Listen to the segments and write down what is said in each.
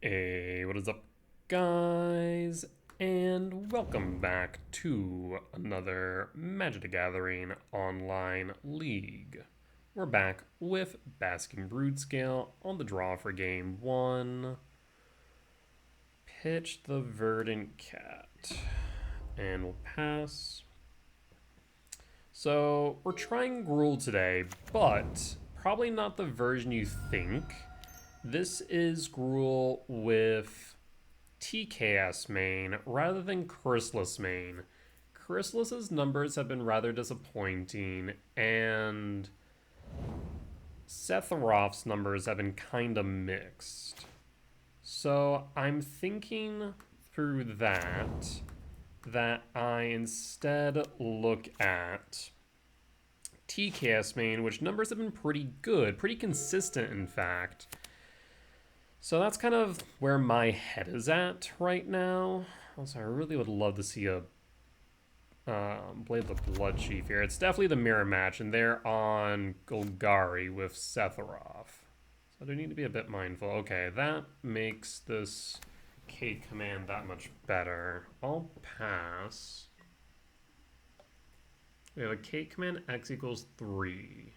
Hey, what is up, guys? And welcome back to another Magic the Gathering online league. We're back with Basking Broodscale on the draw for game one. Pitch the Verdant Cat. And we'll pass. So, we're trying Gruul today, but probably not the version you think. This is Gruul with TKS main rather than Chrysalis main. Chrysalis's numbers have been rather disappointing, and Sephiroth's numbers have been kinda mixed. So I'm thinking through that I instead look at TKS main, which numbers have been pretty good, pretty consistent in fact. So that's kind of where my head is at right now. Also, I really would love to see a Blade of the Blood Chief here. It's definitely the mirror match, and they're on Golgari with Sephiroth. So I do need to be a bit mindful. Okay, that makes this K command that much better. I'll pass. We have a K command X equals 3.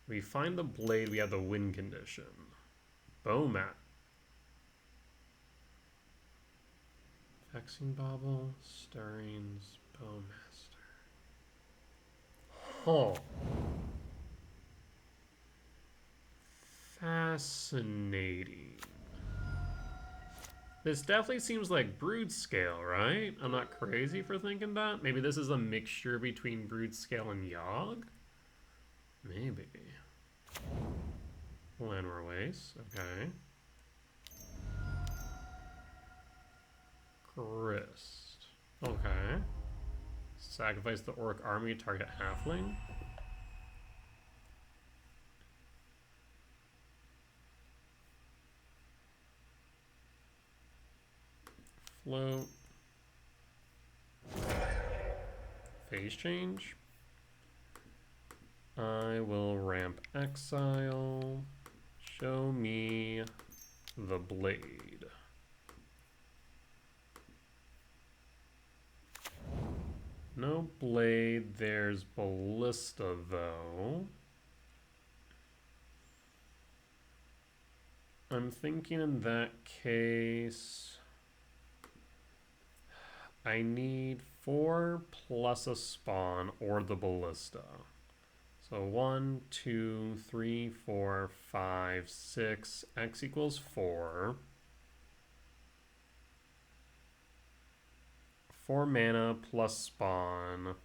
We find the blade, we have the win condition. Bowmat. Vexing Bauble, Stirrings, Bowmaster. Huh. Fascinating. This definitely seems like Broodscale, right? I'm not crazy for thinking that. Maybe this is a mixture between Broodscale and Yogg? Maybe. Landwar Waste, okay. Grist. Okay. Sacrifice the Orc army, target halfling. Float. Phase change. I will ramp exile. Show me the blade. No blade, there's Ballista though. I'm thinking in that case I need 4 plus a spawn or the Ballista. So 1, 2, 3, 4, 5, 6, X equals 4. 4 mana plus spawn.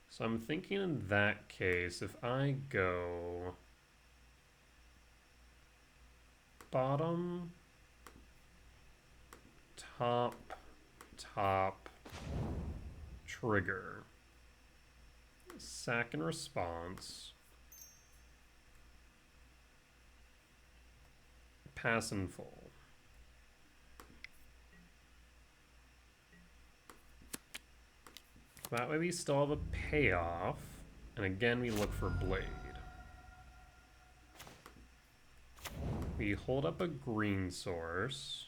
So I'm thinking in that case, if I go bottom, top, top, trigger, sack and response, pass and full. That way we still have a payoff, and again we look for blade. We hold up a green source.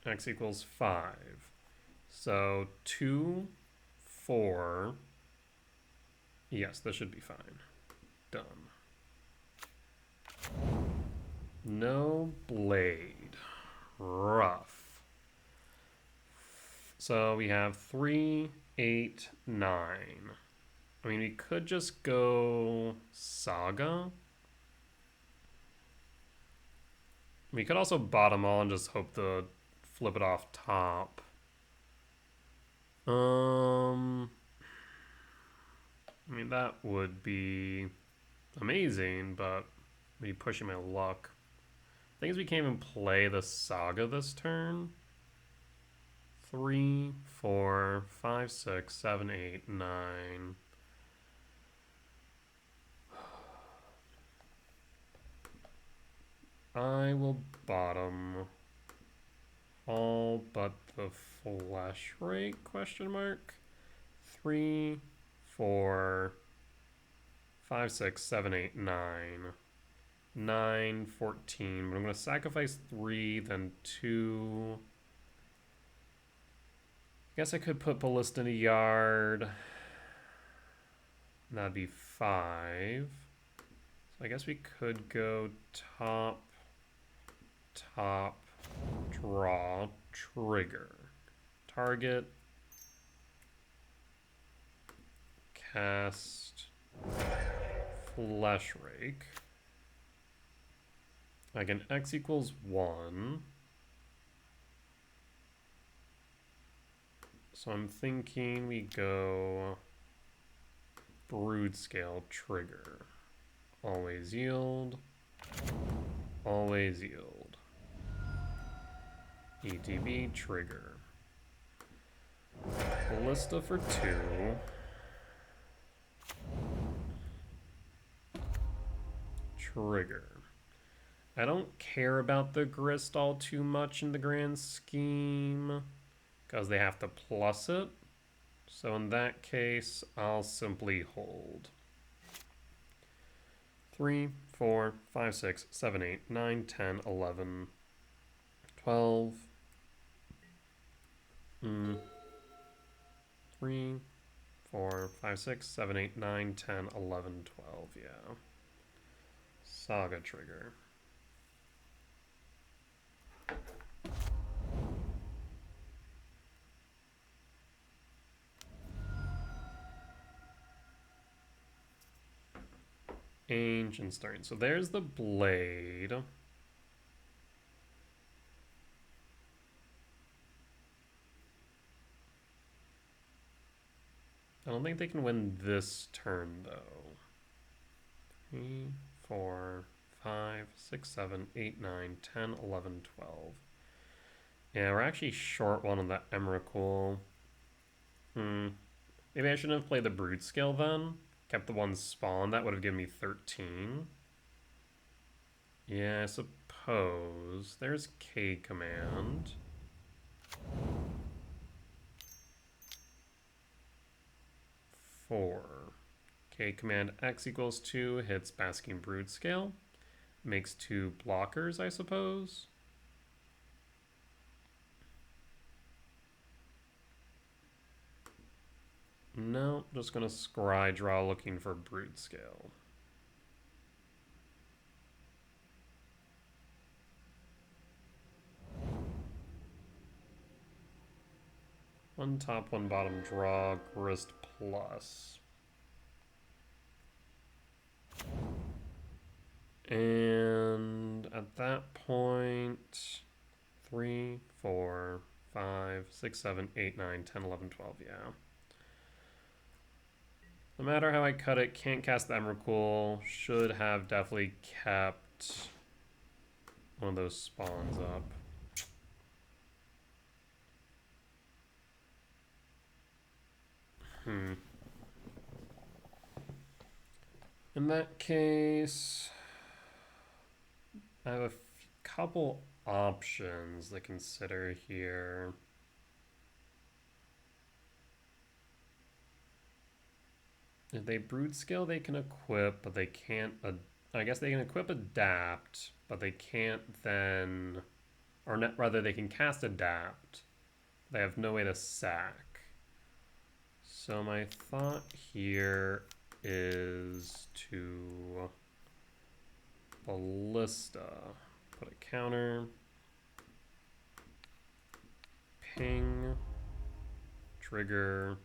X equals 5. So 2, 4. Yes, this should be fine. Done. No blade. Rough. So we have 3, 8, 9. I mean, we could just go Saga. We could also bottom all and just hope to flip it off top. I mean, that would be amazing, but maybe pushing my luck. Thing is, we can't even play the Saga this turn. 3, 4, 5, 6, 7, 8, 9. I will bottom all but the flesh rate, question mark. 3, 4, 5, 6, 7, 8, 9. 9, 14. But I'm going to sacrifice 3, then 2. I guess I could put Ballista in a yard. That'd be 5. So I guess we could go top, draw, trigger. Target, cast, flesh rake. Again, x equals 1. So I'm thinking we go Broodscale trigger. Always yield. Always yield. ETB trigger. Ballista for 2. Trigger. I don't care about the grist all too much in the grand scheme because they have to plus it. So in that case, I'll simply hold. 3, 4, 5, 6, 7, 8, 9, 10, 11, 12. 3, 4, 5, 6, 7, 8, 9, 10, 11, 12. Yeah. Saga trigger. Ancient Stone. So there's the blade. I don't think they can win this turn, though. 3, 4, 5, 6, 7, 8, 9, 10, 11, 12. Yeah, we're actually short one on that Emrakul. Maybe I shouldn't have played the Broodscale then. Kept the one spawn. That would have given me 13. Yeah, I suppose. There's K command. K command X equals 2 hits Basking Broodscale. Makes 2 blockers, I suppose. No, just gonna scry draw looking for Broodscale. One top, one bottom draw, grist plus. And at that point, 3, 4, 5, 6, 7, 8, 9, 10, 11, 12, yeah. No matter how I cut it, can't cast the Emrakul. Should have definitely kept one of those spawns up. In that case, I have a couple options to consider here. If they Broodscale, they can equip, but they can't... I guess they can equip Adapt, but they can't then... Or rather, they can cast Adapt. They have no way to sack. So my thought here is to Ballista. Put a counter. Ping. Trigger.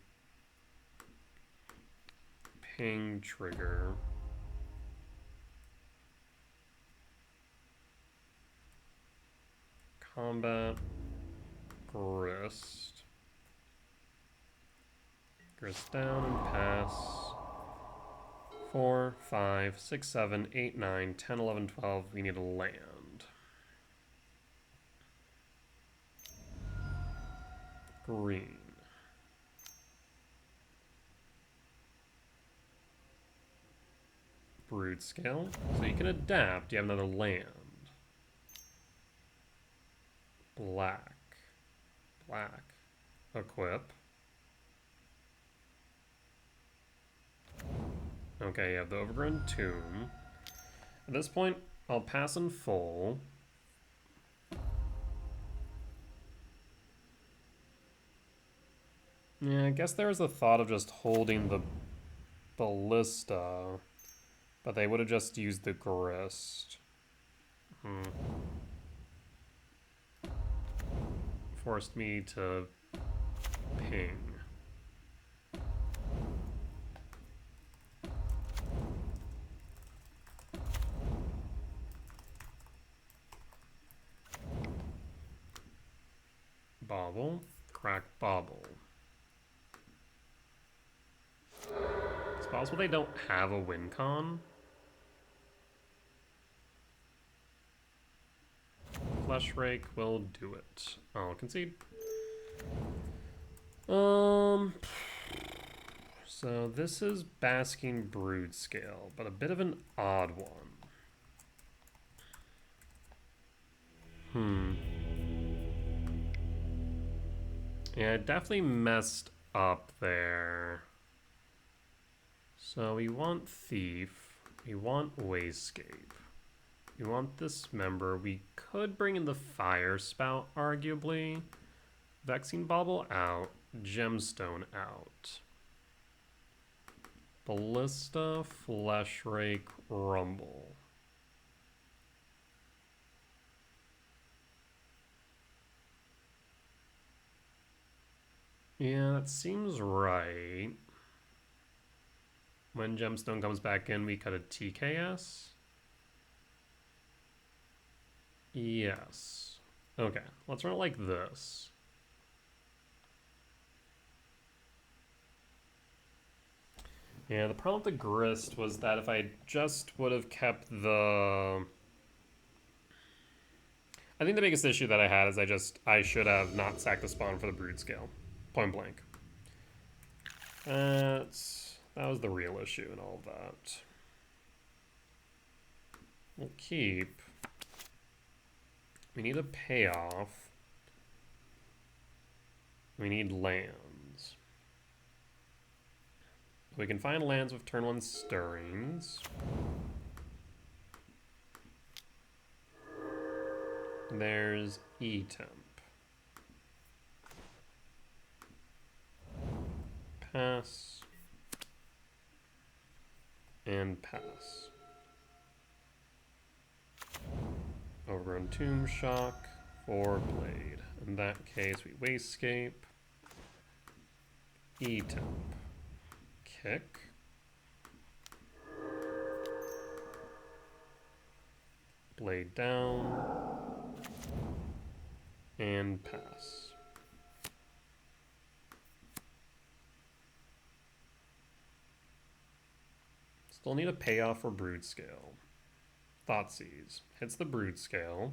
Ping, trigger. Combat. Grist. Grist down and pass. 4, 5, 6, 7, 8, 9, 10, 11, 12. We need a land. Green. Broodscale. So you can adapt. You have another land. Black. Black. Equip. Okay, you have the Overgrown Tomb. At this point, I'll pass in full. Yeah, I guess there was the thought of just holding the Ballista, but they would have just used the Grist. Forced me to ping. Bobble, crack bobble. It's possible they don't have a win con. Flesh Rake will do it. I'll concede. So this is Basking Broodscale, but a bit of an odd one. Yeah, it definitely messed up there. So we want Thief, we want Wayscape, we want Dismember. We could bring in the Fire Spout, arguably. Vexing Bauble out, Gemstone out. Ballista, Flesh Rake, Rumble. Yeah, that seems right. When Gemstone comes back in, we cut a TKS. Yes. Okay, let's run it like this. Yeah, the problem with the Grist was that if I just would have kept the... I think the biggest issue that I had is I should have not sacked the spawn for the Broodscale. Point blank. That was the real issue in all of that. We'll keep. We need a payoff. We need lands. We can find lands with turn 1 stirrings. There's E-Temp. Pass. And pass. Overgrown Tomb Shock for Blade. In that case, we Wayscape. E-Temp. Kick. Blade down. And pass. Still need a payoff for Broodscale. Thoughtseize. Hits the Broodscale.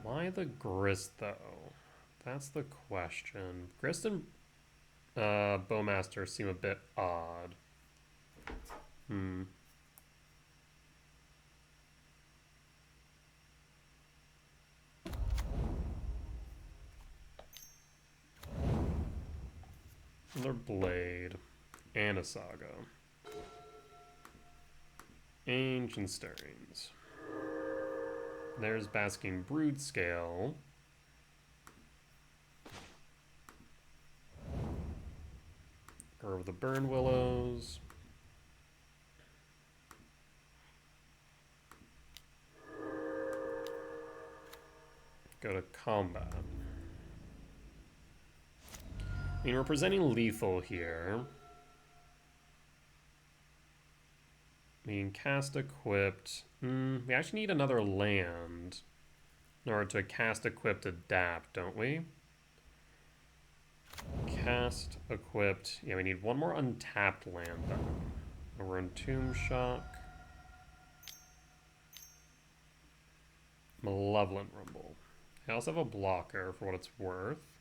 Why the Grist, though? That's the question. Grist and Bowmaster seem a bit odd. Another Blade. And a Saga. Ancient Stirrings. There's Basking Broodscale. Grove the Burn Willows. Go to combat. I mean, we're presenting lethal here. We can cast equipped. We actually need another land in order to cast equipped adapt, don't we? Cast equipped. Yeah, we need one more untapped land then. We're in Tomb Shock. Malevolent Rumble. I also have a blocker for what it's worth.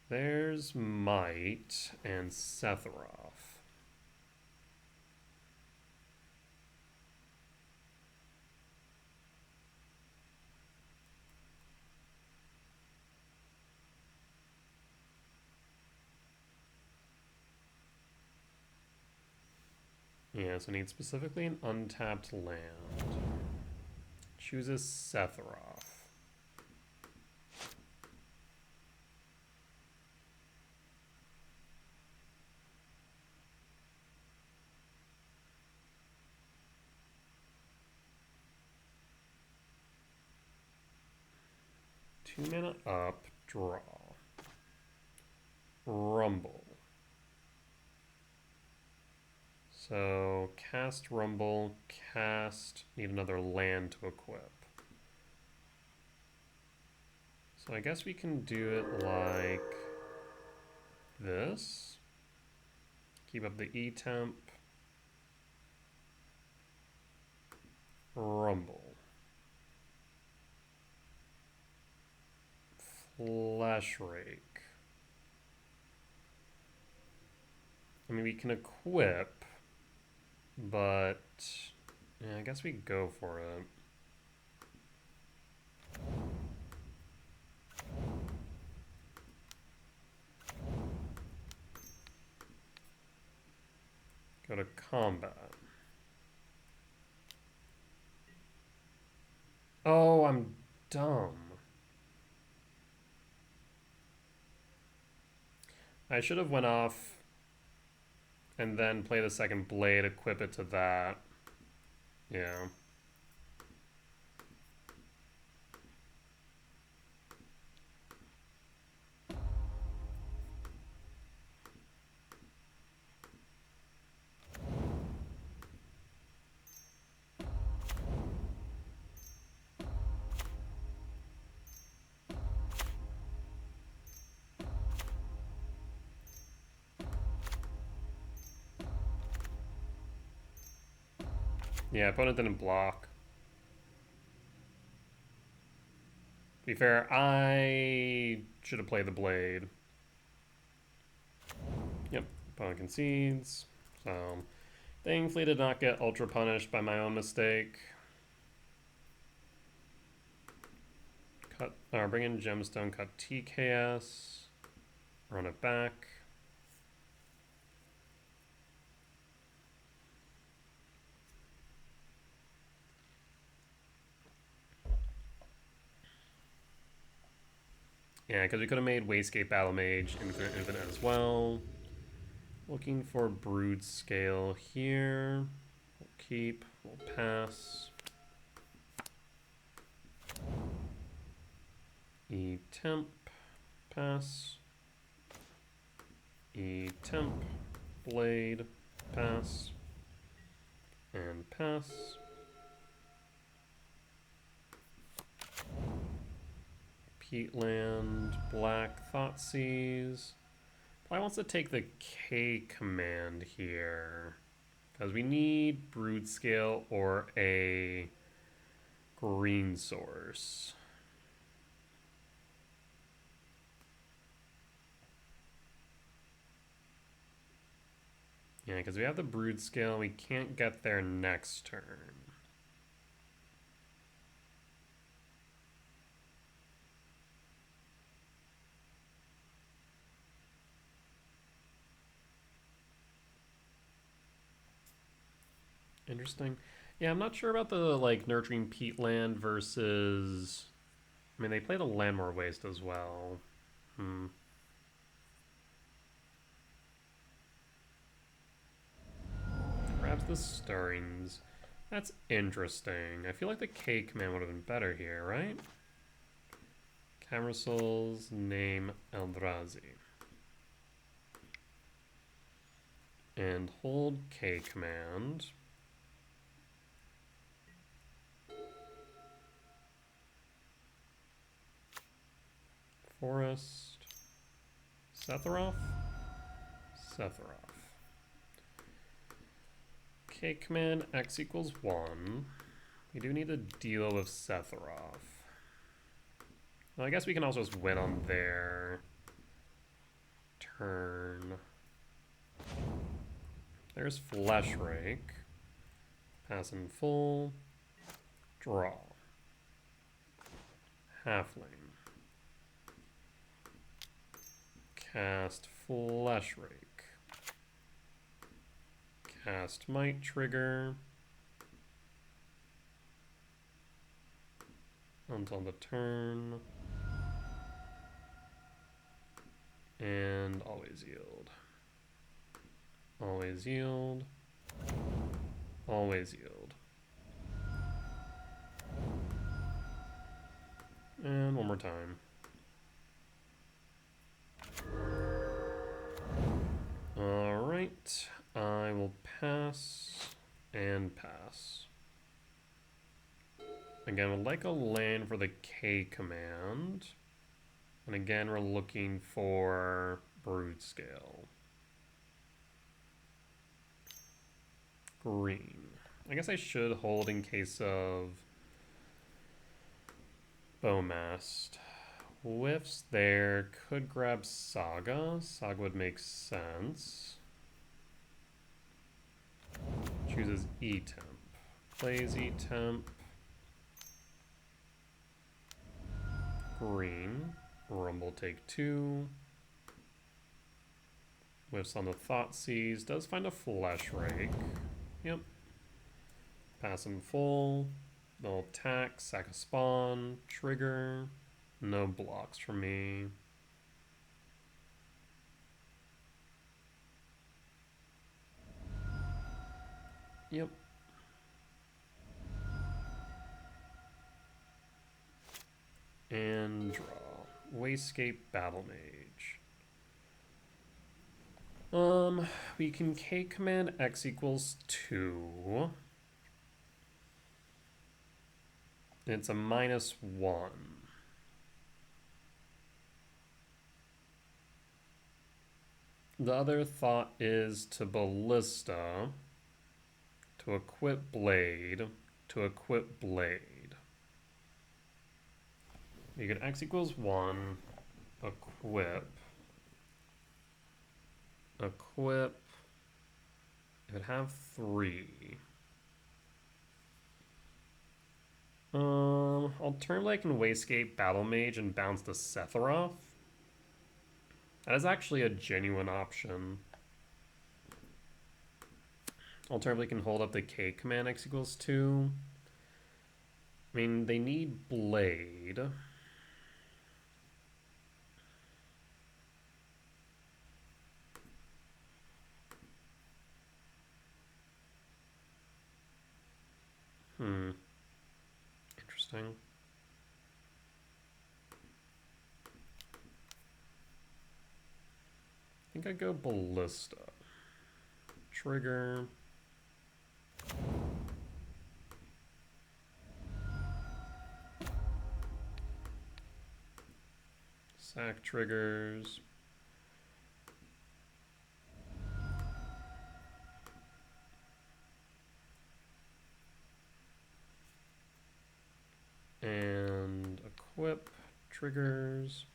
There's Might and Sephiroth. Yeah, so need specifically an untapped land. Chooses Sephiroth. Two mana up, draw. Rumble. So cast Rumble, cast, need another land to equip. So I guess we can do it like this. Keep up the E temp. Rumble. Flash Rake. I mean, we can equip, but yeah, I guess we go for it. Go to combat. Oh, I'm dumb. I should have went off and then play the second blade, equip it to that. Yeah. Yeah, opponent didn't block. To be fair, I should have played the blade. Yep, opponent concedes. So, thankfully did not get ultra punished by my own mistake. Cut, bring in gemstone, cut TKS, run it back. Yeah, because we could have made Wastegate Battle Mage infinite as well. Looking for Broodscale here. We'll keep, we'll pass. E temp, pass. E temp, blade, pass. And pass. Peatland, black, Thoughtseize. Probably wants to take the K command here. Because we need Broodscale or a green source. Yeah, because we have the Broodscale, we can't get there next turn. Interesting. Yeah, I'm not sure about the like nurturing peatland versus. I mean, they play the Landmore Waste as well. Grabs the stirrings. That's interesting. I feel like the K command would have been better here, right? Camerasol's name Eldrazi. And hold K command. Forest. Sephiroth? Sephiroth. K command X equals 1. We do need to deal with Sephiroth. Well, I guess we can also just win on their turn. There's Flesh Rake. Pass in full. Draw. Halfling. Cast Flesh Rake. Cast might trigger until the turn. And always yield. Always yield. Always yield. And one more time. Alright, I will pass and pass. Again, would like a land for the K command. And again, we're looking for Broodscale. Green. I guess I should hold in case of Bowmast. Whiffs there. Could grab Saga. Saga would make sense. Chooses E-Temp. Plays E-Temp. Green. Rumble take 2. Whiffs on the Thoughtseize. Does find a Flesh Rake. Yep. Pass him full. No attack. Sack a spawn. Trigger. No blocks for me. Yep. And draw. Wayscape Battle Mage. We can K command X equals 2. It's a -1. The other thought is to Ballista, to equip Blade, to equip Blade. You get X equals 1, equip, equip, it would have 3. Alternatively I can Wayscape Battle Mage and bounce the Sephiroth. That is actually a genuine option. Alternatively, can hold up the K command X equals 2. I mean, they need Blade. Interesting. I think I'd go Ballista. Trigger. Sack triggers. And equip triggers.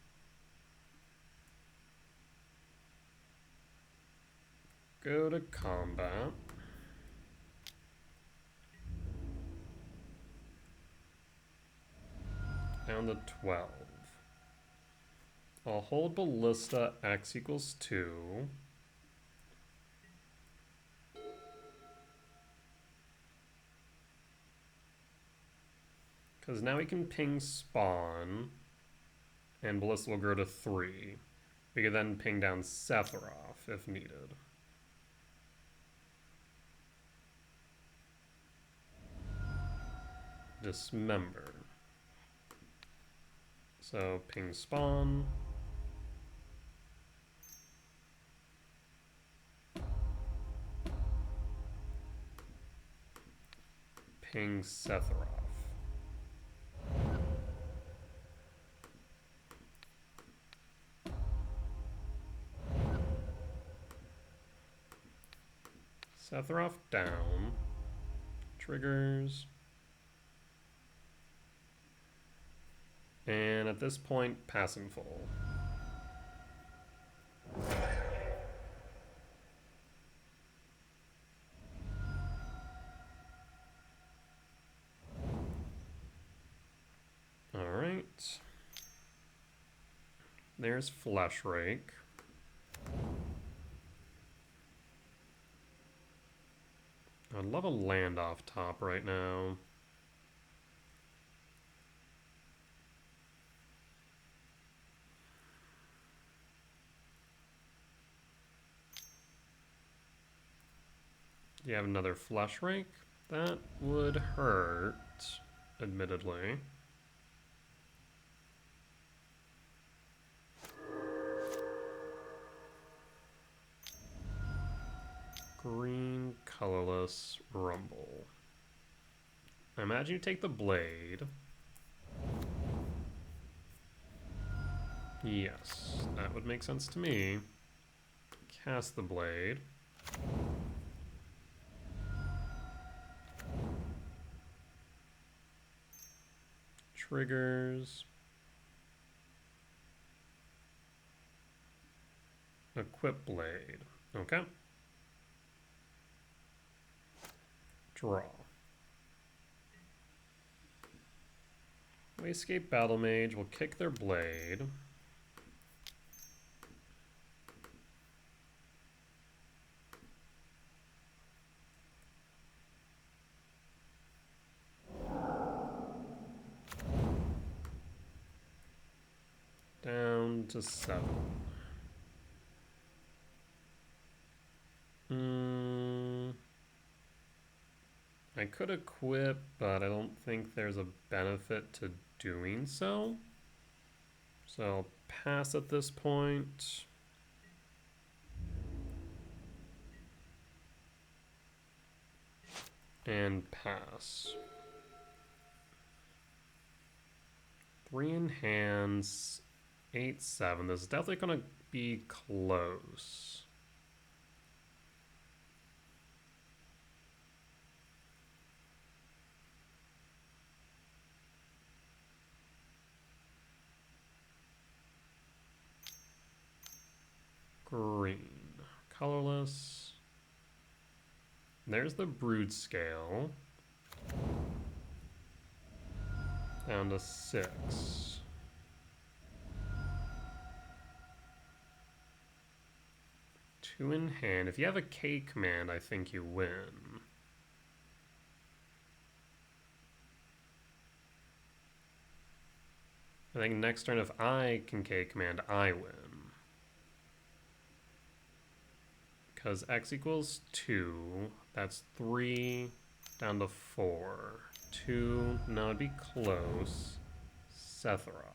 Go to combat. Down to 12. I'll hold Ballista X equals 2. Because now we can ping spawn, and Ballista will grow to 3. We can then ping down Sephiroth if needed. Dismember. So ping spawn. Ping Sephiroth. Sephiroth down. Triggers. And at this point, passing full. Alright. There's Flesh Rake. I'd love a land off top right now. You have another flush rake? That would hurt, admittedly. Green, colorless, rumble. I imagine you take the blade. Yes, that would make sense to me. Cast the blade. Triggers. Equip blade. Okay. Draw. Wayscape Battle Mage will kick their blade. Down to 7. I could equip, but I don't think there's a benefit to doing so. So I'll pass at this point. And pass. 3 in hands, 8-7. This is definitely going to be close. Green. Colorless. There's the Broodscale. Down to 6. Two in hand. If you have a K command, I think you win. I think next turn, if I can K command, I win. Because X equals 2. That's 3 down to 4. 2. No, it'd be close. Sephiroth.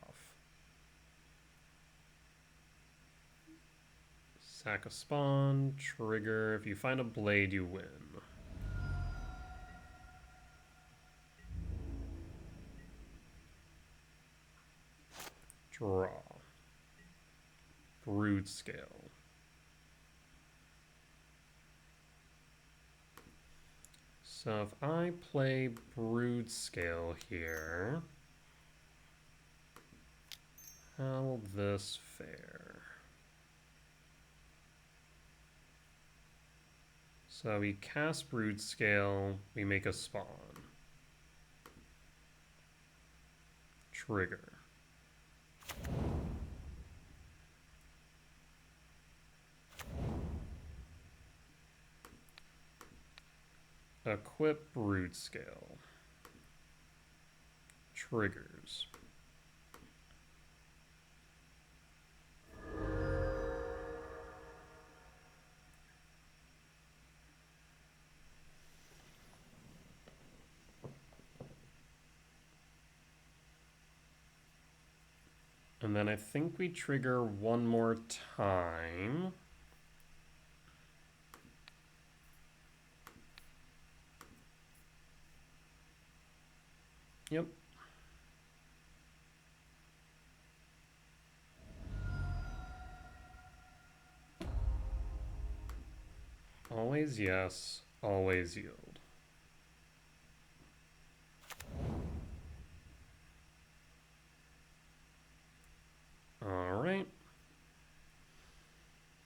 Sack a spawn. Trigger. If you find a blade, you win. Draw. Broodscale. So if I play Broodscale here, how will this fare? So we cast Broodscale, we make a spawn. Trigger. Equip Broodscale. Triggers. And then I think we trigger one more time. Yep. Always yes, always yield. All right.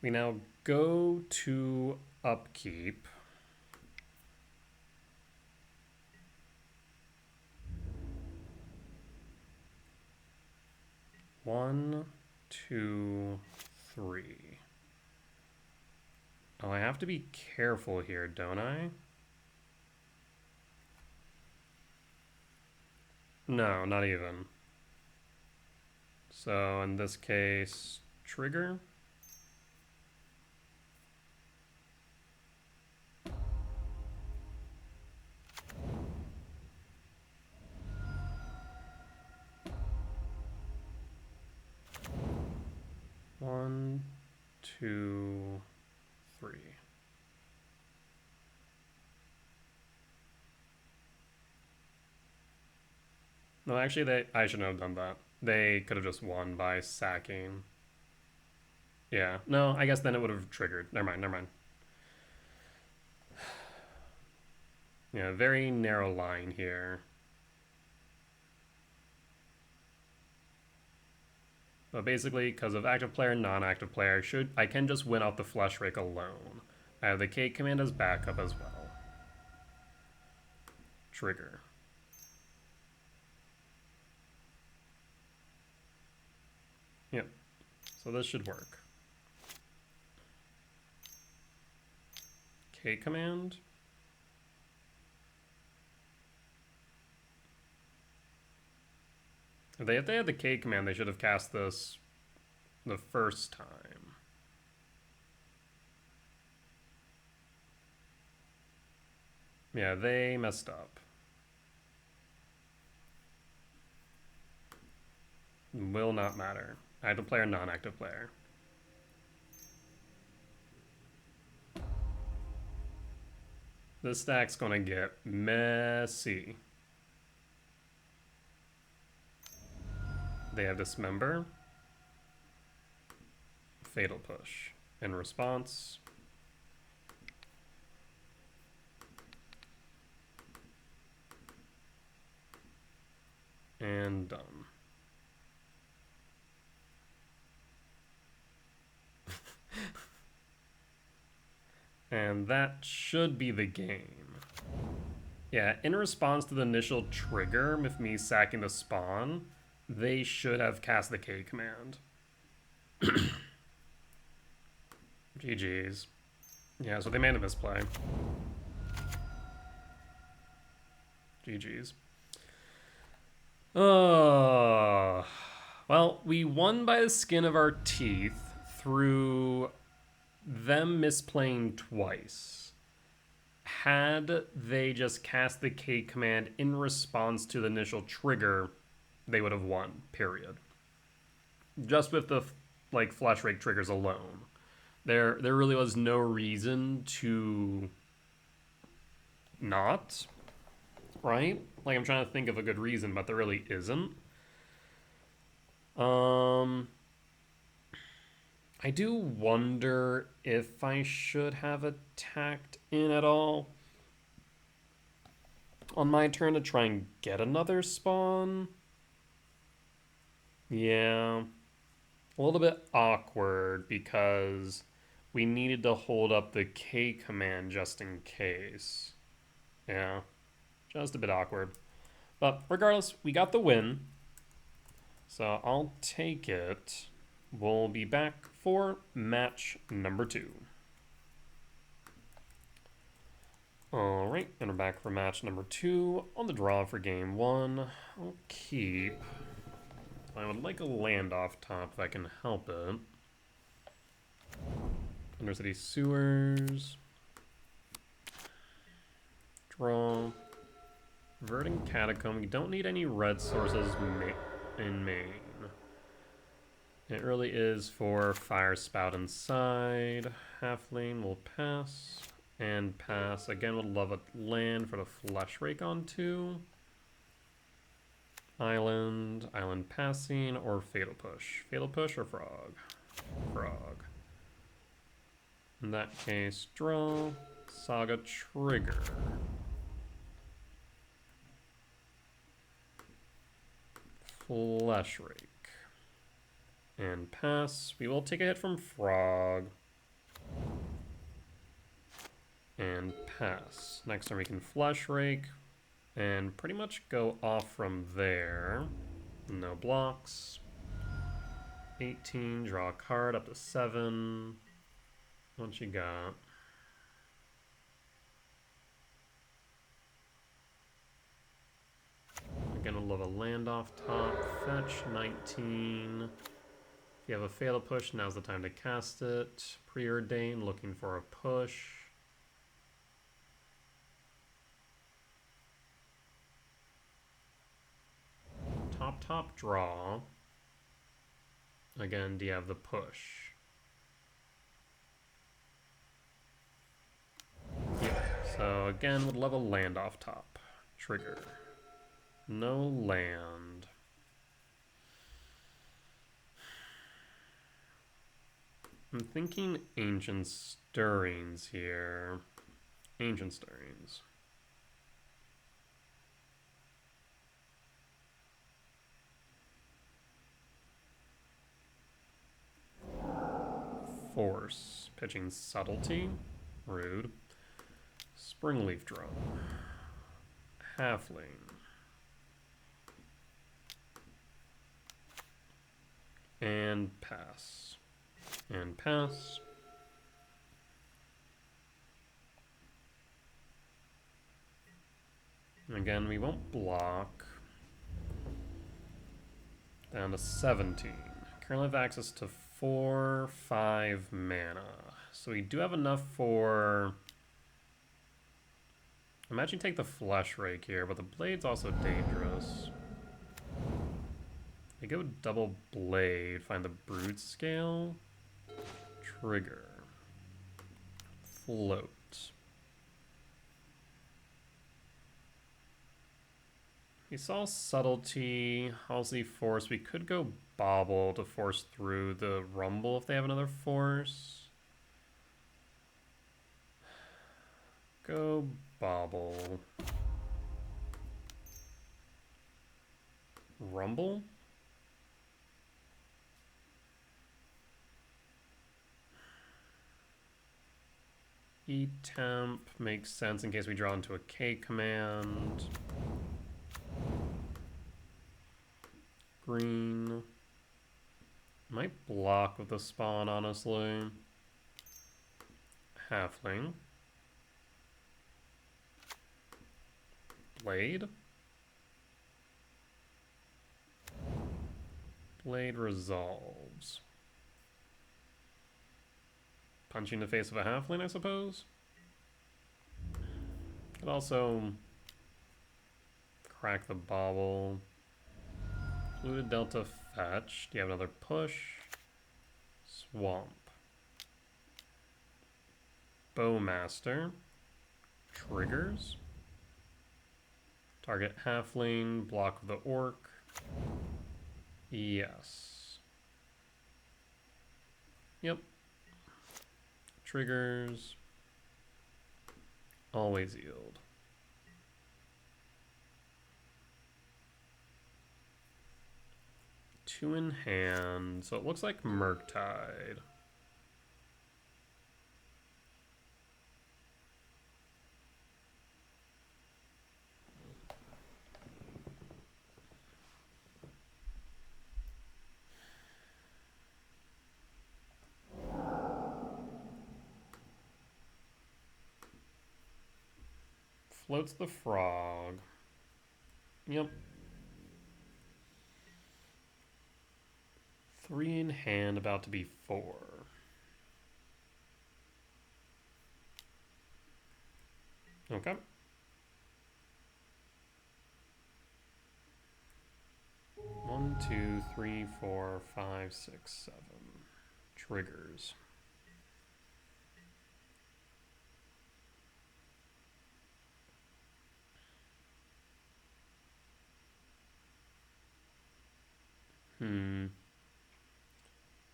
We now go to upkeep. One, two, three. Oh, I have to be careful here, don't I? No, not even. So in this case, trigger. One, two, three. No, actually, I shouldn't have done that. They could have just won by sacking. Yeah. No, I guess then it would have triggered. Never mind, never mind. Yeah, very narrow line here. But basically, because of active player and non-active player, I can just win off the flush rake alone. I have the K command as backup as well. Trigger. Yep. So this should work. K command. If they had the K command, they should have cast this the first time. Yeah, they messed up. Will not matter. Active player, non-active player. This stack's gonna get messy. They have Dismember. Fatal Push. In response, and done. And that should be the game. Yeah, in response to the initial trigger with me sacking the spawn, they should have cast the K command. GG's. Yeah, so they made a misplay. GG's. Well, we won by the skin of our teeth through them misplaying twice. Had they just cast the K command in response to the initial trigger, they would have won, period. Just with the flash rake triggers alone. There really was no reason to not, right? Like, I'm trying to think of a good reason, but there really isn't. I do wonder if I should have attacked in at all on my turn to try and get another spawn. Yeah. A little bit awkward because we needed to hold up the K command just in case. Yeah. Just a bit awkward. But regardless, we got the win. So I'll take it. We'll be back for match number 2. Alright, and we're back for match number 2 on the draw for game 1. I'll keep... I would like a land off top if I can help it. Undercity Sewers. Draw. Verdant Catacomb. You don't need any red sources in main. It really is for Fire Spout inside. Halfling will pass. And pass. Again, would love a land for the Flesh Rake onto. Island passing, or Fatal Push. Fatal Push or Frog? Frog. In that case, draw. Saga trigger. Flesh Rake. And pass. We will take a hit from Frog. And pass. Next turn we can Flesh Rake. And pretty much go off from there. No blocks. 18, draw a card up to 7. What you got? Again, we'll love a land off top. Fetch 19. If you have a fatal push, now's the time to cast it. Preordain, looking for a push. Top draw. Again, do you have the push? Yeah. So again, would love a land off top. Trigger. No land. I'm thinking Ancient Stirrings here. Ancient Stirrings. Force. Pitching Subtlety. Rude. Springleaf Drum. Halfling. And pass. And pass. Again, we won't block. Down to 17. Currently have access to 4, 5 mana. So we do have enough for... Imagine take the Flesh Rake here, but the Blade's also dangerous. We go double Blade, find the Broodscale. Trigger. Float. We saw Subtlety, Halsey Force. We could go Bobble to force through the Rumble if they have another Force. Go Bobble. Rumble? E-Temp makes sense in case we draw into a K command. Green. Might block with the spawn, honestly. Halfling. Blade. Blade resolves. Punching the face of a halfling, I suppose. Could also crack the bauble. Fluid Delta fetch. Do you have another push? Swamp. Bowmaster. Triggers. Target halfling. Block the orc. Yes. Yep. Triggers. Always yield. Two in hand, so it looks like Murktide. Floats the frog. Yep. 3 in hand, about to be 4. Okay. 1, 2, 3, 4, 5, 6, 7. Triggers.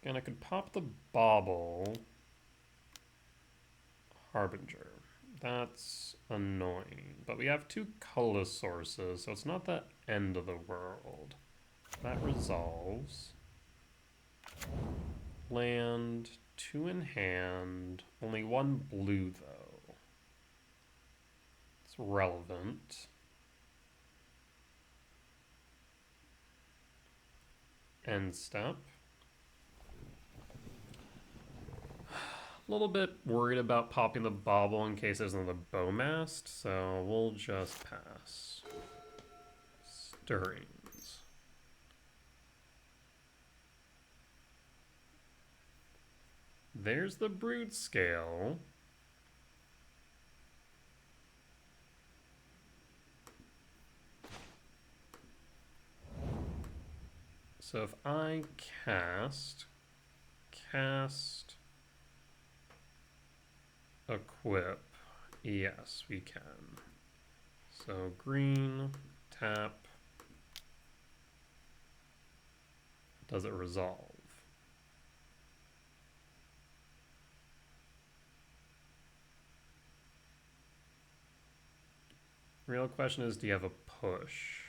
And I could pop the bauble. Harbinger. That's annoying. But we have 2 color sources, so it's not the end of the world. That resolves. Land, 2 in hand. Only 1 blue, though. It's relevant. End step. A little bit worried about popping the bauble in case there's another bowmast, so we'll just pass. Stirrings. There's the Broodscale. So if I cast, equip, yes, we can. So green, tap, does it resolve? Real question is, do you have a push?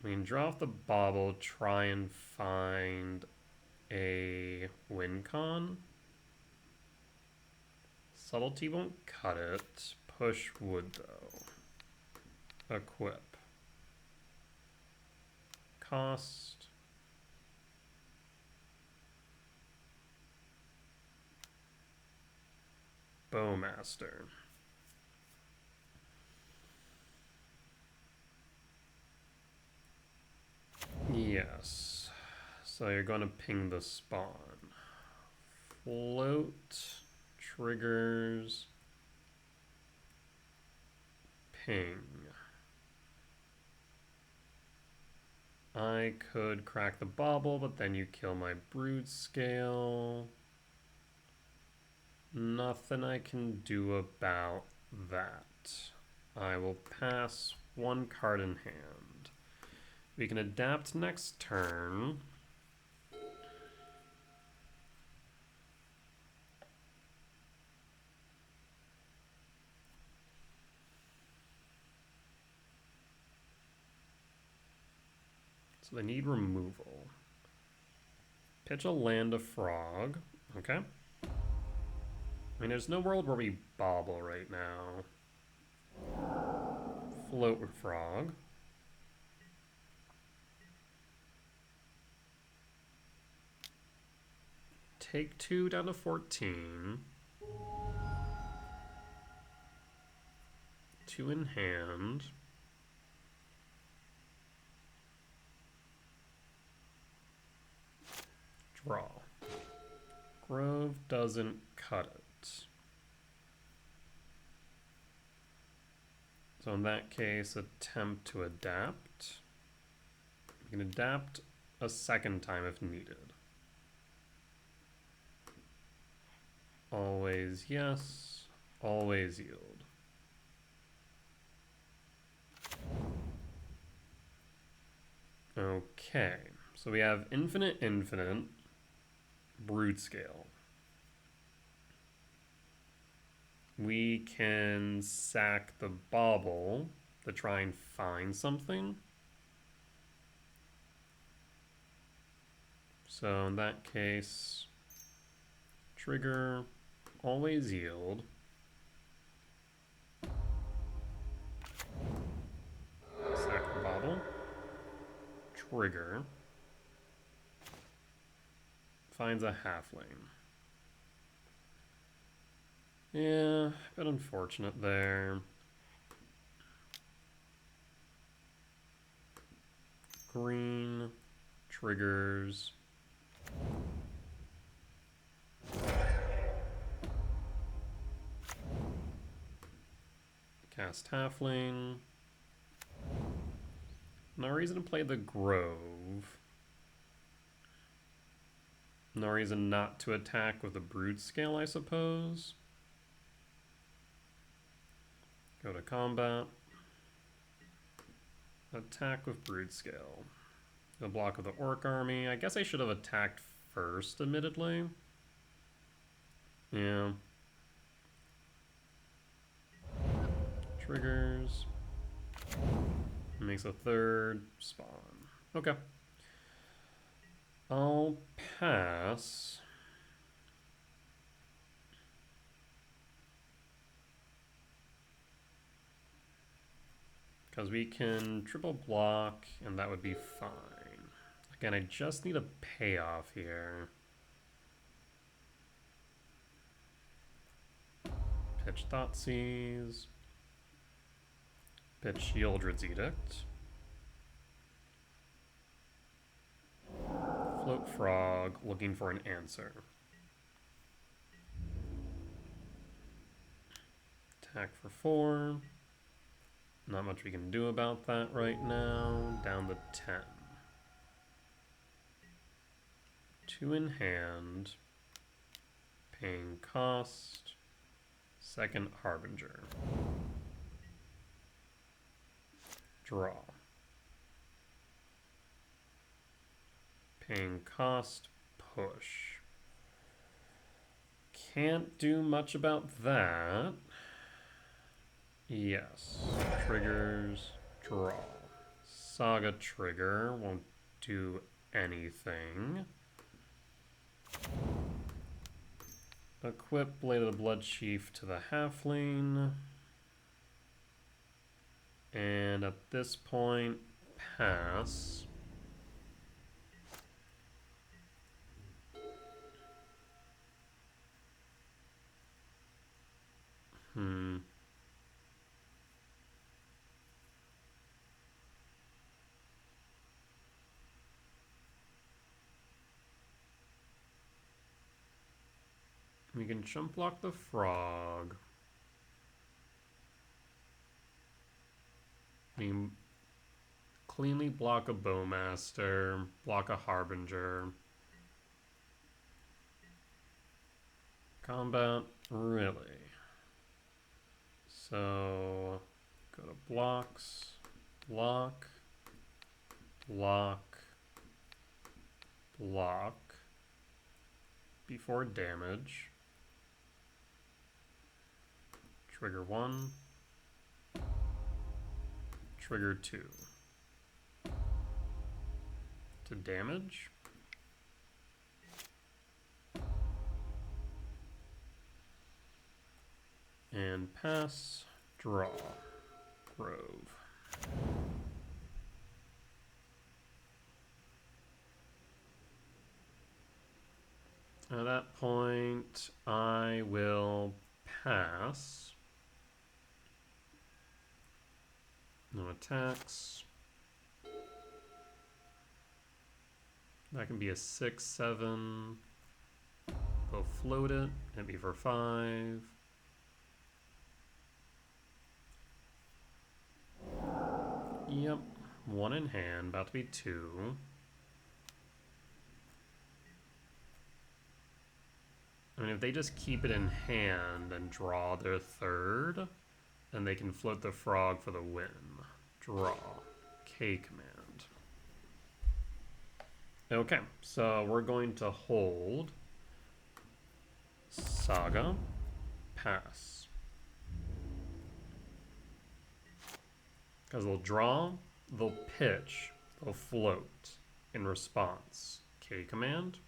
I mean, draw off the bauble, try and find a win con. Subtlety won't cut it. Push would, though. Equip. Cost. Bowmaster. Yes. So you're going to ping the spawn. Float. Triggers. Ping. I could crack the bauble, but then you kill my Broodscale. Nothing I can do about that. I will pass one card in hand. We can adapt next turn. So they need removal. Pitch a land, a frog. Okay. I mean, there's no world where we bobble right now. Float with frog. Take 2 down to 14. 2 in hand. Draw. Grove doesn't cut it. So in that case, attempt to adapt. You can adapt a second time if needed. Always yes, always yield. Okay, so we have infinite, Broodscale. We can sack the bauble to try and find something. So in that case, trigger, always yield. Sack the bauble. Trigger. Finds a halfling. Yeah, a bit unfortunate there. Green. Triggers. Cast halfling. No reason to play the Grove. No reason not to attack with the Broodscale, I suppose. Go to combat. Attack with Broodscale. The block of the Orc army. I guess I should have attacked first, admittedly. Yeah. Triggers. Makes a third spawn. Okay. I'll pass. Because we can triple block, and that would be fine. Again, I just need a payoff here. Pitch Thoughtseize. Pitch Yieldred's Edict. Float Frog, looking for an answer. Attack for 4. Not much we can do about that right now. Down to 10. 2 in hand. Paying cost. Second Harbinger. Draw. Paying cost. Push. Can't do much about that. Yes. Triggers. Draw. Saga trigger. Won't do anything. Equip Blade of the Blood Chief to the halfling. And at this point, pass. We can jump block the frog. We can cleanly block a bowmaster, block a harbinger. Combat, really. So go to blocks, block, block, block. Before damage. Trigger 1. Trigger 2. To damage. And pass, draw, Grove. At that point, I will pass. No attacks. That can be a 6/7. They'll float it. Hit me for 5. Yep. 1 in hand. About to be 2. I mean, if they just keep it in hand and draw their 3rd, then they can float the frog for the win. Draw. K command. Okay, so we're going to hold. Saga. Pass. Because they'll draw, they'll pitch, they'll float in response. K command.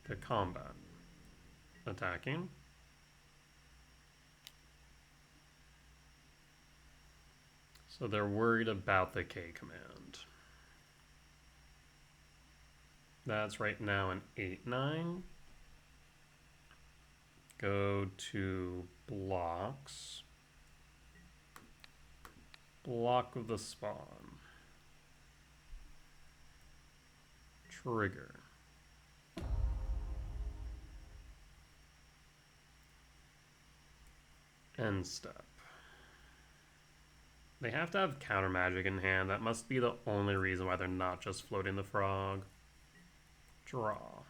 To combat. Attacking. So they're worried about the K command. That's right now an 8/9. Go to blocks. Block of the spawn. Trigger. End step. They have to have counter magic in hand. That must be the only reason why they're not just floating the frog. Draw.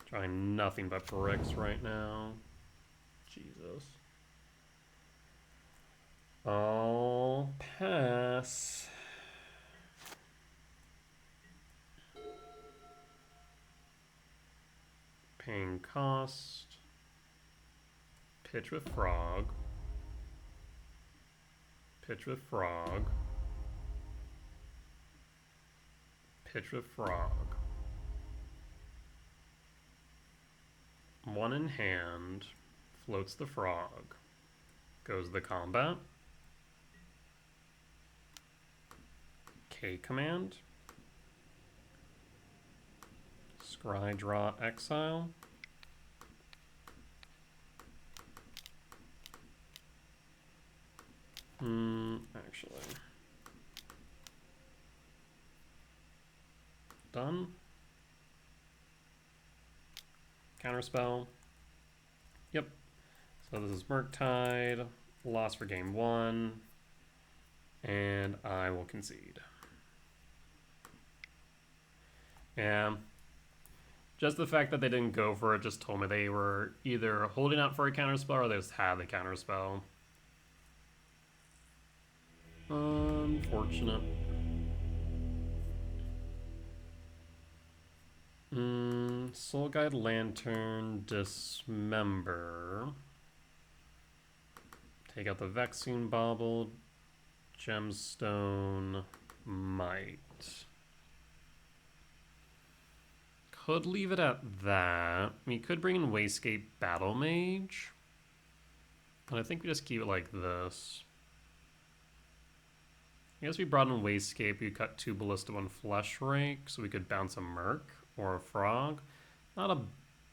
Drawing nothing but bricks right now. Jesus. I'll pass. Paying cost. Pitch with frog. Pitch with frog. Pitch with frog. 1 in hand. Floats the frog. Goes the combat. K command. Scry, draw, exile. done. Counterspell. Yep. So this is Murktide. Loss for game 1. And I will concede. Yeah. Just the fact that they didn't go for it just told me they were either holding out for a counterspell or they just had the counterspell. Unfortunate. Soul Guide Lantern, Dismember. Take out the Vexing Bauble, Gemstone, Might. Could leave it at that. We could bring in Wayscape Battle Mage. But I think we just keep it like this. I guess we brought in Wayscape, we cut 2 Ballista, 1 Flesh Rake, so we could bounce a Merc or a Frog. Not a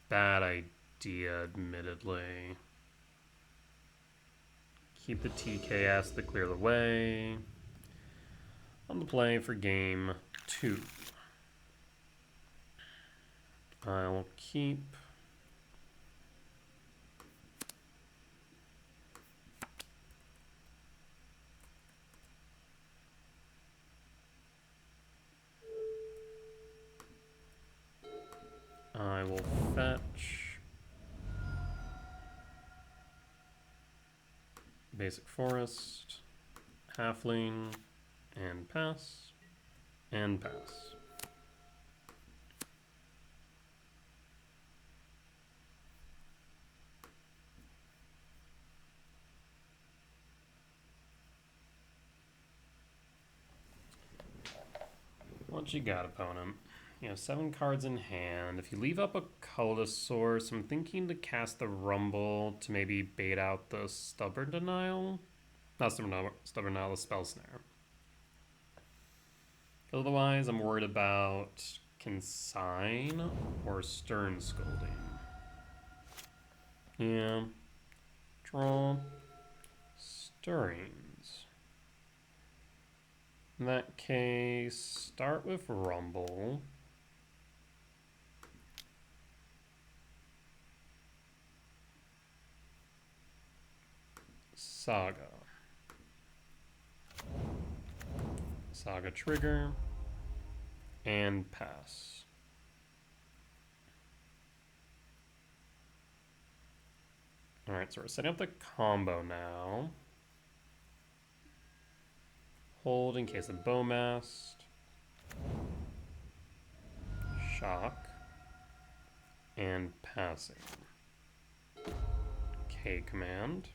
bad idea, admittedly. Keep the TKS to clear the way. On the play for game 2. I'll keep I will fetch Basic Forest, Halfling, and pass, and pass. What you got, opponent? You have 7 cards in hand. If you leave up a colorless source, I'm thinking to cast the Rumble to maybe bait out the Stubborn Denial. Not Stubborn Denial, the Spell Snare. Otherwise, I'm worried about Consign or Stern Scolding. Yeah. Draw. Stirrings. In that case, start with Rumble. Saga. Saga trigger. And pass. Alright, so we're setting up the combo now. Hold in case of Bowmast. Shock. And passing. K command.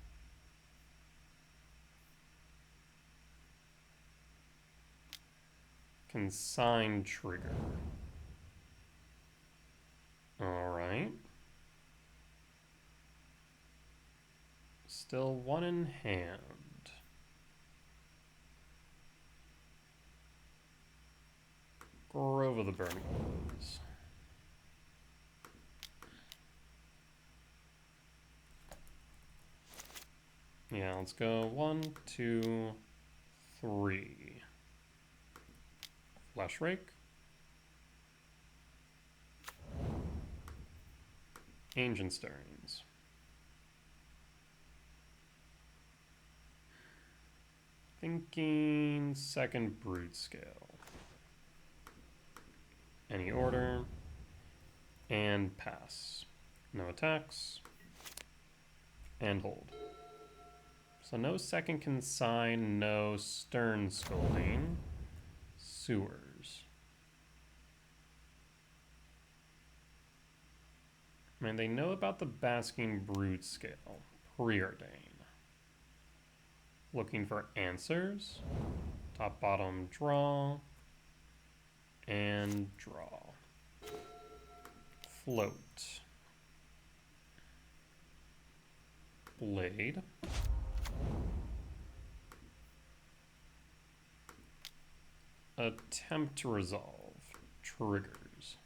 Consign trigger. Alright. Still 1 in hand. Grove of the Burning Woods. Yeah, let's go 1, 2, 3. Flesh Rake. Ancient Stirrings. Thinking second Broodscale. Any order. And pass. No attacks. And hold. So no second Consign, no Stern Scolding. Sewers. I mean, they know about the Basking Broodscale. Preordain. Looking for answers. Top, bottom, draw. And draw. Float. Blade. Attempt to resolve. Triggers.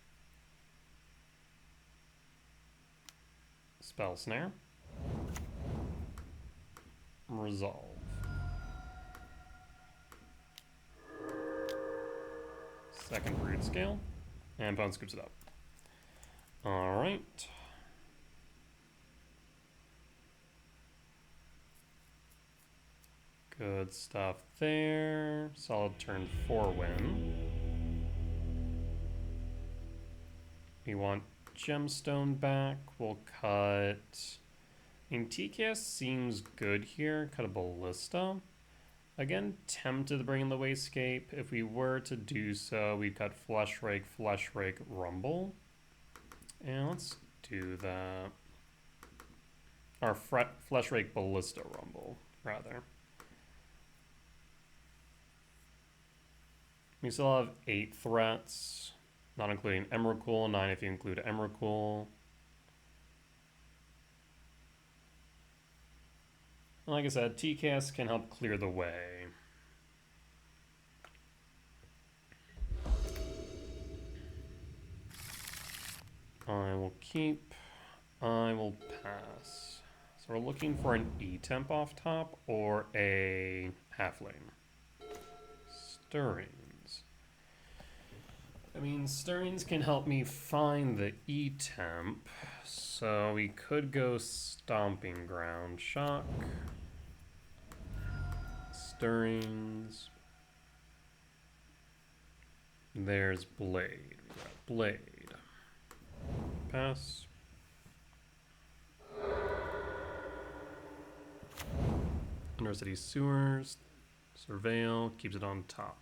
Spell Snare. Resolve. Second Broodscale. And opponent scoops it up. All right. Good stuff there. Solid turn 4 win. We want gemstone back. We'll cut. I mean, TKS seems good here. Cut a ballista. Again, tempted to bring in the Wastegate. If we were to do so, we'd cut Flesh Rake, Rumble. And let's do that. Or Flesh Rake, Ballista, Rumble, rather. We still have 8 threats, not including Emrakul, 9 if you include Emrakul. Like I said, TKS can help clear the way. I will keep, I will pass. So we're looking for an E-temp off top or a halfling. Stirrings. I mean, Stirrings can help me find the E-temp, so we could go Stomping Ground. Shock. Stirrings. There's Blade. We got Blade. Pass. Undercity Sewers. Surveil. Keeps it on top.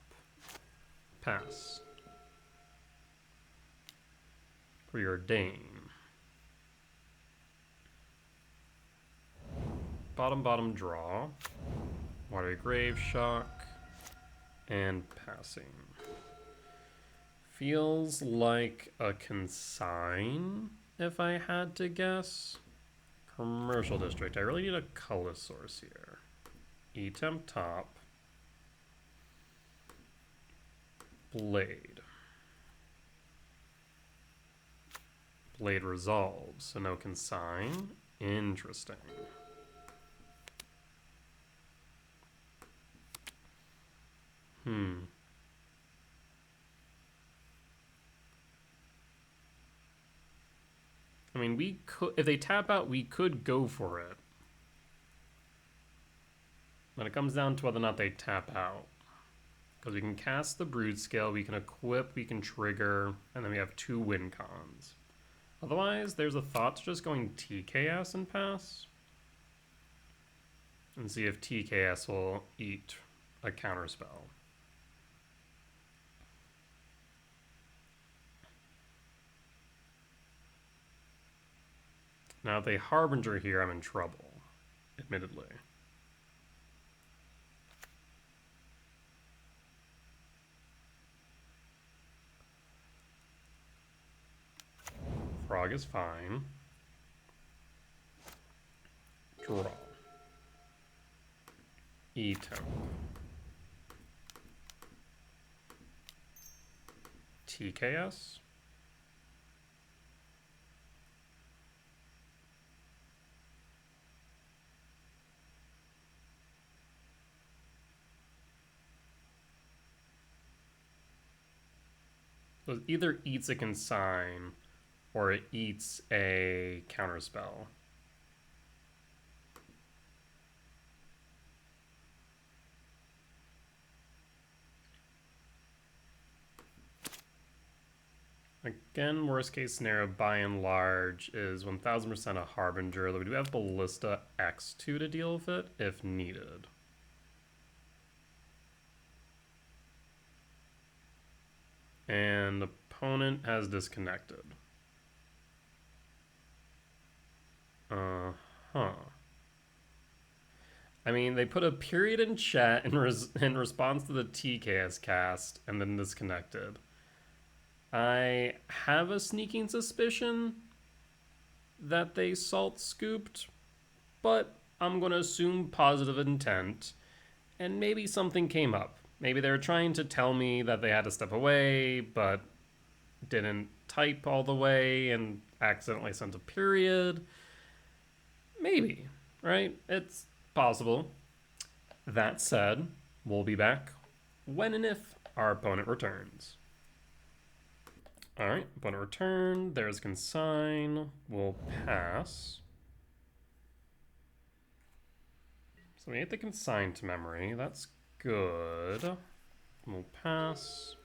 Pass. Preordain. Bottom draw. Watery Grave Shock. And passing. Feels like a consign, if I had to guess. Commercial District. I really need a color source here. E-temp top. Blade. Blade resolves, so no consign. Interesting. I mean, we could, if they tap out, we could go for it. But it comes down to whether or not they tap out. Because we can cast the Broodscale, we can equip, we can trigger, and then we have 2 win cons. Otherwise, there's a thought to just going TKS and pass. And see if TKS will eat a counterspell. Now, if they Harbinger here, I'm in trouble, admittedly. Frog is fine. Draw. E-temp. TKS. So it either eats a consign or it eats a counterspell. Again, worst case scenario by and large is 1000% a Harbinger, though we do have Ballista X2 to deal with it if needed. And the opponent has disconnected. I mean, they put a period in chat in response to the TKS cast and then disconnected. I have a sneaking suspicion that they salt scooped, but I'm going to assume positive intent, and maybe something came up. Maybe they were trying to tell me that they had to step away, but didn't type all the way and accidentally sent a period. Maybe, right? It's possible. That said, we'll be back when and if our opponent returns. Alright, but return, there's consign, we'll pass. So we ate the consign to memory, that's good. We'll pass.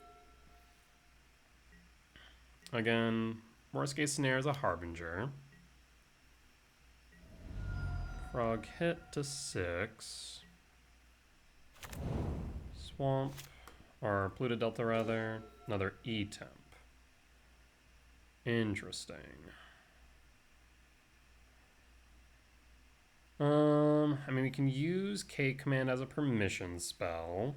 Again, worst case scenario is a Harbinger. Frog hit to 6. Swamp, or Pluto Delta rather, another E-temp. Interesting. I mean, we can use K command as a permission spell.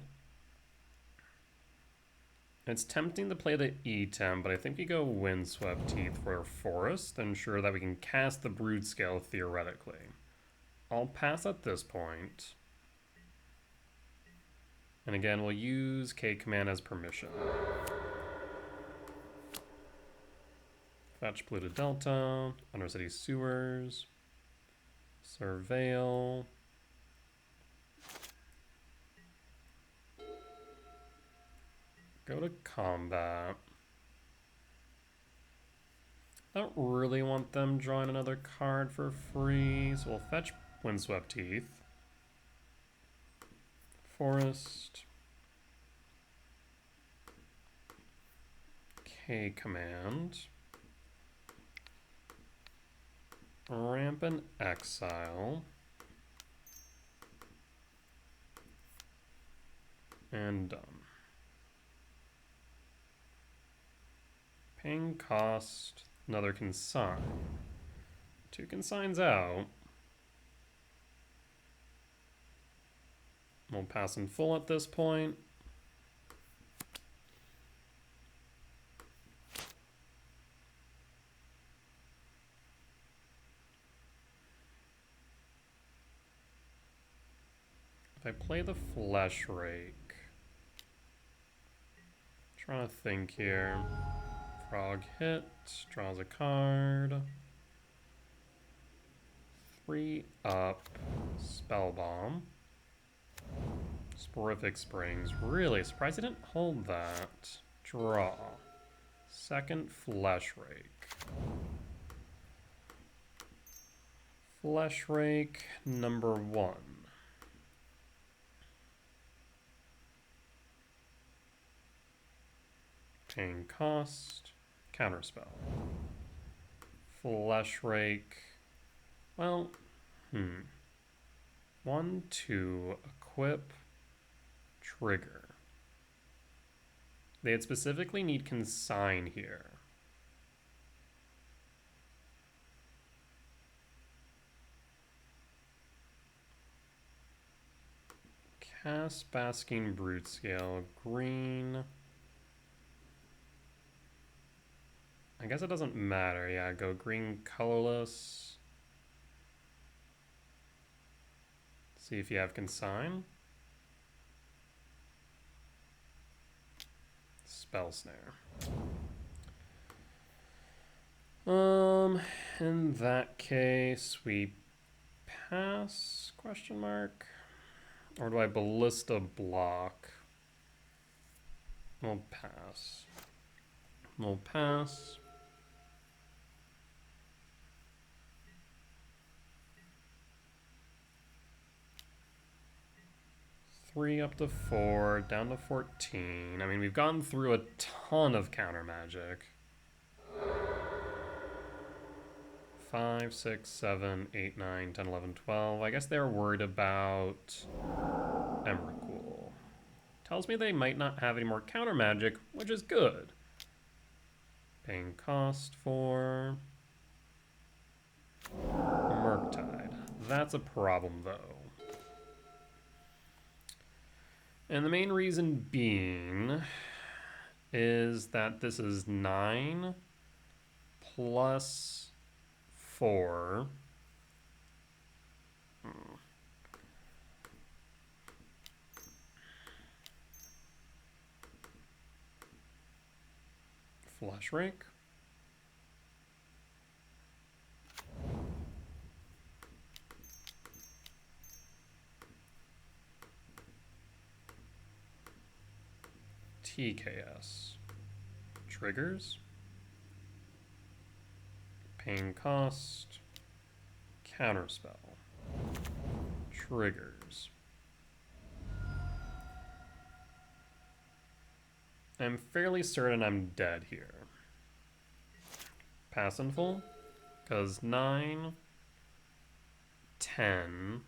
It's tempting to play the E-temp, but I think we go Windswept Teeth for Forest to ensure that we can cast the Broodscale theoretically. I'll pass at this point. And again, we'll use K command as permission. Fetch Pluto Delta, Undercity Sewers, Surveil. Go to combat. I don't really want them drawing another card for free, so we'll fetch Windswept Teeth. Forest. K command. Rampant Exile. And done. Paying cost, another consign. 2 consigns out. We'll pass in full at this point. If I play the Flesh Rake, trying to think here. Frog hit, draws a card. 3 up, Spell Bomb. Sporific Springs. Really surprised I didn't hold that. Draw. Second Flesh Rake. Flesh Rake number 1. Paying cost. Counterspell. Flesh Rake. Well, 1, 2, equip, trigger. They'd specifically need consign here. Cast Basking Broodscale, green. I guess it doesn't matter. Yeah, go green colorless. See if you have consign. Spell Snare. In that case, we pass, question mark? Or do I Ballista block? We'll pass. We'll pass. Three up to 4, down to 14. I mean, we've gone through a ton of counter magic. 5, 6, 7, 8, 9, 10, 11, 12. I guess they're worried about Emrakul. Tells me they might not have any more counter magic, which is good. Paying cost for Murktide. That's a problem, though. And the main reason being is that this is 9 plus 4. Flesh Rake. TKS. Triggers. Pain cost. Counterspell. Triggers. I'm fairly certain I'm dead here. Pass in full? Because 9, 10,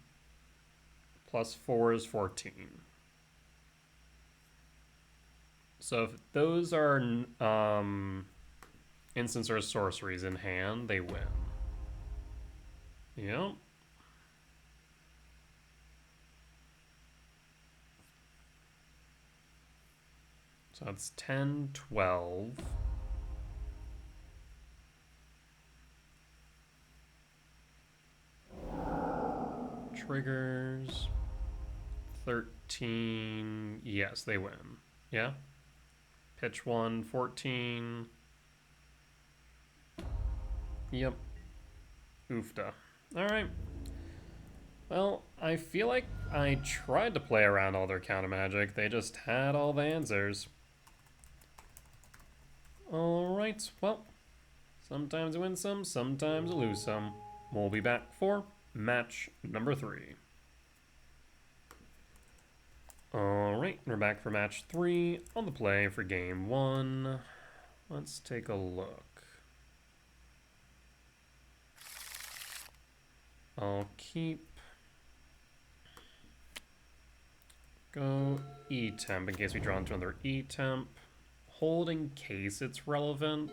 plus 4 is 14. So if those are instants or sorceries in hand, they win. Yep. So that's 10, 12. Triggers. 13. Yes, they win. Yeah? Pitch 1, 14. Yep. Oofda. Alright. Well, I feel like I tried to play around all their counter magic. They just had all the answers. Alright, well, sometimes I win some, sometimes I lose some. We'll be back for match number 3. Alright, we're back for match 3 on the play for game 1. Let's take a look. I'll keep... Go E-temp in case we draw into another E-temp. Hold in case it's relevant,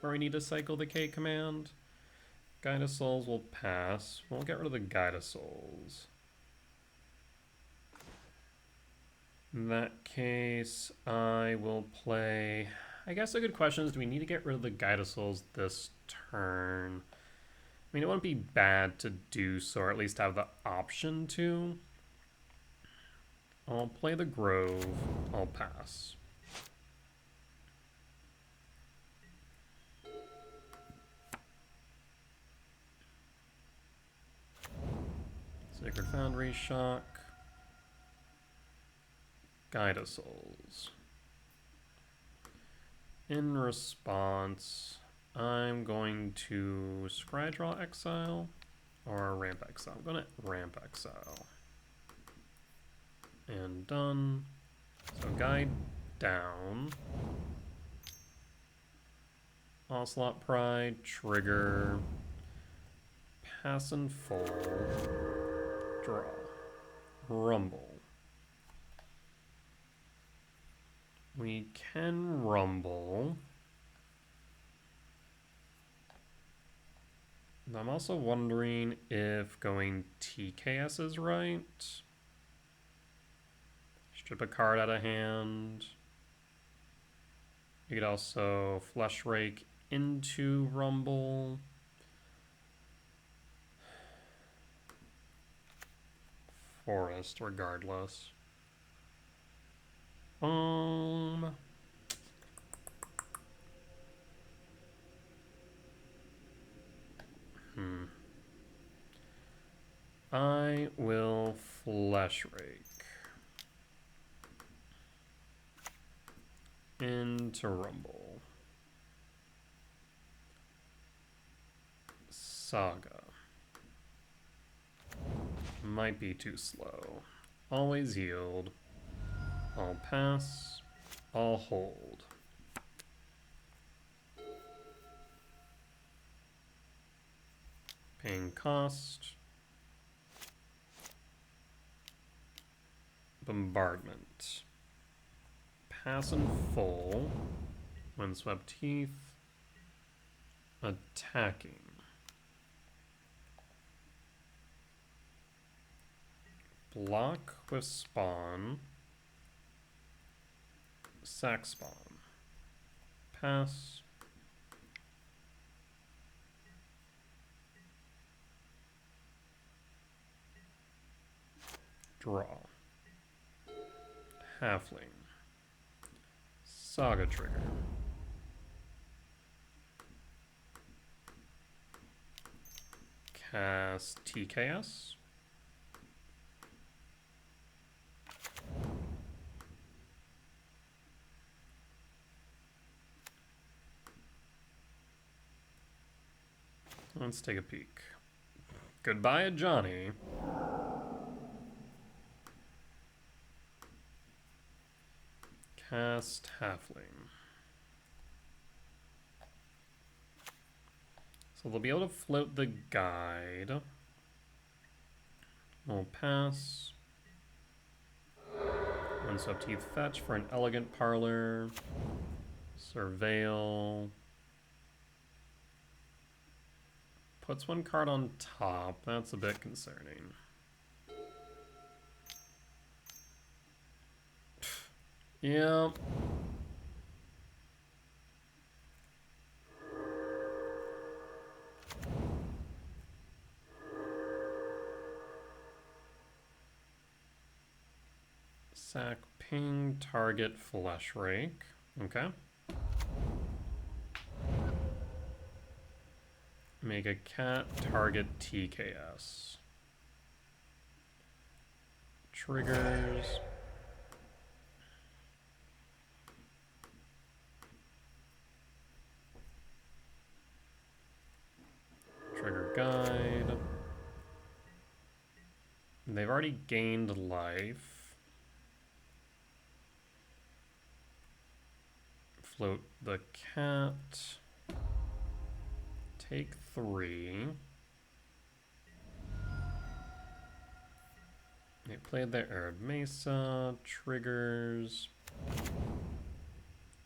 where we need to cycle the K command. Guide of Souls will pass. We'll get rid of the Guide of Souls. In that case, I will play... I guess a good question is, do we need to get rid of the Guide of Souls this turn? I mean, it wouldn't be bad to do so, or at least have the option to. I'll play the Grove. I'll pass. Sacred Foundry Shock. Guide of Souls. In response, I'm going to Scry Draw Exile or Ramp Exile. I'm going to Ramp Exile. And done. So Guide down. Onslaught Pride, trigger. Pass and full. Draw. Rumble. We can rumble. And I'm also wondering if going TKS is right. Strip a card out of hand. You could also Flesh Rake into Rumble. Forest, regardless. I will Flesh Rake into Rumble. Saga. Might be too slow. Always yield. I'll pass. I'll hold. Paying cost. Bombardment. Pass and full. Windswept Heath. Attacking. Block with spawn. Sack spawn. Pass. Draw. Halfling. Saga trigger. Cast TKS. Let's take a peek. Goodbye, Johnny. Cast Halfling. So they'll be able to float the guide. We'll pass. Unswept Heath fetch for an elegant parlor. Surveil. Puts one card on top. That's a bit concerning. Yeah. Sack, ping, target, flesh rake. Okay. Make a cat, target, TKS. Triggers. Trigger guide. They've already gained life. Float the cat. Take 3. They played their Arid Mesa. Triggers.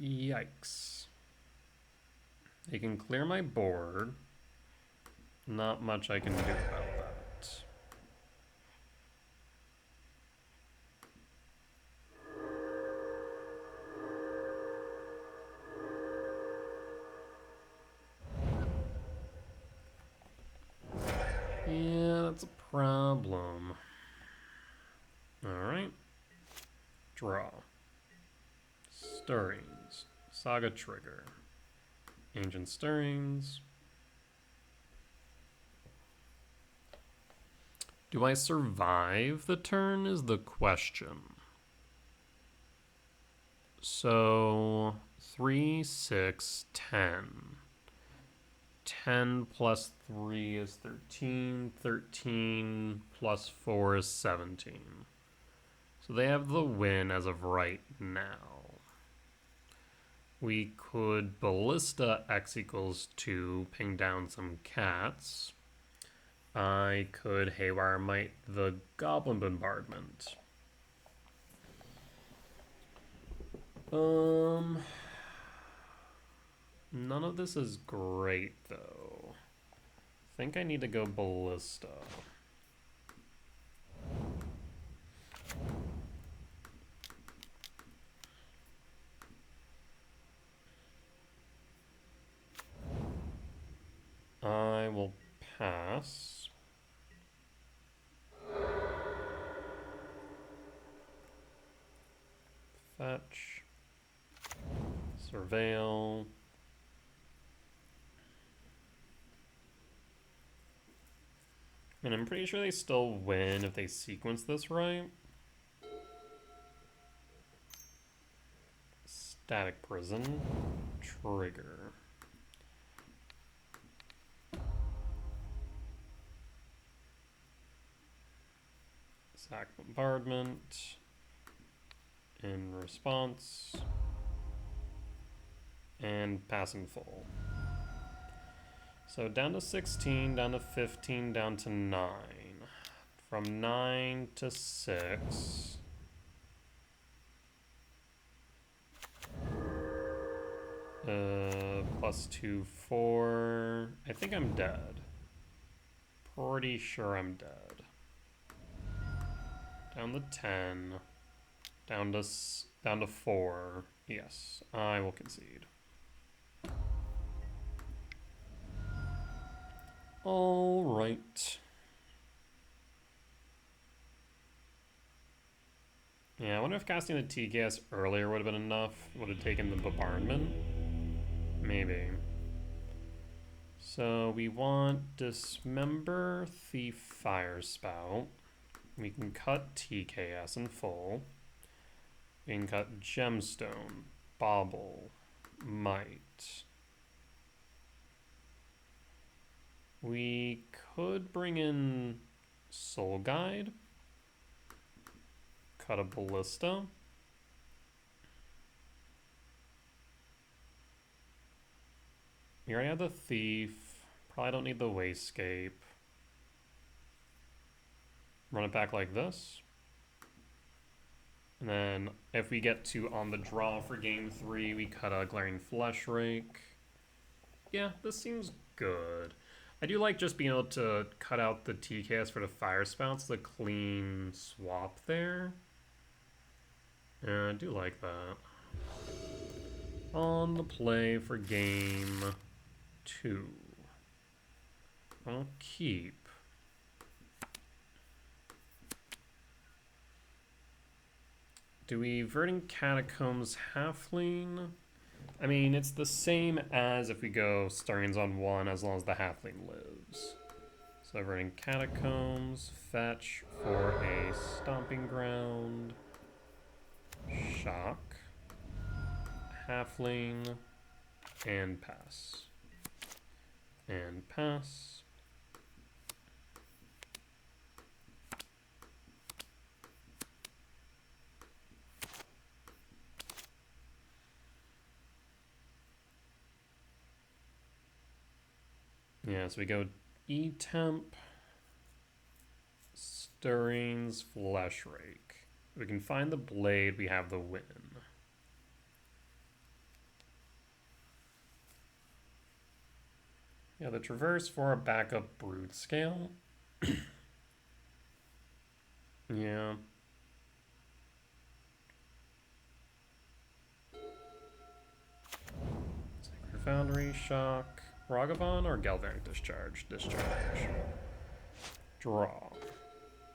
Yikes. They can clear my board. Not much I can do about that. Yeah, that's a problem. Alright. Draw. Stirrings. Saga Trigger. Ancient Stirrings. Do I survive the turn is the question. So 3, 6, 10. 10 plus 3 is 13. 13 plus 4 is 17. So they have the win as of right now. We could Ballista X equals 2, ping down some cats. I could Haywire Might the Goblin Bombardment. None of this is great, though. I think I need to go Ballista. I will pass. Fetch. Surveil. And I'm pretty sure they still win if they sequence this right. Static Prison. Trigger. Sack Bombardment. In response. And passing full. So down to 16, down to 15, down to 9. From 9 to 6. Plus 2, 4. I think I'm dead. Pretty sure I'm dead. Down to 10. Down to 4. Yes, I will concede. All right. Yeah, I wonder if casting the TKS earlier would have been enough. Would have taken the bombardment. Maybe. So we want Dismember, Thief, Fire Spout. We can cut TKS in full. We can cut Gemstone, Bauble, Might. We could bring in Soul Guide, cut a Ballista. We already have the Thief. Probably don't need the Wasescape. Run it back like this. And then if we get to on the draw for game 3, we cut a Glaring Fleshrake. Yeah, this seems good. I do like just being able to cut out the TKS for the Fire Spouts, the clean swap there. Yeah, I do like that. On the play for game 2. I'll keep. Do we Verdant Catacombs Halfling? I mean, it's the same as if we go Starians on 1 as long as the Halfling lives. So Verdant Catacombs, fetch for a Stomping Ground, Shock, Halfling, and pass. And pass. Yeah, so we go E-Temp, Stirrings, Fleshrake. If we can find the blade, we have the win. Yeah, the Traverse for a backup Broodscale. Yeah. Sacred Foundry, Shock. Ragavan or Galvanic Discharge? Discharge. Draw.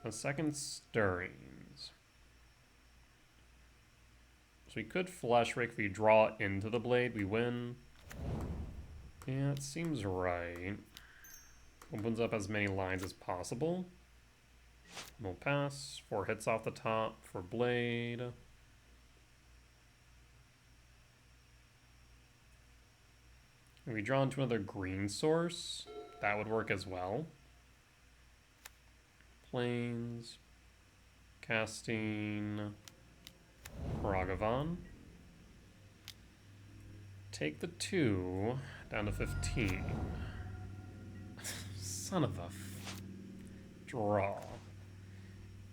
A second Stirrings. So we could Fleshrake. If we draw into the blade, we win. Yeah, it seems right. Opens up as many lines as possible. We'll pass. 4 hits off the top for blade. If we draw into another green source, that would work as well. Plains. Casting. Ragavan. Take the 2 down to 15. Son of a draw.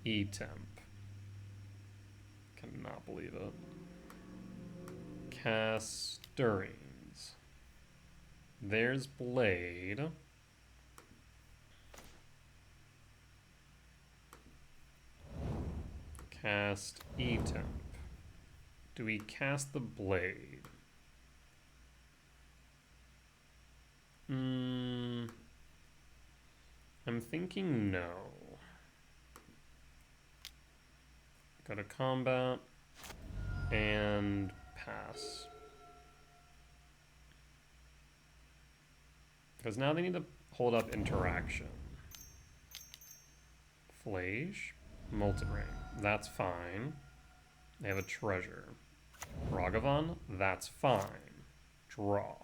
E-Temp. Cannot believe it. Cast Stirrings. There's Blade. Cast E-Temp. Do we cast the Blade? I'm thinking no. Go to combat and pass. Because now they need to hold up interaction. Flage, Molten Rain, that's fine. They have a treasure. Ragavan, that's fine. Draw.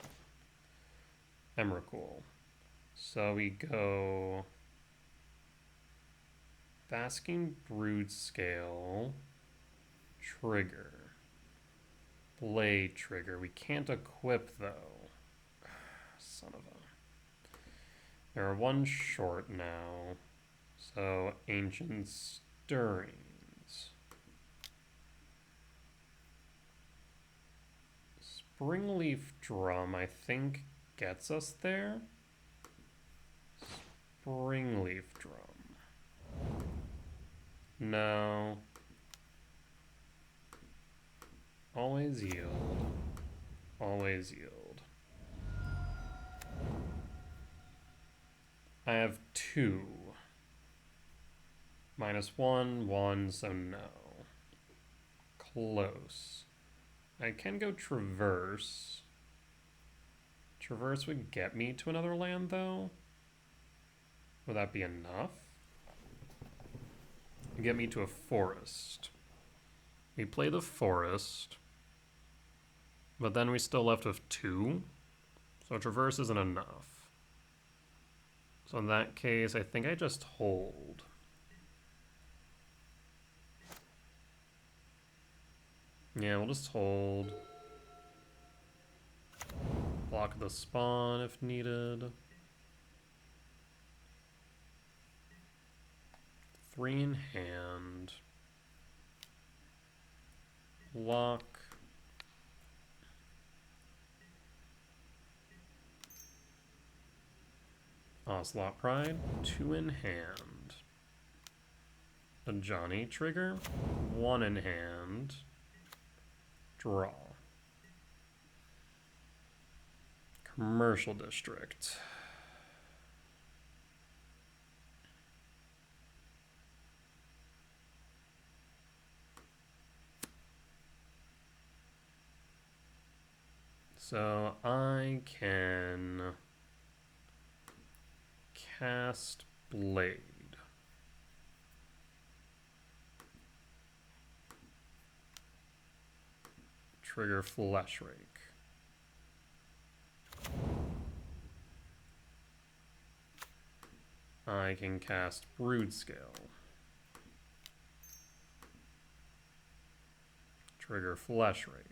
Emrakul. So we go Basking Broodscale, trigger. Blade trigger. We can't equip though. Son of a. There are 1 short now. So Ancient Stirrings. Springleaf Drum, I think, gets us there. Springleaf Drum. No. Always yield. Always yield. I have 2. -1, 1, so no. Close. I can go Traverse. Traverse would get me to another land, though. Would that be enough? Get me to a forest. We play the forest. But then we still left with 2. So Traverse isn't enough. So in that case, I think I just hold. Yeah, we'll just hold. Block the spawn if needed. 3 in hand. Lock. Ocelot Pride, 2 in hand. A Johnny trigger, 1 in hand. Draw. Commercial District. So I can cast Blade. Trigger Flesh Rake. I can cast Broodscale. Trigger Flesh Rake.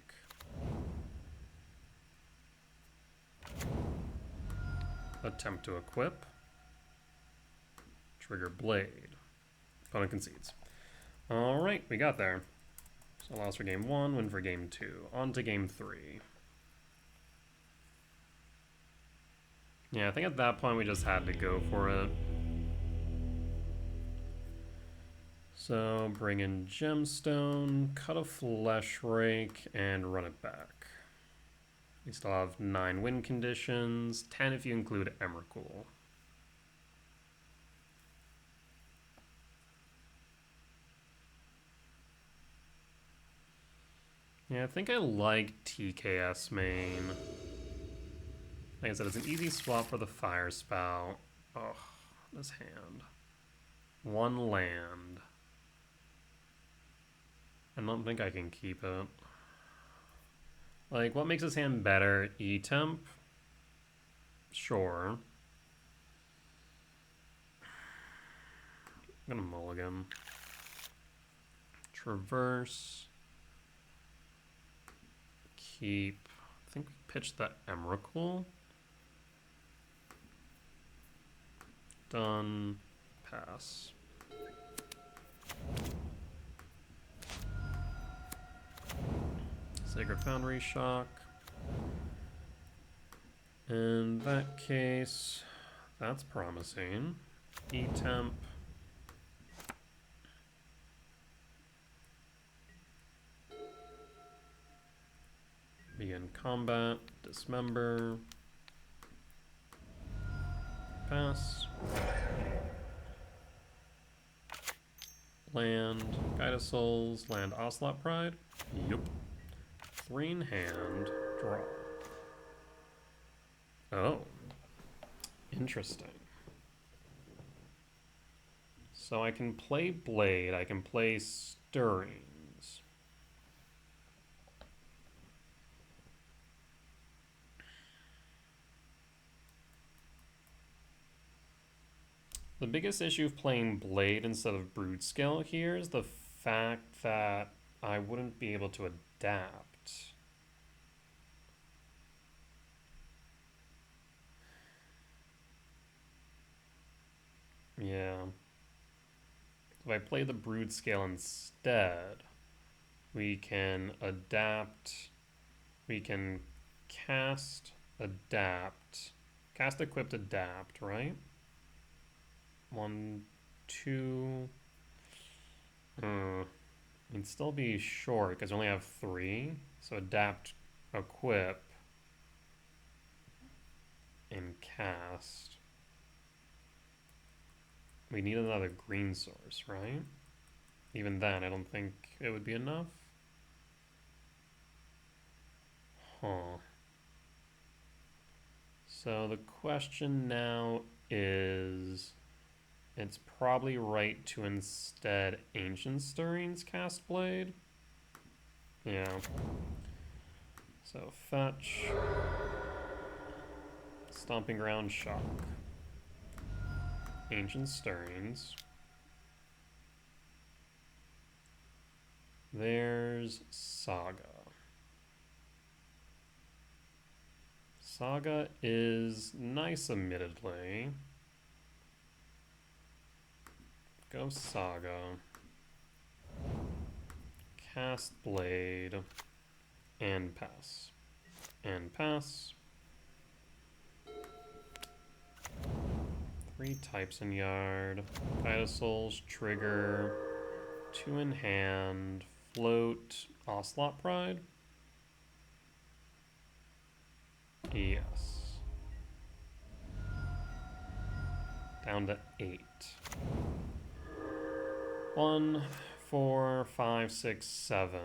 Attempt to equip. Trigger Blade. Opponent concedes. Alright, we got there. So loss for game 1, win for game 2. On to game 3. Yeah, I think at that point we just had to go for it. So bring in Gemstone, cut a Flesh Rake, and run it back. We still have 9 win conditions, 10 if you include Emrakul. Yeah, I think I like TKS main. Like I said, it's an easy swap for the Fire Spout. Oh, this hand. 1 land. I don't think I can keep it. Like, what makes this hand better? E-Temp? Sure. I'm gonna mulligan. Traverse. Keep. I think we pitched the Emrakul. Done. Pass. Sacred Foundry Shock. In that case, that's promising. E-Temp. Begin combat. Dismember. Pass. Land. Guide of Souls. Land Ocelot Pride. Yup. 3 in hand, draw. Oh, interesting. So I can play Blade, I can play Stirrings. The biggest issue of playing Blade instead of Broodscale here is the fact that I wouldn't be able to adapt. Yeah. If I play the Broodscale instead, we can adapt. We can cast, adapt. Cast, equipped, adapt, right? 1, 2. It'd still be short because I only have 3. So adapt, equip, and cast. We need another green source, right? Even then, I don't think it would be enough. Huh. So the question now is, it's probably right to instead Ancient Stirrings cast Blade. Yeah. So fetch. Stomping Ground, Shock. Ancient Stirrings. There's Saga. Saga is nice, admittedly. Go Saga. Cast Blade. And pass. And pass. 3 types in yard. Dinosaurs, trigger. 2 in hand. Float. Ocelot Pride. Yes. Down to 8. 1, 4, 5, 6, 7.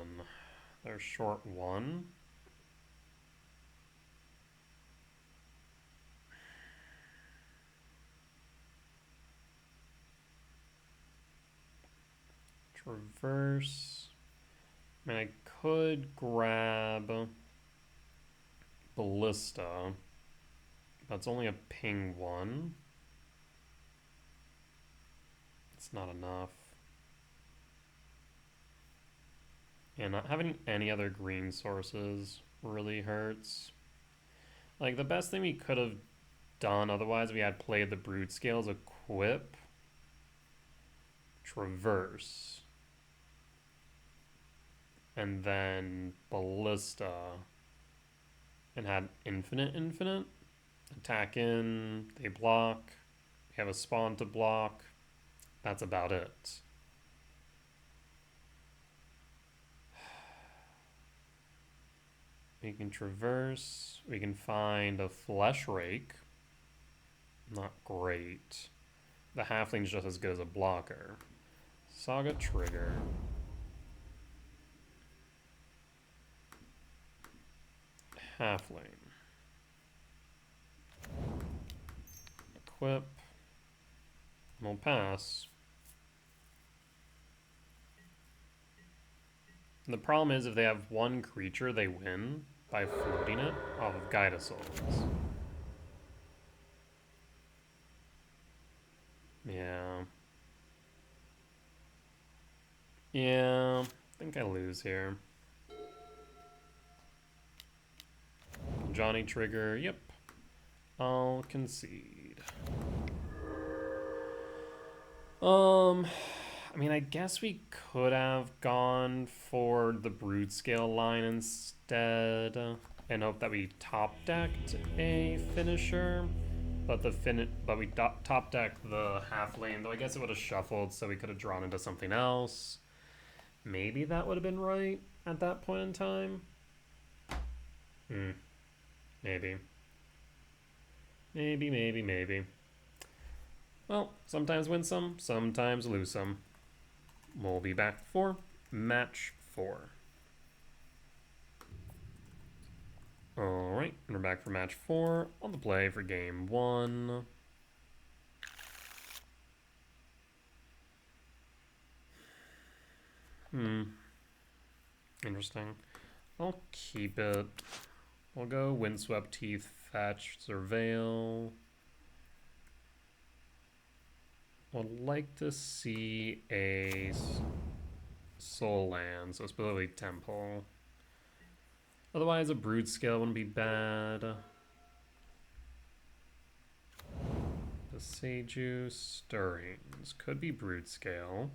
They're short 1. Traverse. I mean, I could grab Ballista. That's only a ping 1. It's not enough. And not having any other green sources really hurts. Like, the best thing we could have done otherwise, we had played the Broodscale's equip. Traverse. And then Ballista. And had infinite. Attack in, they block. We have a spawn to block. That's about it. We can traverse. We can find a flesh rake. Not great. The halfling's just as good as a blocker. Saga trigger. Halfling. Equip. We'll pass. The problem is if they have one creature, they win by floating it off of Guided Souls. Yeah. Yeah, I think I lose here. Johnny trigger, yep. I'll concede. I mean, I guess we could have gone for the Broodscale line instead and hope that we top decked a finisher. But we top decked the half lane, though I guess it would have shuffled, so we could have drawn into something else. Maybe that would have been right at that point in time. Maybe. Maybe. Well, sometimes win some, sometimes lose some. We'll be back for match 4. Alright, we're back for match 4 on the play for game 1. Interesting. I'll keep it. We'll go Windswept Teeth, Fetch, Surveil. Would like to see a soul land, so specifically Temple. Otherwise, a Broodscale wouldn't be bad. The Seiju Stirrings could be Broodscale.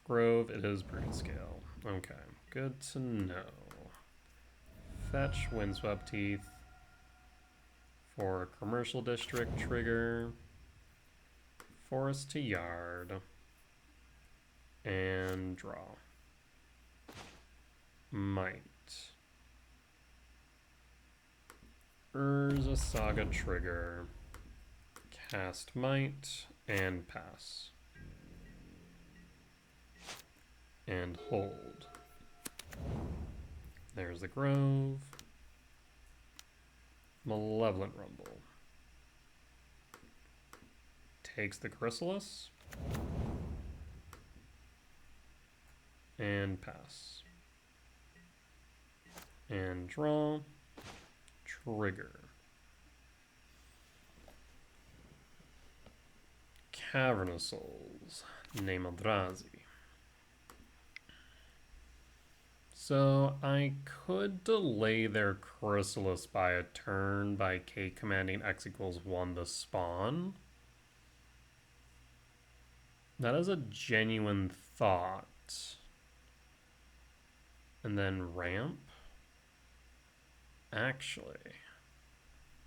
Grove, it is Broodscale. Okay, good to know. Fetch, Windswept Teeth. For Commercial District trigger. Forest to Yard. And draw. Might. Urza Saga trigger. Cast Might and pass. And hold. There's the Grove. Malevolent Rumble. Takes the Chrysalis. And pass. And draw. Trigger. Cavern of Souls, name Eldrazi. So I could delay their Chrysalis by a turn by K commanding X equals 1 to spawn. That is a genuine thought. And then ramp. Actually,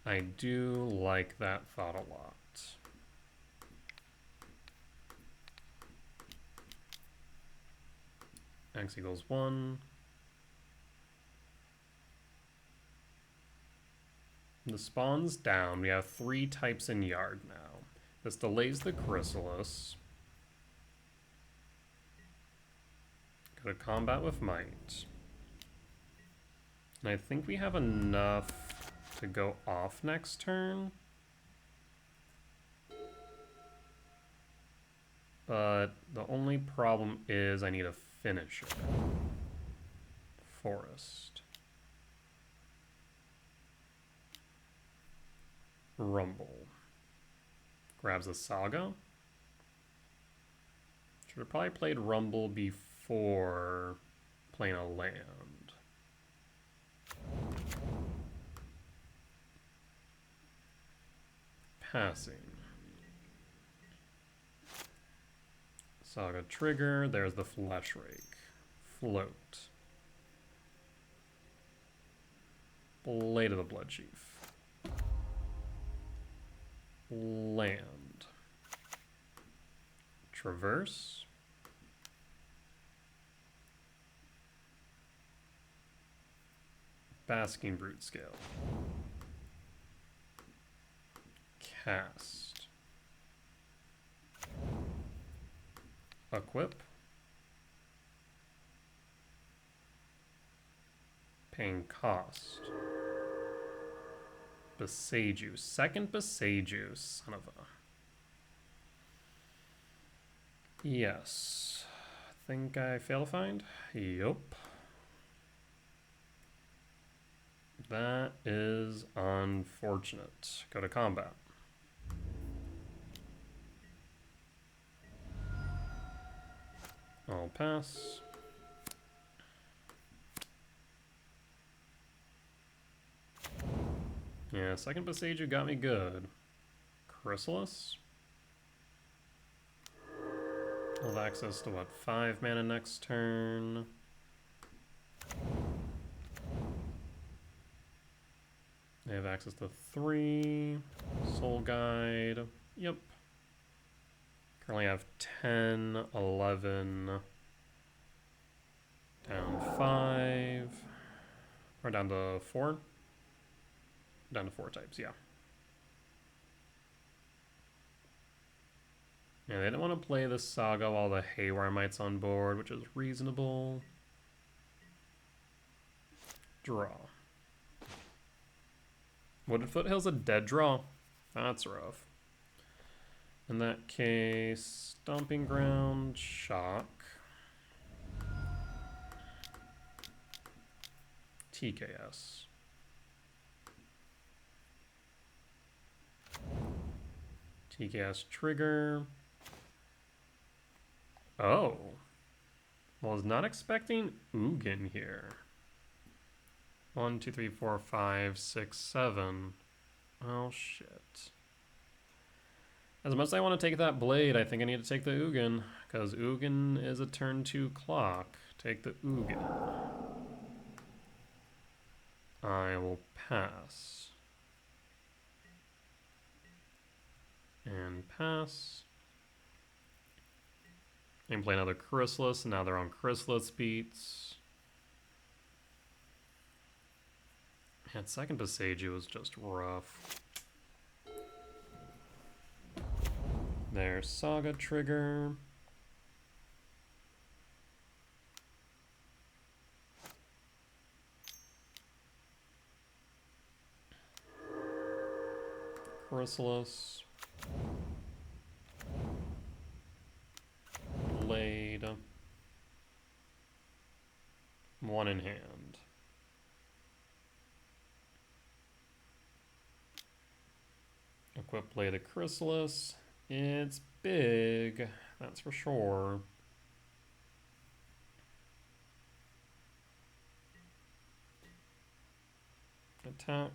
I do like that thought a lot. X equals 1. The spawn's down. We have 3 types in yard now. This delays the Chrysalis. Go to combat with might. And I think we have enough to go off next turn. But the only problem is I need a finisher. Forest. Rumble. Grabs a Saga. Should have probably played Rumble before playing a land. Passing. Saga trigger. There's the Flesh Rake. Float. Blade of the Bloodchief. Land. Traverse. Basking Broodscale. Cast. Equip. Paying cost. Beseju. Second Beseju. Son of a... Yes. Think I fail to find? Yup. That is unfortunate. Go to combat. I'll pass. Yeah, second Beseju got me good. Chrysalis? I'll have access to what, 5 mana next turn. I have access to 3. Soul Guide. Yep. Currently have 10, 11. Down 5. Or down to 4? Down to 4 types, yeah. Yeah, they didn't want to play the Saga while the Haywire Might's on board, which is reasonable. Draw. Wooded Foothills a dead draw. That's rough. In that case, Stomping Ground, Shock. TKS. TKS trigger. Oh. Well, I was not expecting Ugin here. 1, 2, 3, 4, 5, 6, 7. Oh, shit. As much as I want to take that blade, I think I need to take the Ugin, because Ugin is a turn 2 clock. Take the Ugin. I will pass. And pass. And play another Chrysalis, and now they're on Chrysalis beats. That second Beseju was just rough. There's Saga trigger. Chrysalis. Blade. 1 in hand. Equip Blade of Chrysalis. It's big, that's for sure. Attack.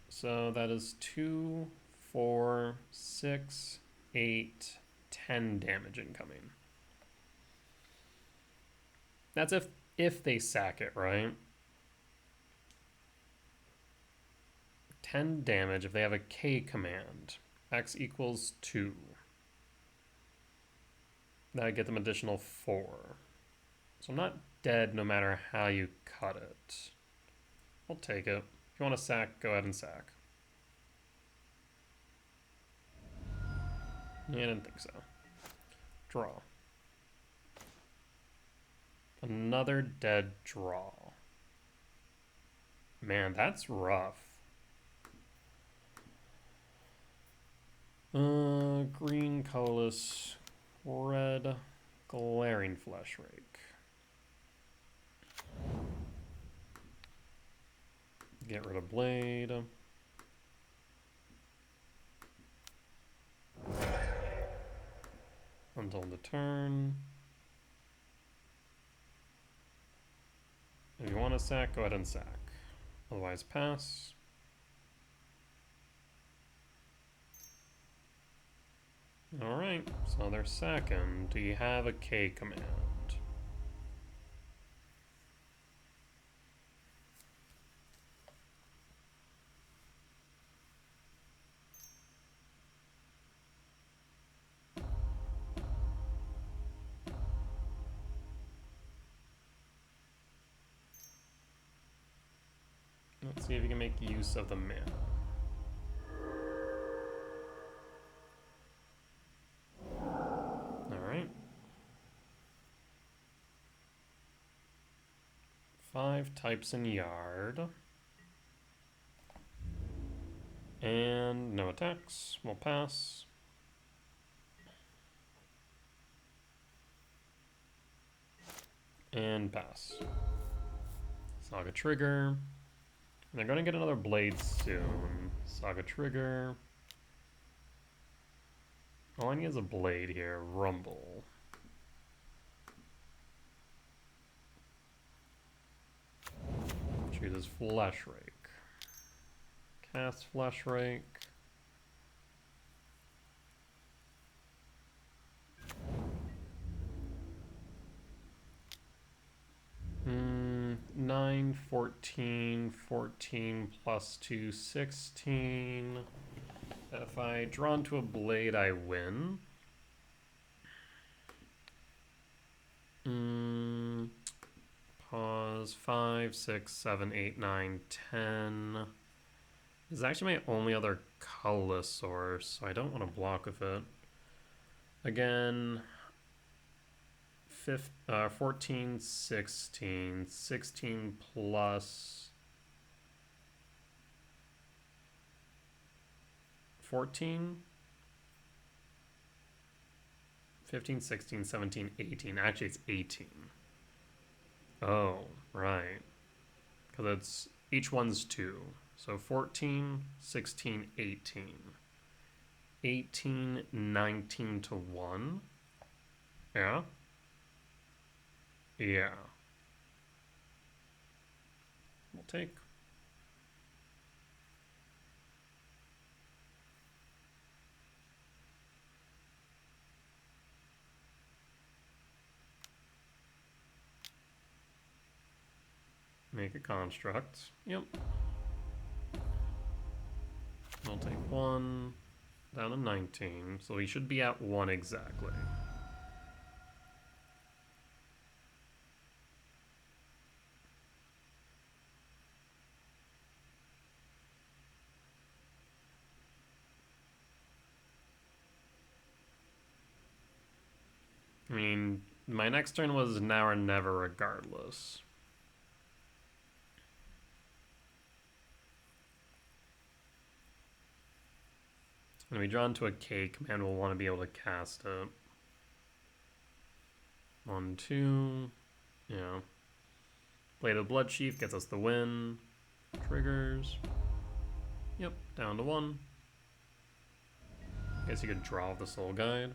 So that is 2, 4, 6, 8, 10 damage incoming. That's if they sack it, right? 10 damage if they have a K command. X equals 2. That'd get them additional 4. So I'm not dead no matter how you cut it. I'll take it. If you want to sack, go ahead and sack. Yeah, I didn't think so. Draw. Another dead draw. Man, that's rough. Green, colorless, red, glaring flesh rake. Get rid of blade. Until the turn. If you want to sack, go ahead and sack. Otherwise, pass. Alright, so they're sacking. Do you have a K command? Let's see if you can make use of the mana. Alright. 5 types in yard. And no attacks. We'll pass. And pass. Saga trigger. They're gonna get another blade soon. Saga trigger. All I need is a blade here. Rumble. Chooses Flesh Rake. Cast Flesh Rake. Hmm. 9, 14, 14 plus 2, 16. If I draw into a blade, I win. Pause. 5, 6, 7, 8, 9, 10. This is actually my only other colorless source, so I don't want to block with it. Again, 14, 16. 16 plus 14. 15, 16, 17, 18. Actually, it's 18. Oh, right. Because it's each one's 2. So 14, 16, 18. 18, 19 to 1. Yeah? Yeah. We'll take. Make a construct. Yep. I'll take 1 down to 19, so we should be at 1 exactly. I mean, my next turn was now or never regardless. When we draw into a K command, we'll want to be able to cast it. 1, 2. Yeah. Blade of Blood Sheaf gets us the win. Triggers. Yep, down to 1. Guess you could draw the Soul Guide.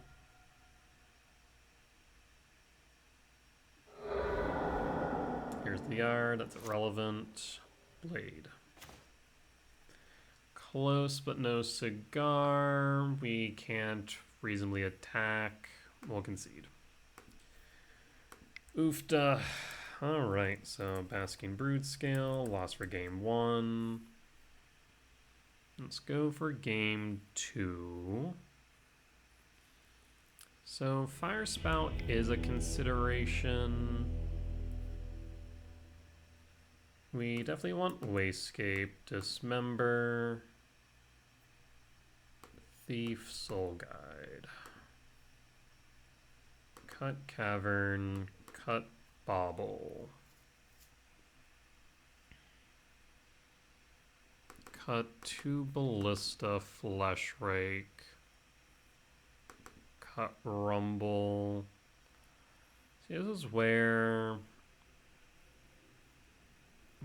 Here's the yard, that's irrelevant. Blade. Close but no cigar. We can't reasonably attack. We'll concede. Oofda. Alright, so Basking Broodscale, lost for game 1. Let's go for game 2. So Fire Spout is a consideration. We definitely want Wasescape, Dismember, Thief, Soul Guide, Cut Cavern, Cut Bauble, Cut 2 Ballista, Flesh Rake, Cut Rumble. See, this is where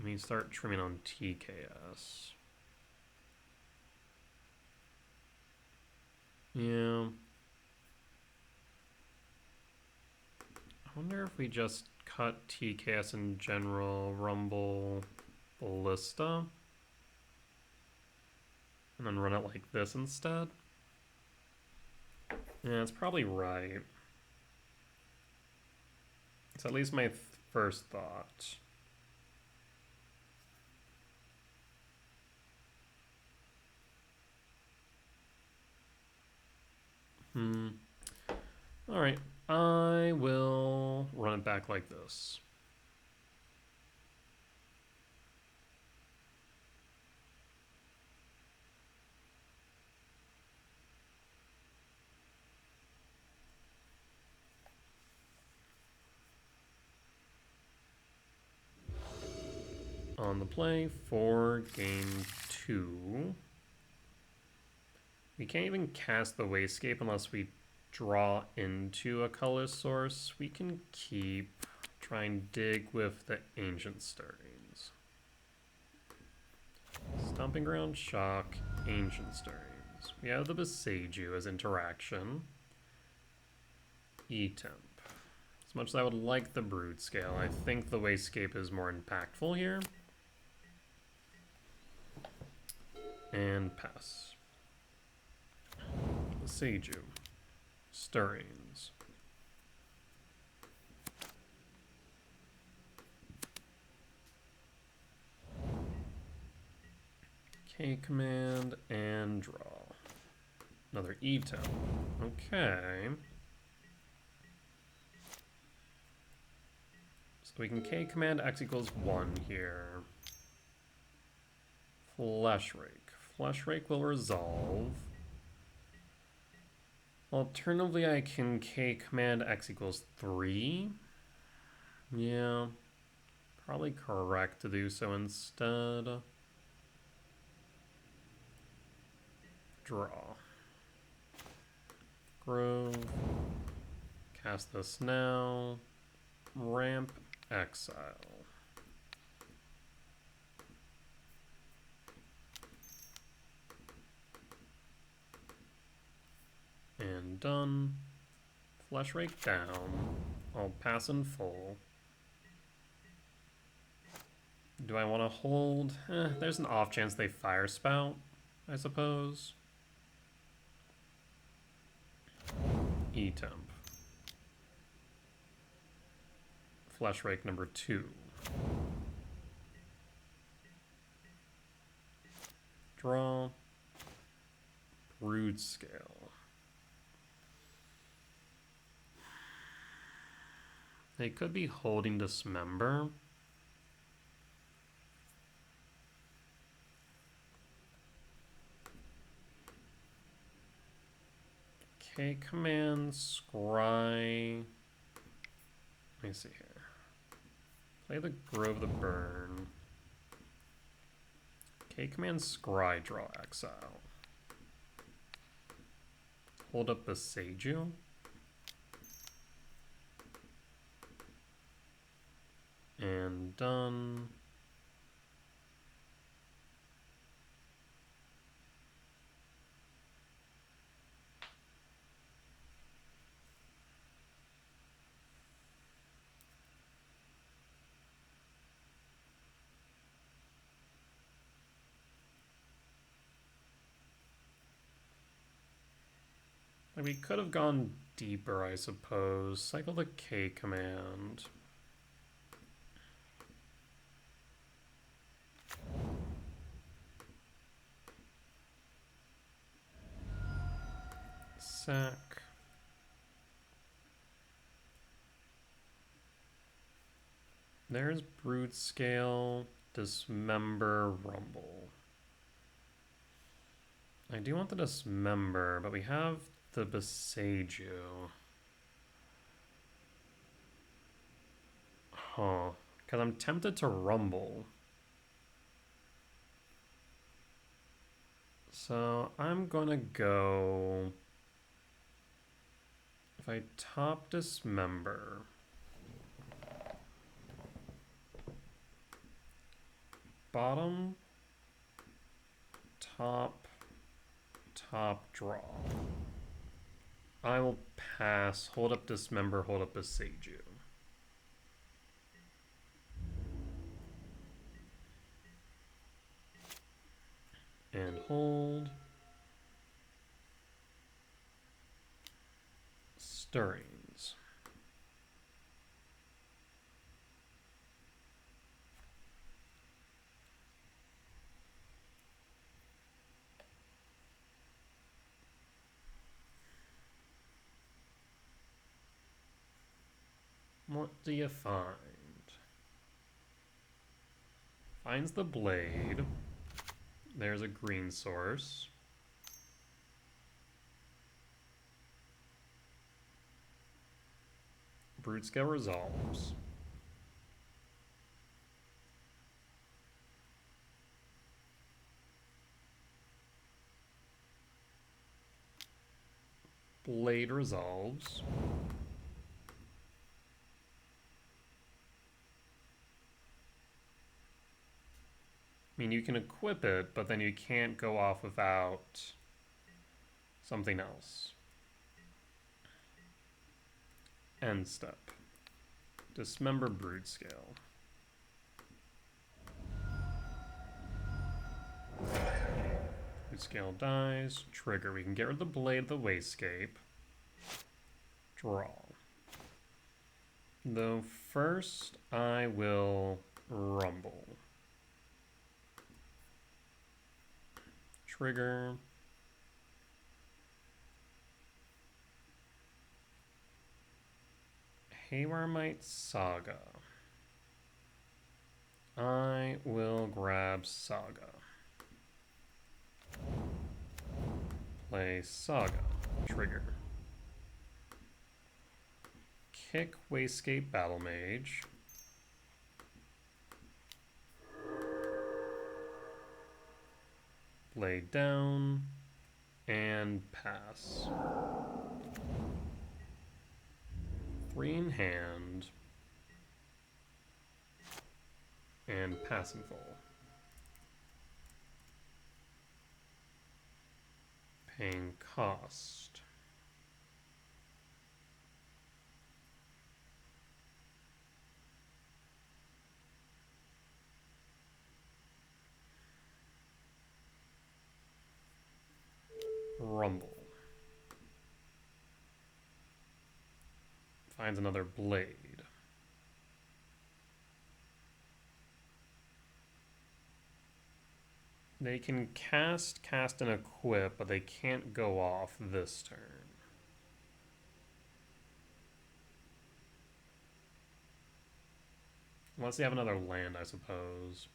we start trimming on TKS. Yeah. I wonder if we just cut TKS in general, Rumble, Ballista, and then run it like this instead. Yeah, it's probably right. It's at least my first thought. Alright, I will run it back like this. On the play for game 2. We can't even cast the Wasescape unless we draw into a color source. We can keep, try and dig with the Ancient Stirrings. Stomping Ground, Shock, Ancient Stirrings. We have the Besage as interaction. E-Temp. As much as I would like the Broodscale, I think the Wasescape is more impactful here. And pass. Seiju. Stirrings. K command and draw. Another E-Temp. Okay. So we can K command X equals 1 here. Flesh Rake. Flesh Rake will resolve. Alternatively, I can K command X equals 3. Yeah, probably correct to do so instead. Draw. Grove. Cast this now. Ramp, Exile. And done. Flesh Rake down. I'll pass in full. Do I want to hold? There's an off chance they Fire Spout, I suppose. E-Temp. Flesh Rake number 2. Draw. Broodscale. They could be holding Dismember. K command scry. Let me see here. Play the Grove the Burn. K command scry, draw exile. Hold up the Seiju. And done. Like, we could have gone deeper, I suppose. Cycle the K command. Sack. There's Broodscale, Dismember, Rumble. I do want the Dismember, but we have the Basking. Huh. Because I'm tempted to Rumble. So I'm gonna go... If I top Dismember... Bottom... Top... draw. I will pass, hold up Dismember, hold up Basking. And hold. Stirrings. What do you find? Finds the blade. There's a green source. Broodscale resolves. Blade resolves. I mean, you can equip it, but then you can't go off without something else. End step. Dismember Broodscale. Broodscale dies. Trigger. We can get rid of the blade of the Wastscape. Draw. Though first I will Rumble. Trigger. Haywarmite Saga. I will grab Saga. Play Saga. Trigger. Kick Wastscape Battle Mage. Blade down. And pass. 3 in hand. And passing full. Paying cost. Rumble. Finds another blade. They can cast, and equip, but they can't go off this turn. Unless they have another land, I suppose.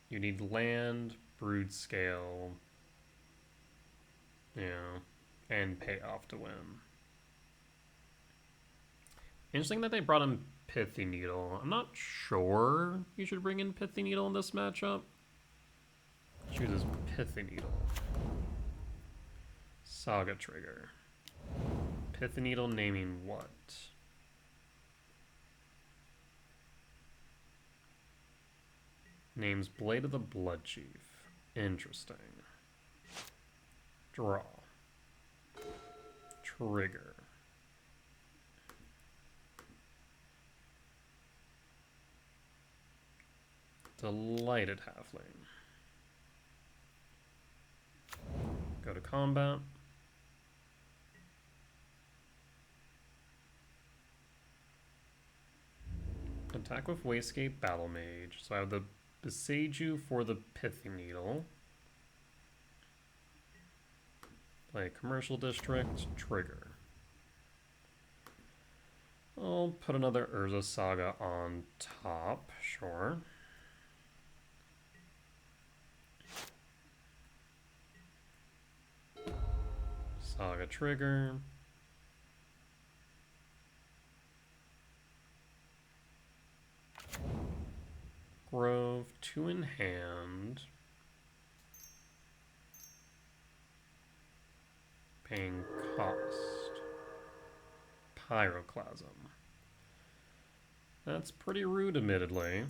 You need land, Broodscale, yeah, and payoff to win. Interesting that they brought in Pithy Needle. I'm not sure you should bring in Pithy Needle in this matchup. Chooses Pithy Needle. Saga trigger. Pithy Needle naming what? Names Blade of the Blood Chief. Interesting. Draw. Trigger. Delighted Halfling. Go to combat. Attack with Wastegate Battle Mage. So I have the Besage for the Pithy Needle. Play Commercial District, trigger. I'll put another Urza Saga on top, sure. Saga trigger. Grove, 2 in hand. Paying cost. Pyroclasm. That's pretty rude, admittedly.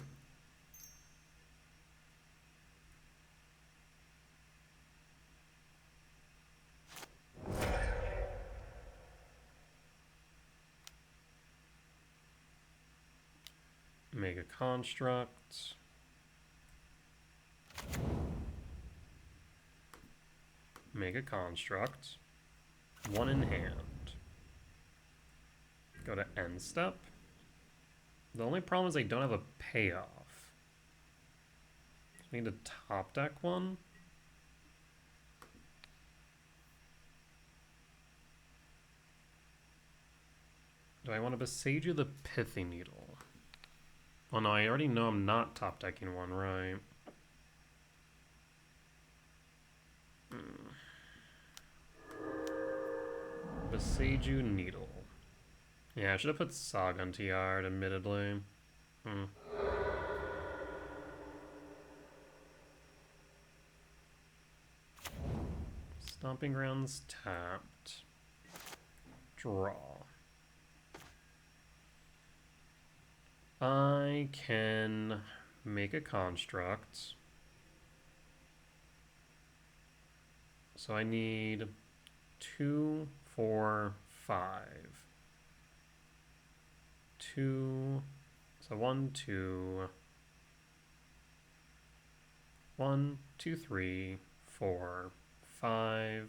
Make a construct. Make a construct. 1 in hand. Go to end step. The only problem is I don't have a payoff. I need to top deck one. Do I want to Besage the Pithy Needle? Oh no, I already know I'm not top decking one, right? Besage Needle. Yeah, I should have put Saga into yard, admittedly. Stomping Grounds tapped. Draw. I can make a construct. So I need 2, 4, 5. 2. So 1, 2. 1, 2, 3, 4, 5.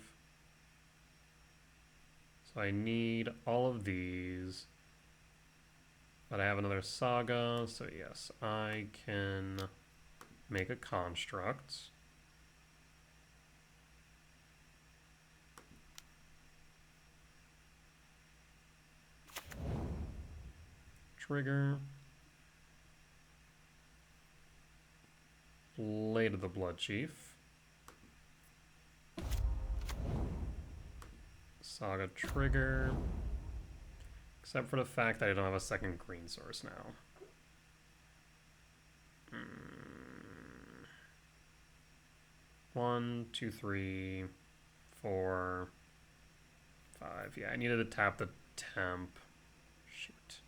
So I need all of these. But I have another Saga, so yes, I can make a construct. Trigger. Blade of the Blood Chief. Saga trigger. Except for the fact that I don't have a second green source now. 1, 2, 3, 4, 5. Yeah, I needed to tap the temp. Shoot.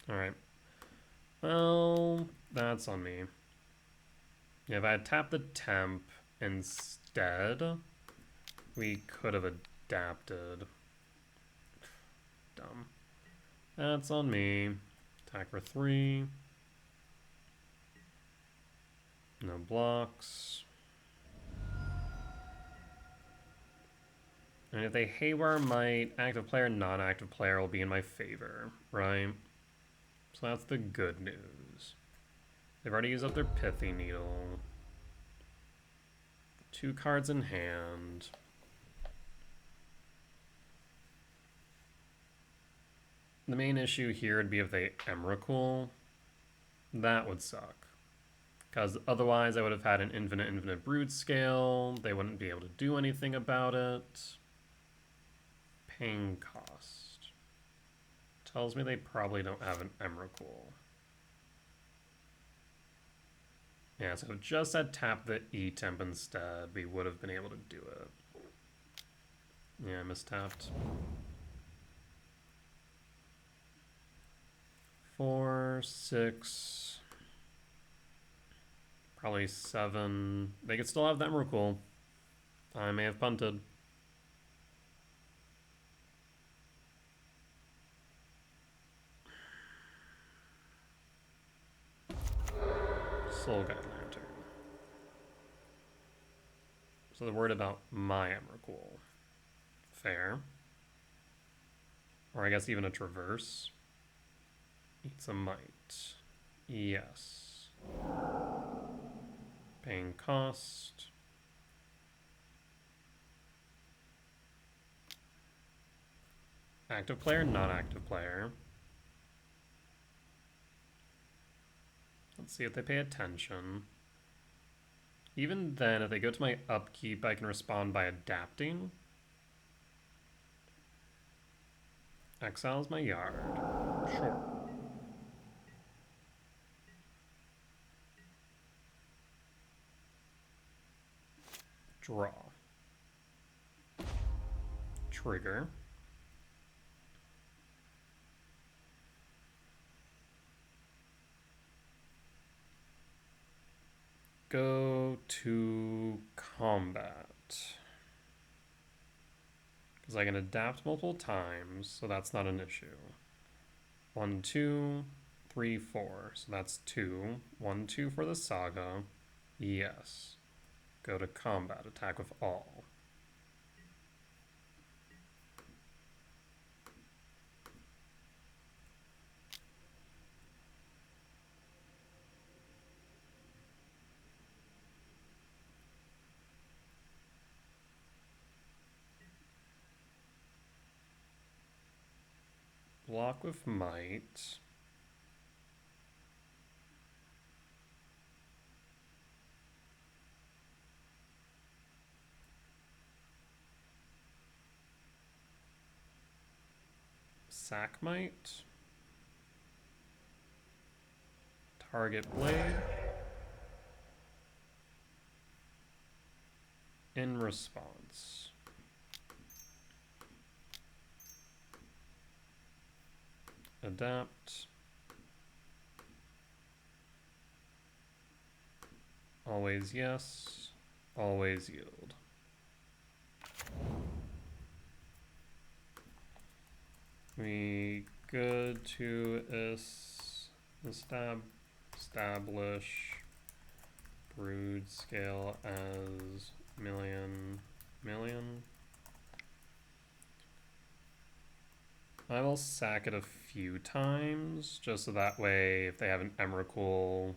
Alright. Well, that's on me. Yeah, if I had tapped the temp instead, we could have adapted. Dumb. That's on me. Attack for 3. No blocks. And if they Haywire Might, active player, non-active player will be in my favor, right? So that's the good news. They've already used up their Pithy Needle. 2 cards in hand. The main issue here would be if they Emrakul. That would suck. Because otherwise I would have had an infinite Broodscale. They wouldn't be able to do anything about it. Paying cost. Tells me they probably don't have an Emrakul. Yeah, so just had tapped the E-temp instead, we would have been able to do it. Yeah, I mistapped. 4, 6, probably 7. They could still have the Emrakul. I may have punted. Soul Guide Lantern. So they're worried about my Emrakul. Fair. Or I guess even a traverse. Eats a might. Yes. Paying cost. Active player, not active player. Let's see if they pay attention. Even then, if they go to my upkeep, I can respond by adapting. Exiles my yard. Sure. Draw. Trigger. Go to combat. Because I can adapt multiple times, so that's not an issue. 1, 2, 3, 4. So that's 2. 1, 2 for the saga. Yes. Go to combat. Attack with all. Block with might. Sack might. Target blade. In response. Adapt. Always yes. Always yield. We good to establish Broodscale as million. I will sack it a few times, just so that way if they have an Emrakul,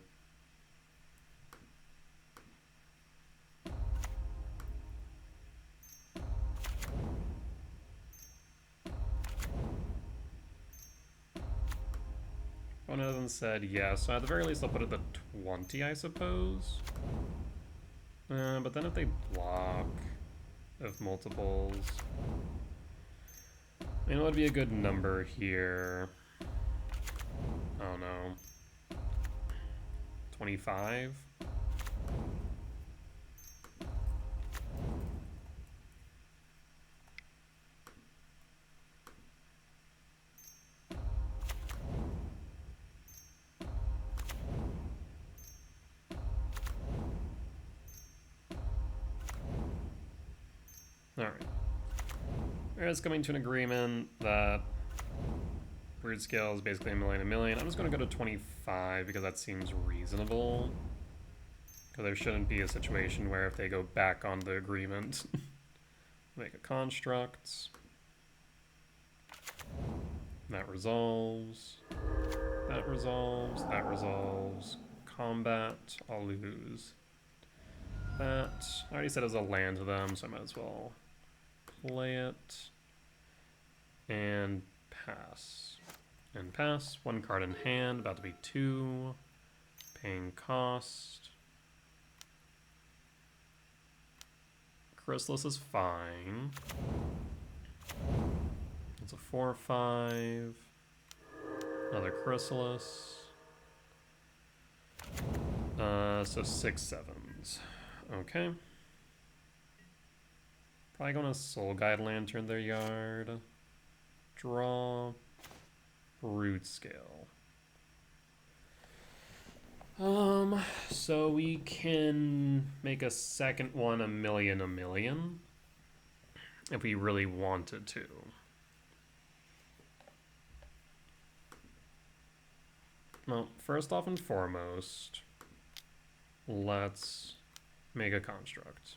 one of them said yes, so at the very least I'll put it at 20, I suppose. But then if they block of multiples, I mean, what would be a good number here? I don't know. 25? Alright. We're just coming to an agreement that Broodscale is basically a million. I'm just going to go to 25 because that seems reasonable. Because there shouldn't be a situation where if they go back on the agreement, make a construct. That resolves. That resolves. That resolves. Combat. I'll lose. That. I already said it was a land to them, so I might as well play it. And pass. And pass. 1 card in hand. About to be 2. Paying cost. Chrysalis is fine. It's a 4/5. Another Chrysalis. So 6 7s. Okay. Probably gonna Soul Guide Lantern their yard. Draw. Broodscale. So we can make a second one a million if we really wanted to. Well, first off and foremost, let's make a construct.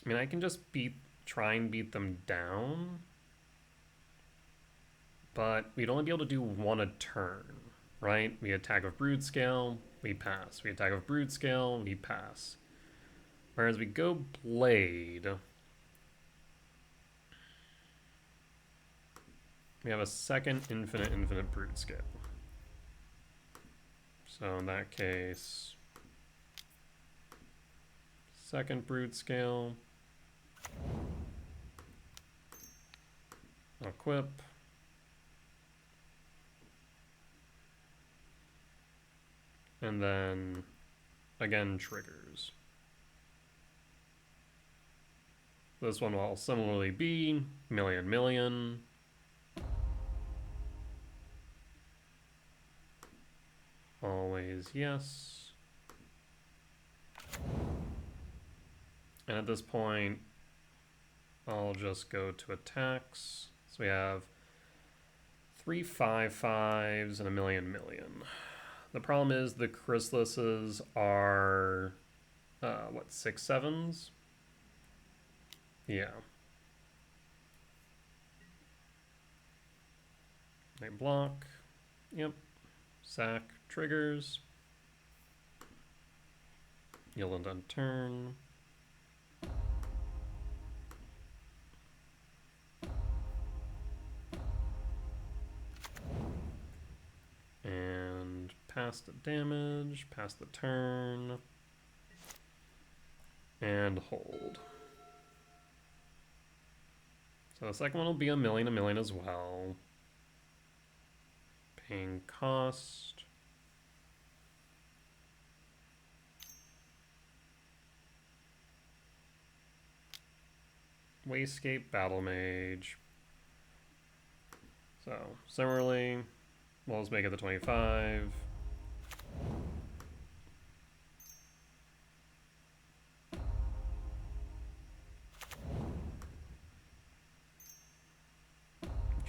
I mean, I can just try and beat them down, but we'd only be able to do one a turn, right? We attack with Broodscale, we pass. We attack with Broodscale, we pass. Whereas we go Blade, we have a second infinite Broodscale. So in that case, second Broodscale, equip, and then again triggers. This one will similarly be million. Always yes. And at this point, I'll just go to attacks. So we have 3 5/5s and a million. The problem is the chrysalises are, what, 6 7s? Yeah. They block. Yep. Sack triggers. Yield and on turn. And pass the damage, pass the turn, and hold. So the second one will be a million as well. Paying cost. Wastegate Battle Mage. So similarly, we'll just make it the 25.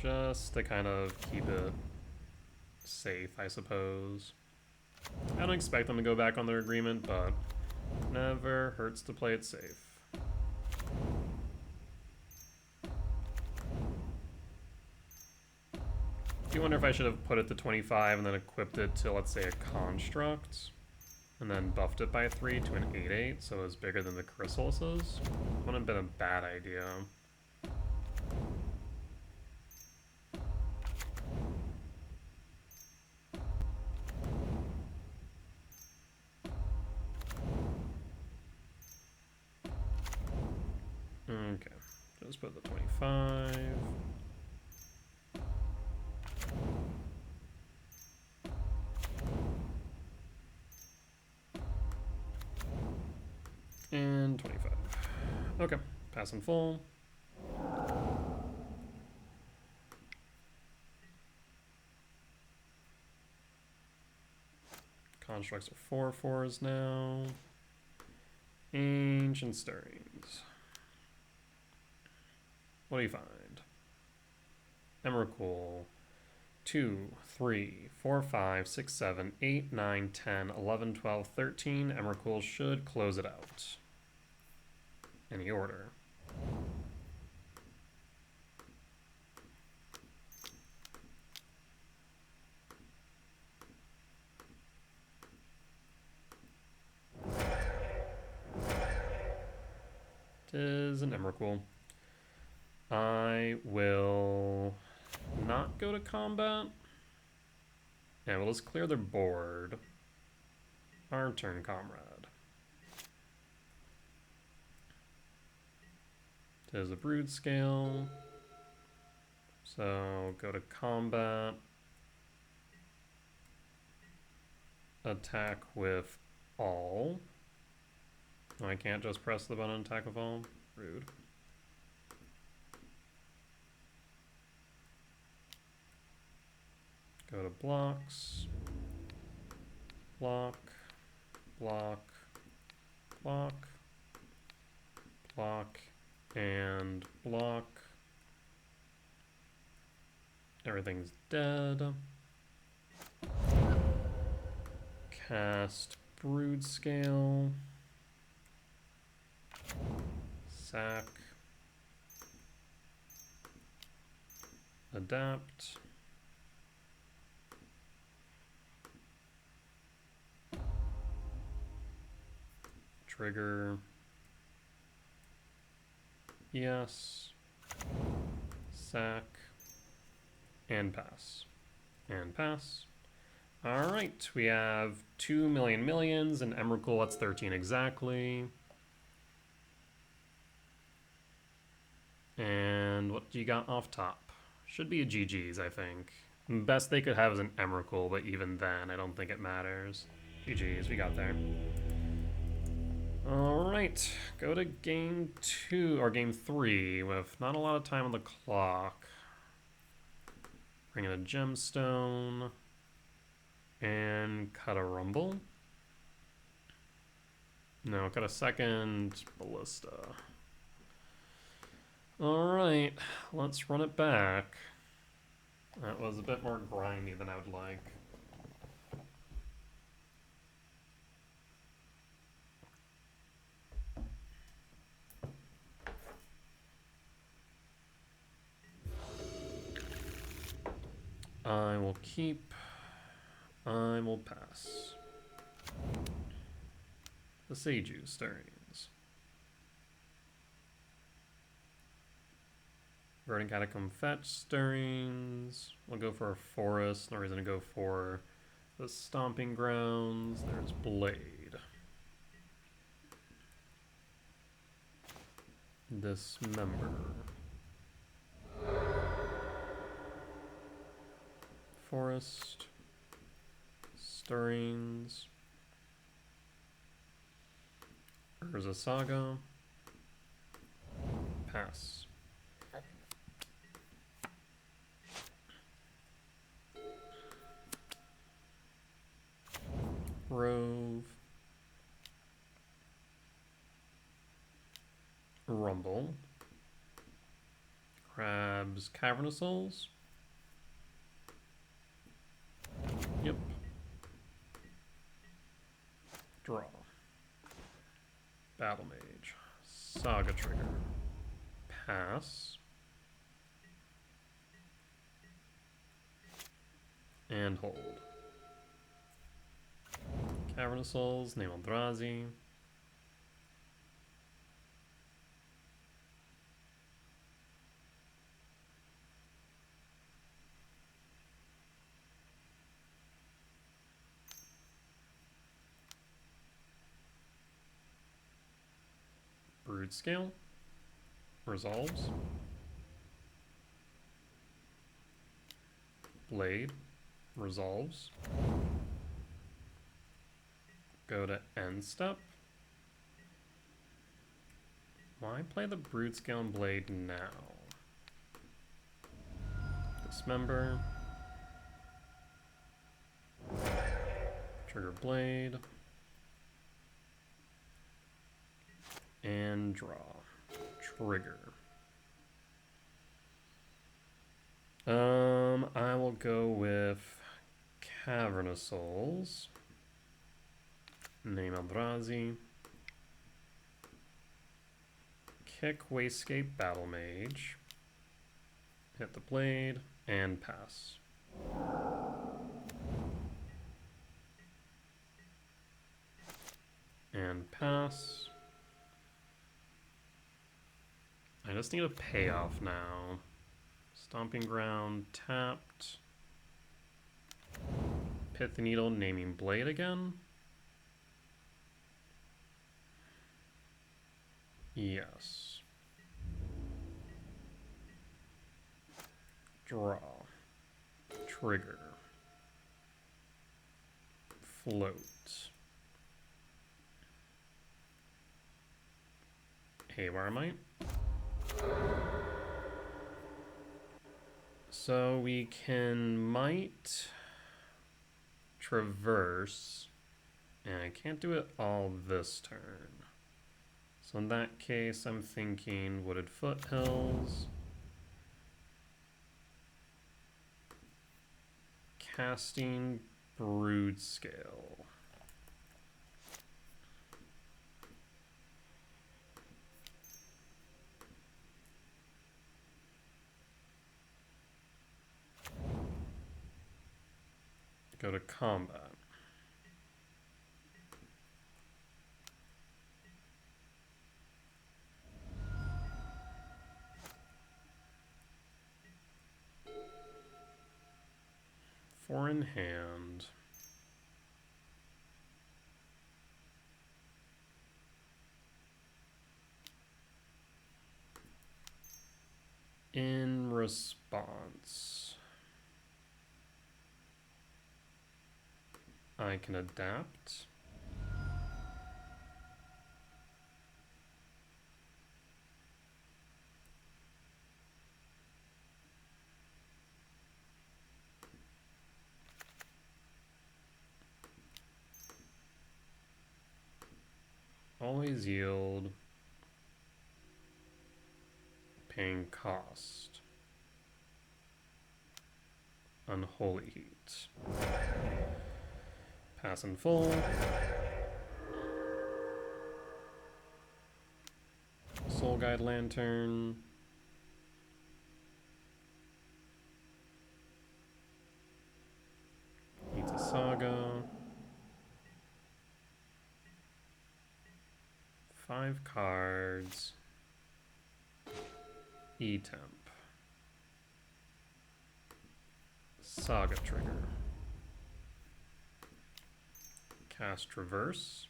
Just to kind of keep it safe, I suppose. I don't expect them to go back on their agreement, but never hurts to play it safe. I do wonder if I should have put it to 25 and then equipped it to, let's say, a construct, and then buffed it by 3 to an 8/8, so it was bigger than the chrysalises. Wouldn't have been a bad idea. Okay, just put the 25. And 25. Okay, pass in full. Constructs are 4/4s now. Ancient Stirrings. What do you find? Emrakul. 2, 3, 4, 5, 6, 7, 8, 9, 10, 11, 12, 13. Emrakul should close it out. Any order. It is an Emrakul. I will not go to combat. Yeah, we'll just clear their board. Our turn, comrade. It is a Broodscale. So go to combat. Attack with all. Oh, I can't just press the button and attack with all. Rude. Go to blocks. Block. Block. Block. Block. And block. Everything's dead. Cast Broodscale. Sack. Adapt. Trigger. Yes. Sack. And pass. And pass. Alright, we have 2 million millions, and Emrakul, that's 13 exactly. And what do you got off top? Should be a GG's, I think. Best they could have is an Emrakul, but even then, I don't think it matters. GG's, we got there. Alright, go to game 2, or game 3, with not a lot of time on the clock. Bring in a gemstone. And cut a rumble. No, cut a second ballista. Alright, let's run it back. That was a bit more grindy than I would like. I will keep. I will pass. The Seiju Stirrings. Verdant Catacomb Fetch Stirrings. We'll go for a forest. No reason to go for the Stomping Grounds. There's Blade. Dismember. Forest. Stirrings. Urza Saga. Pass. Rove. Rumble. Grabs Cavernous Souls. Yep. Draw. Battle Mage. Saga Trigger. Pass. And hold. Cavernous Souls, name Eldrazi. Broodscale. Resolves. Blade. Resolves. Go to end step. Why play the Broodscale and Blade now? Dismember. Trigger Blade. And draw. Trigger. I will go with Cavernous Souls. Name Eldrazi. Kick Wastegate Battle Mage. Hit the Blade and pass. And pass. I just need a payoff now. Stomping Ground tapped. Pith Needle naming Blade again. Yes. Draw. Trigger. Float. Haywire Might. So we can might traverse, and I can't do it all this turn. So in that case, I'm thinking Wooded Foothills, casting Broodscale. Go to combat. Four in hand. In response, I can adapt. Always yield. Paying cost. Unholy heat. Pass in full. Soul Guide Lantern. Needs a Saga. 5 cards. E-Temp. Saga trigger. Cast Reverse.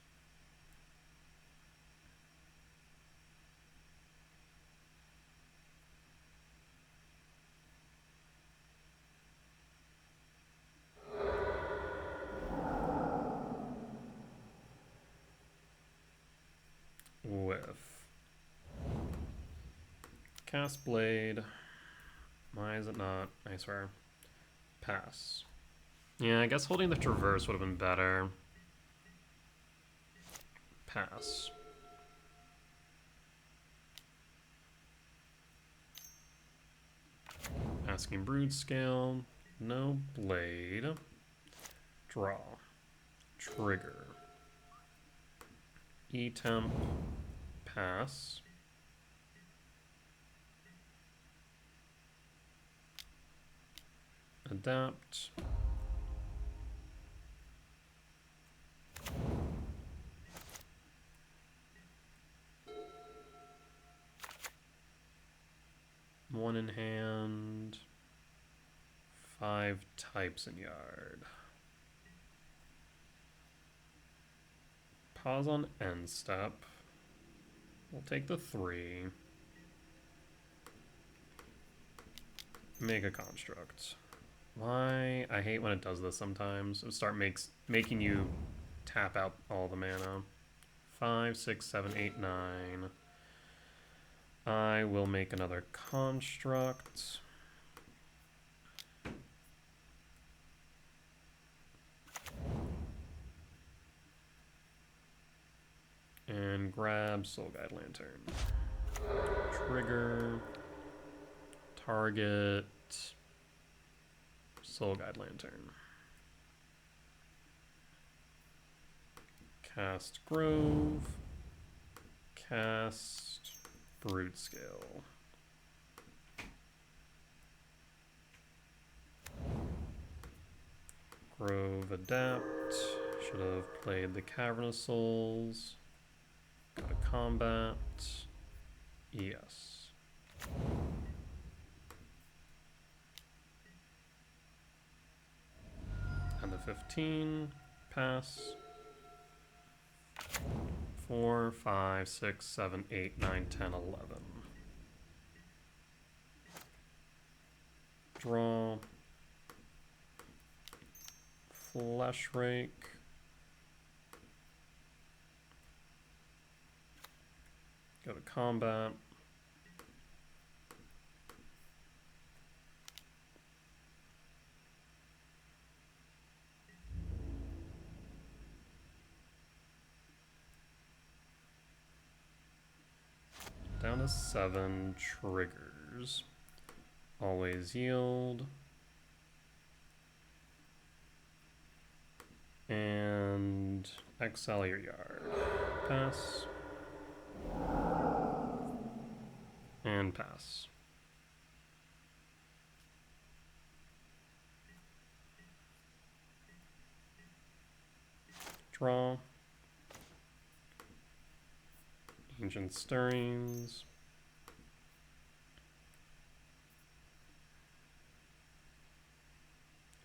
Whiff. Cast Blade. Why is it not? I swear. Pass. Yeah, I guess holding the Traverse would have been better. Pass. Basking Broodscale. No Blade. Draw. Trigger. E-Temp. Pass. Adapt. One in hand. 5 types in yard. Pause on end step. We'll take the 3. Make a construct. Why? I hate when it does this sometimes. It start making you tap out all the mana. 5, 6, 7, 8, 9. I will make another construct. And grab Soul Guide Lantern. Trigger. Target. Soul Guide Lantern. Cast Grove. Cast Broodscale. Grove Adapt. Should have played the Cavernous Souls. Go to combat. Yes. And the 15. Pass. 4, 5, 6, 7, 8, 9, 10, 11. Draw. Flesh Rake. Go to combat. Down to 7 triggers. Always yield. And exile your yard. Pass. And pass. Ancient Stirrings.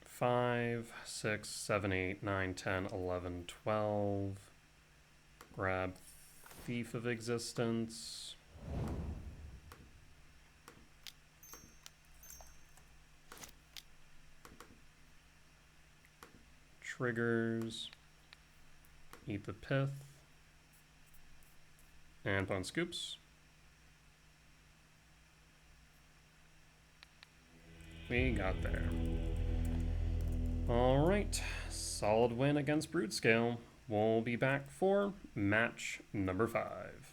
Five, 6, 7, 8, 9, 10, 11, 12. Grab Thief of Existence. Triggers. Eat the Pith. And Bone Scoops. We got there. Alright, solid win against Broodscale. We'll be back for match number 5.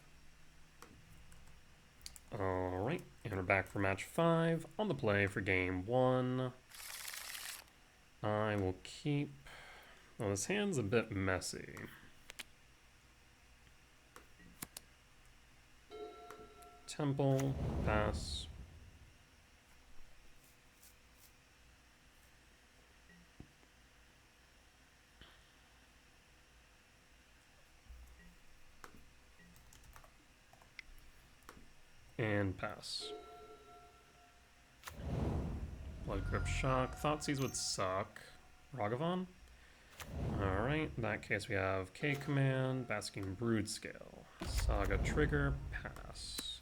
Alright, and we're back for match 5 on the play for game 1. I will keep... Well, this hand's a bit messy. Temple, pass. And pass. Blood Grip Shock. Thoughtseize would suck. Ragavan? Alright, in that case we have K Command, Basking Broodscale. Saga Trigger, pass.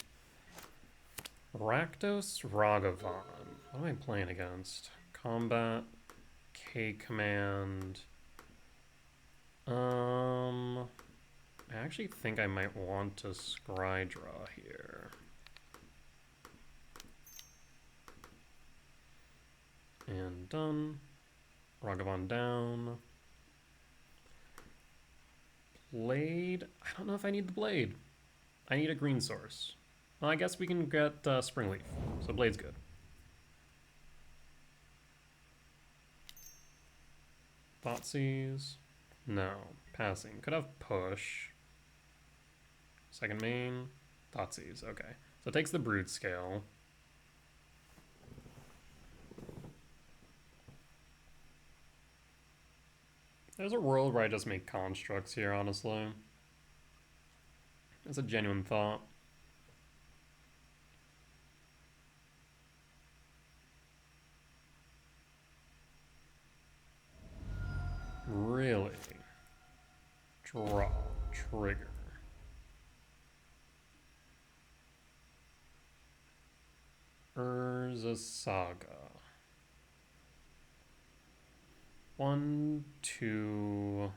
Rakdos, Ragavan. What am I playing against? Combat, K Command. I actually think I might want to Scry Draw here. And done. Ragavan down. Blade. I don't know if I need the blade. I need a green source. Well, I guess we can get Springleaf. So Blade's good. Thoughtseize. No. Passing. Could have push. Second main. Thoughtseize. Okay. So it takes the Broodscale. There's a world where I just make constructs here, honestly. It's a genuine thought. Really? Draw. Trigger. Urza Saga. 1, 2...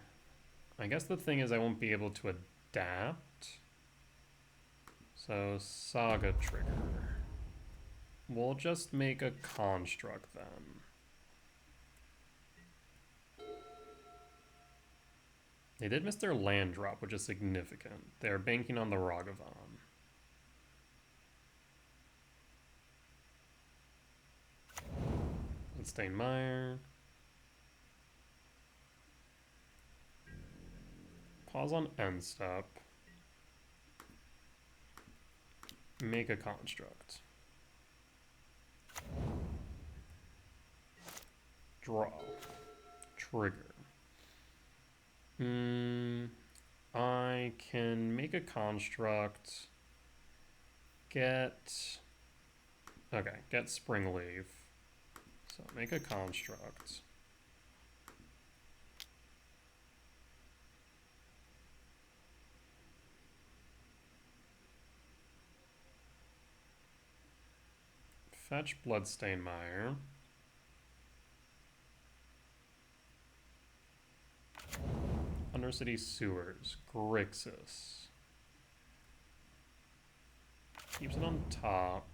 I guess the thing is I won't be able to adapt. So, Saga Trigger. We'll just make a construct then. They did miss their land drop, which is significant. They're banking on the Ragavan. And Steinmeier. Pause on end step. Make a construct. Draw. Trigger. I can make a construct. Get Springleaf. So make a construct. Fetch Bloodstainmire. Undercity Sewers. Grixis. Keeps it on top.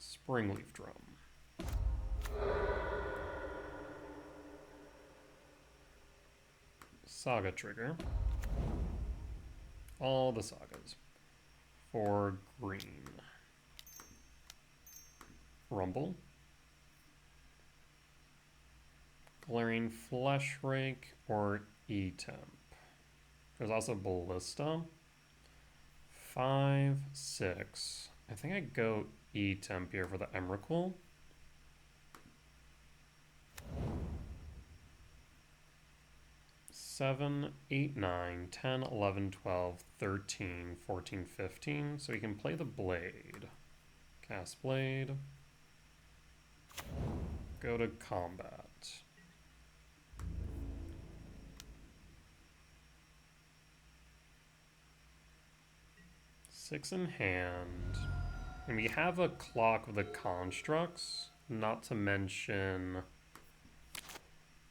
Springleaf Drum. Saga Trigger. All the sagas. For green. Rumble. Glaring Flesh Rake or E-Temp. There's also Ballista. 5, 6. I think I go E-Temp here for the Emrakul. 7, 8, 9, 10, 11, 12, 13, 14, 15. So we can play the Blade. Cast Blade. Go to combat. Six in hand. And we have a clock with the constructs, not to mention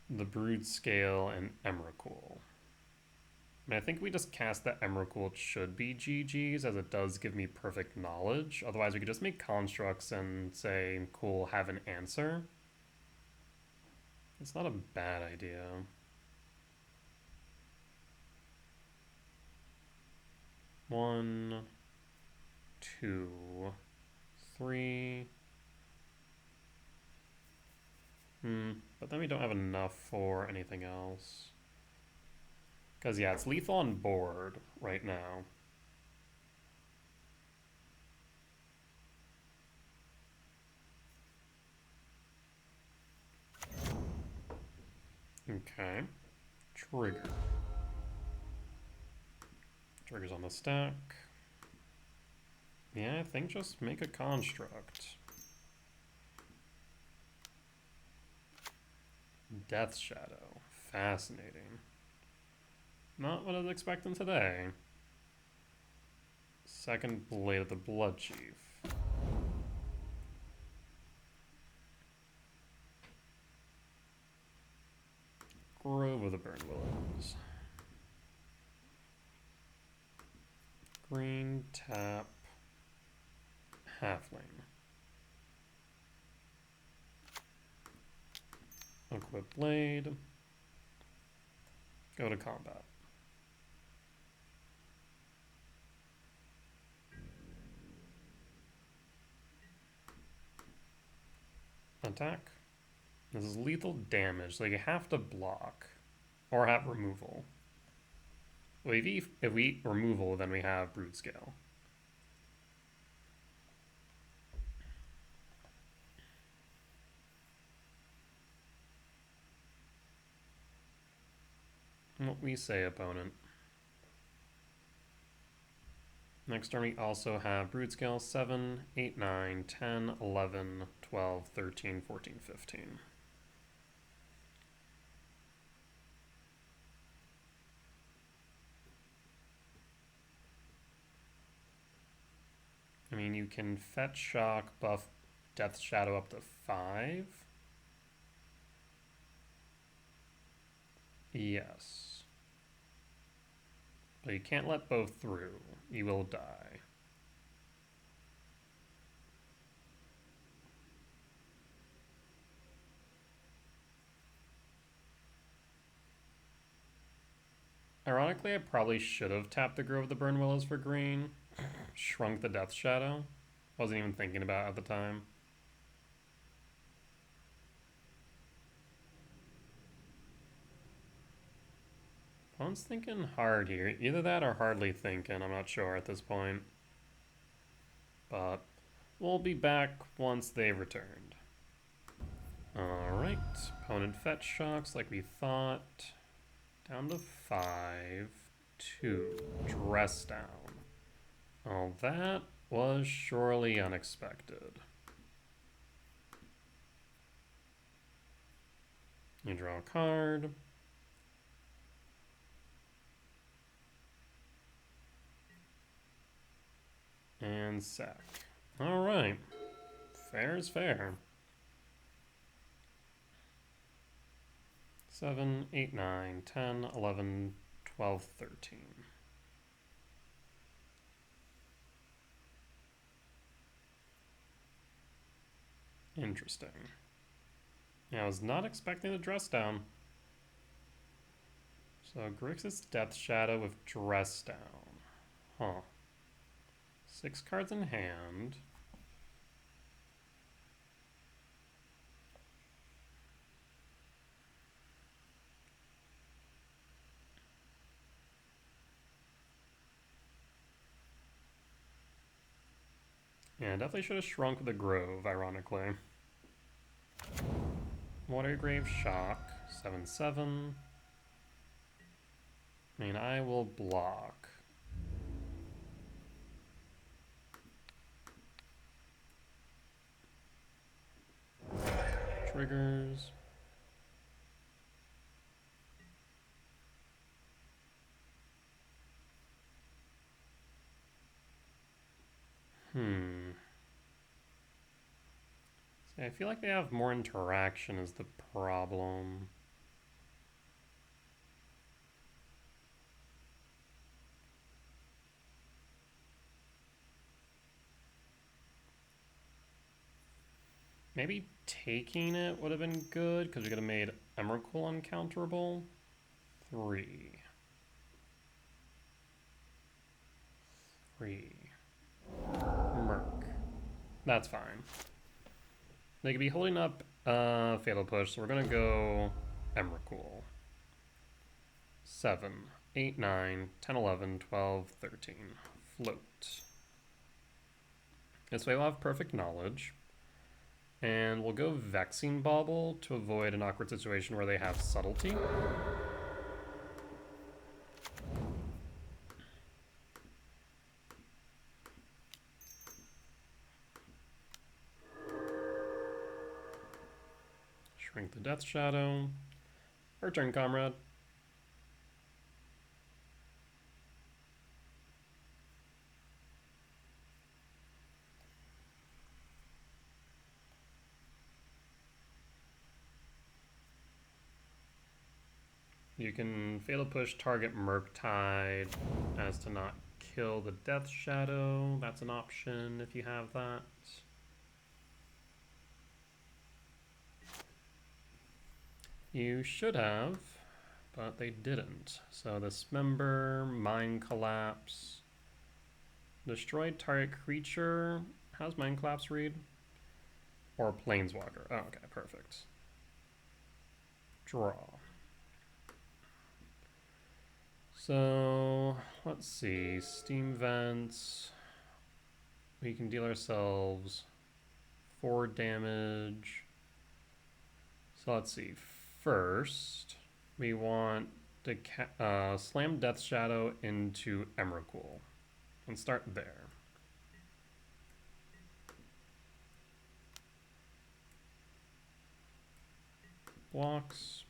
the Broodscale and Emrakul. I think we just cast that Emrakul, it should be GG's, as it does give me perfect knowledge. Otherwise, we could just make constructs and say, cool, have an answer. It's not a bad idea. One, two, three. But then we don't have enough for anything else. Because, yeah, it's lethal on board right now. Okay. Trigger. Trigger's on the stack. Yeah, I think just make a construct. Death Shadow. Fascinating. Not what I was expecting today. Second Blade of the Blood Chief. Grove of the Burn Willows. Green tap. Halfling. Equip Blade. Go to combat. Attack. This is lethal damage, so you have to block or have removal. Well, if we removal, then we have Broodscale. What we say, opponent. Next turn we also have Broodscale 7, 8, 9, 10, 11, 12, 13, 14, 15. I mean, you can fetch shock, buff Death Shadow up to 5. Yes. But you can't let both through. You will die. Ironically, I probably should have tapped the Grove of the Burn Willows for green. Shrunk the Death Shadow. Wasn't even thinking about it at the time. Opponent's thinking hard here. Either that or hardly thinking. I'm not sure at this point. But we'll be back once they've returned. Alright. Opponent fetch shocks like we thought. Down to 5. 2. Dress down. Oh, that was surely unexpected. You draw a card. And sack. Alright. Fair is fair. 7, 8, 9, 10, 11, 12, 13. Interesting. Yeah, I was not expecting the dress down. So Grixis Death Shadow with dress down. Huh. 6 cards in hand. Yeah, definitely should have shrunk the Grove, ironically. Watergrave Shock, 7/7. I mean, I will block. Triggers. See, I feel like they have more interaction is the problem. Maybe taking it would have been good because we could have made Emrakul uncounterable. 3. Merc. That's fine. They could be holding up Fatal Push, so we're gonna go Emrakul. 7, 8, 9, 10, 11, 12, 13. Float. This way we'll have Perfect Knowledge. And we'll go Vexing Bauble to avoid an awkward situation where they have Subtlety. Shrink the Death Shadow. Our turn, comrade. You can Fatal Push target Murktide as to not kill the Death Shadow. That's an option if you have that. You should have, but they didn't. So Dismember, Mind Collapse, destroy target creature. How's Mind Collapse read? Or Planeswalker. Oh, okay, perfect. Draw. So, let's see. Steam Vents. We can deal ourselves 4 damage. So let's see. First, we want to slam Death Shadow into Emrakul. And start there. Blocks.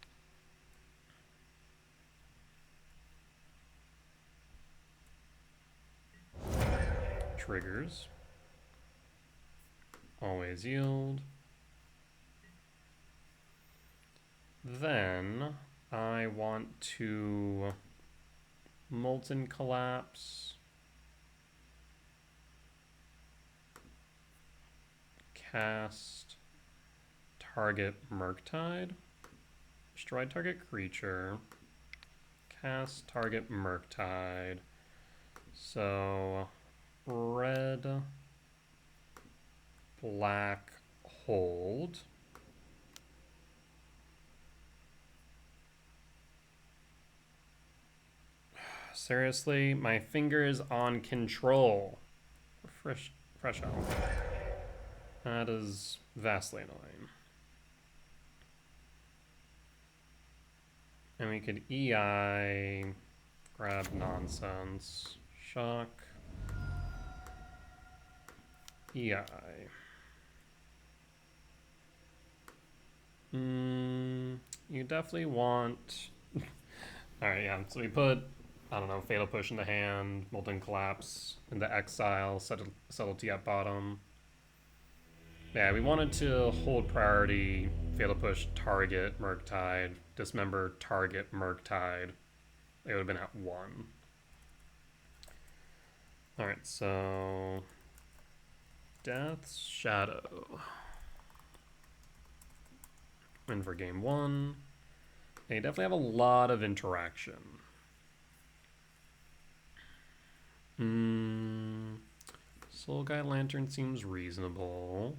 Triggers. Always yield. Then I want to Molten Collapse, cast target Murktide, destroy target creature, cast target Murktide. So red, black, hold. Seriously, my finger is on control. Fresh out. That is vastly annoying. And we could EI, grab nonsense, shock, EI. You definitely want... Alright, yeah, so we put, I don't know, Fatal Push in the hand, Molten Collapse in the exile, Subtlety at bottom. Yeah, we wanted to hold priority, Fatal Push, target Murktide, Dismember, target Murktide. They would have been at 1. Alright, so... Death's Shadow. In for game 1. They definitely have a lot of interaction. Soul Guide Lantern seems reasonable.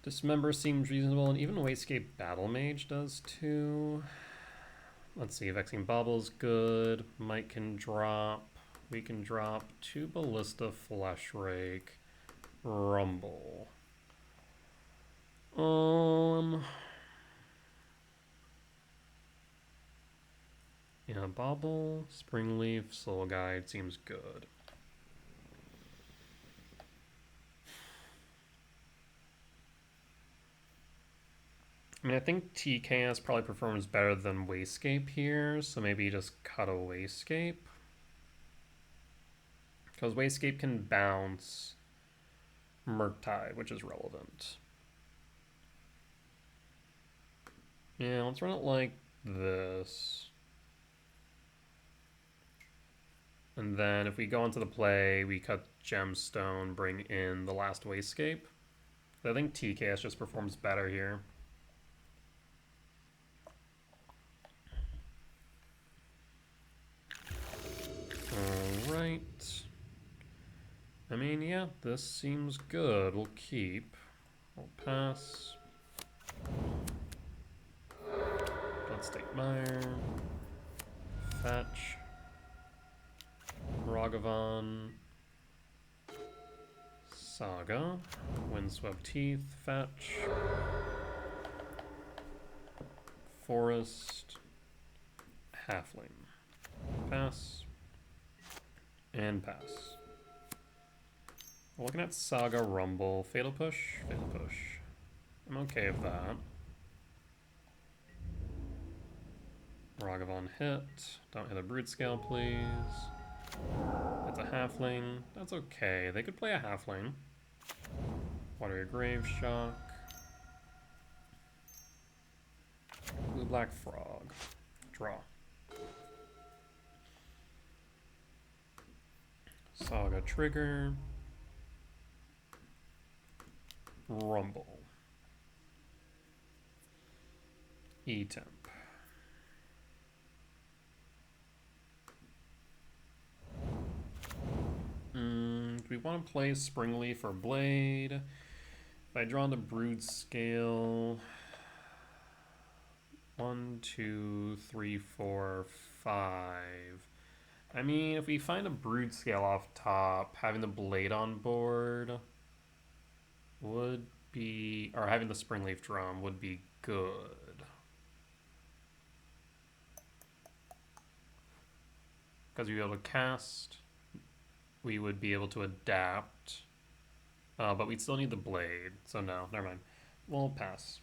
Dismember seems reasonable, and even Wastegate Battle Mage does too. Let's see, Vexing Bubble's good. Mike can drop. We can drop 2 Ballista Flesh Rake. Rumble. Yeah, Bauble, Springleaf, Soul Guide seems good. I mean, I think TKS probably performs better than Wasescape here, so maybe just cut a Wasescape. Because Wasescape can bounce Murktide, which is relevant. Yeah, let's run it like this. And then if we go into the play, we cut Gemstone, bring in the last Wasescape. I think TKS just performs better here. Alright. I mean, yeah, this seems good. We'll keep. We'll pass. Bloodstake Mire. Fetch. Ragavan. Saga. Windswept Teeth. Fetch. Forest. Halfling. Pass. And pass. We're looking at Saga, Rumble, Fatal Push, Fatal Push. I'm okay with that. Ragavan hit. Don't hit a Broodscale, please. It's a Halfling. That's okay. They could play a Halfling. Watery Grave Shock. Blue-Black Frog. Draw. Saga trigger. Rumble. E-Temp. Do we want to play Springleaf or Blade? If I draw into Broodscale, 1, 2, 3, 4, 5. I mean, if we find a Broodscale off top, having the Blade on board would be, or having the Springleaf Drum would be good. Because we'd be able to cast, we would be able to adapt, but we'd still need the Blade, so no, never mind. We'll pass.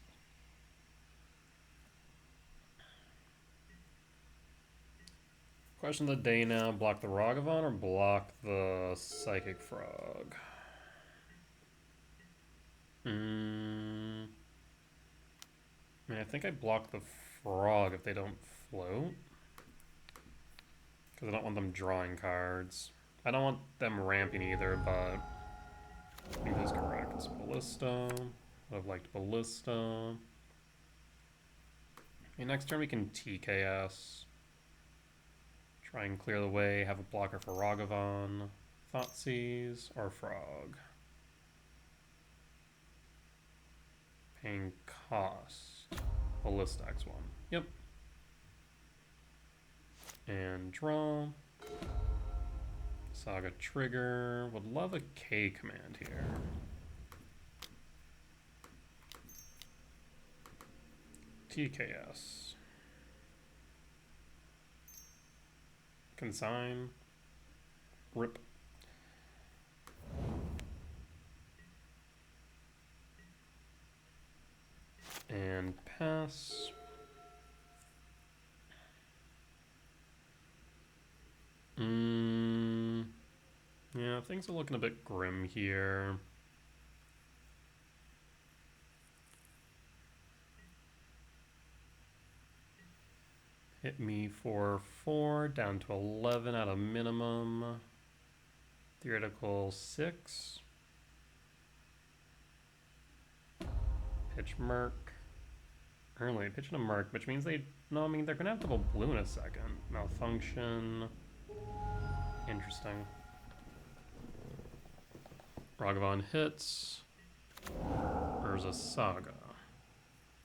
Question of the day now, block the Ragavan or block the Psychic Frog? I mean, I think I block the Frog if they don't float. Because I don't want them drawing cards. I don't want them ramping either, but I think that's correct. Ballista. Would have liked Ballista. Okay, next turn we can TKS. Try and clear the way, have a blocker for Ragavan, Thoughtseize, or Frog. Paying cost. Ballista X1. Yep. And draw. Saga trigger. Would love a K command here. TKS. Consign. Rip. And pass. Yeah, things are looking a bit grim here. Hit me for 4, down to 11 at a minimum. Theoretical 6. Pitch Merc. Early, pitch a Merc, which means they... No, I mean, they're going to have double blue in a second. Malfunction. Interesting. Ragavan hits. Urza Saga.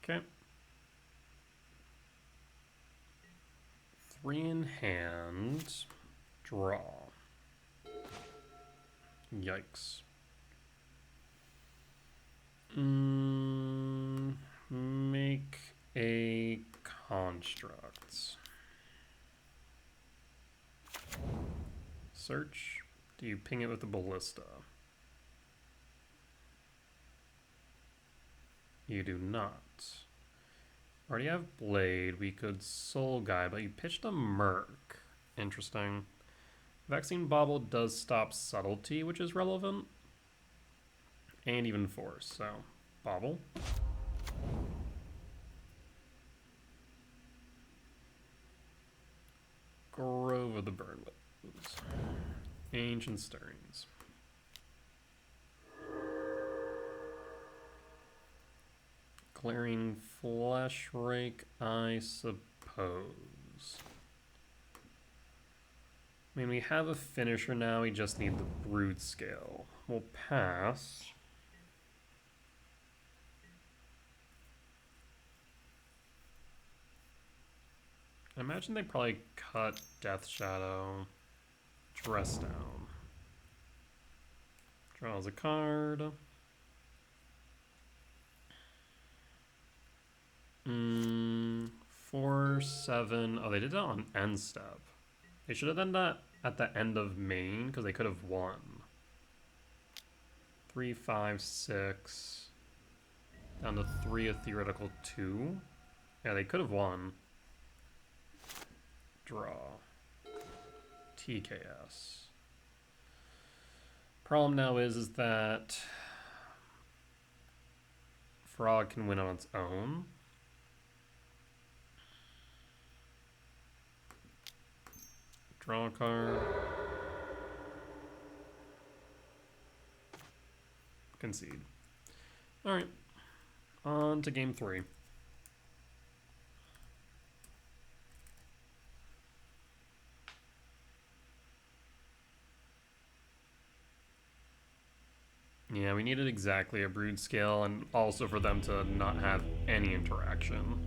Okay. 3 in hand. Draw. Yikes. Make a construct. Search. Do you ping it with the ballista? You do not. Already have Blade. We could Soul Guide, but you pitched a Merc. Interesting. Vaccine Bobble does stop Subtlety, which is relevant. And even Force, so Bobble. Grove of the Burnwoods. Ancient Stirrings. Glaring Flesh Rake, I suppose. I mean, we have a finisher now, we just need the Broodscale. We'll pass. I imagine they probably cut Death Shadow, Dress Down. Draws a card. 4, 7. Oh, they did it on end step. They should have done that at the end of main, because they could have won. 3, 5, 6. Down to 3, a theoretical 2. Yeah, they could have won. Draw. TKS. Problem now is that Frog can win on its own. Draw a card. Concede. Alright. On to game 3. Yeah, we needed exactly a Broodscale, and also for them to not have any interaction.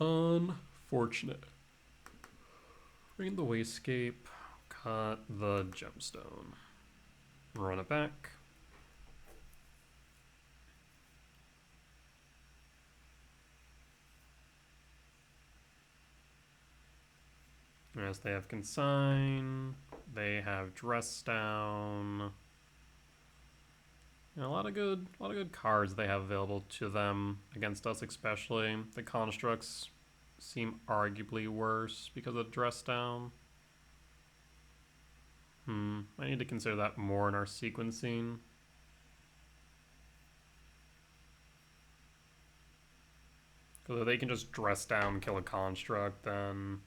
Unfortunate. Bring the Wasescape, cut the Gemstone. Run it back. Yes, they have Consign. They have Dress Down. And a lot of good cards they have available to them against us, especially. The constructs seem arguably worse because of Dress Down. I need to consider that more in our sequencing. Because if they can just Dress Down, kill a construct, then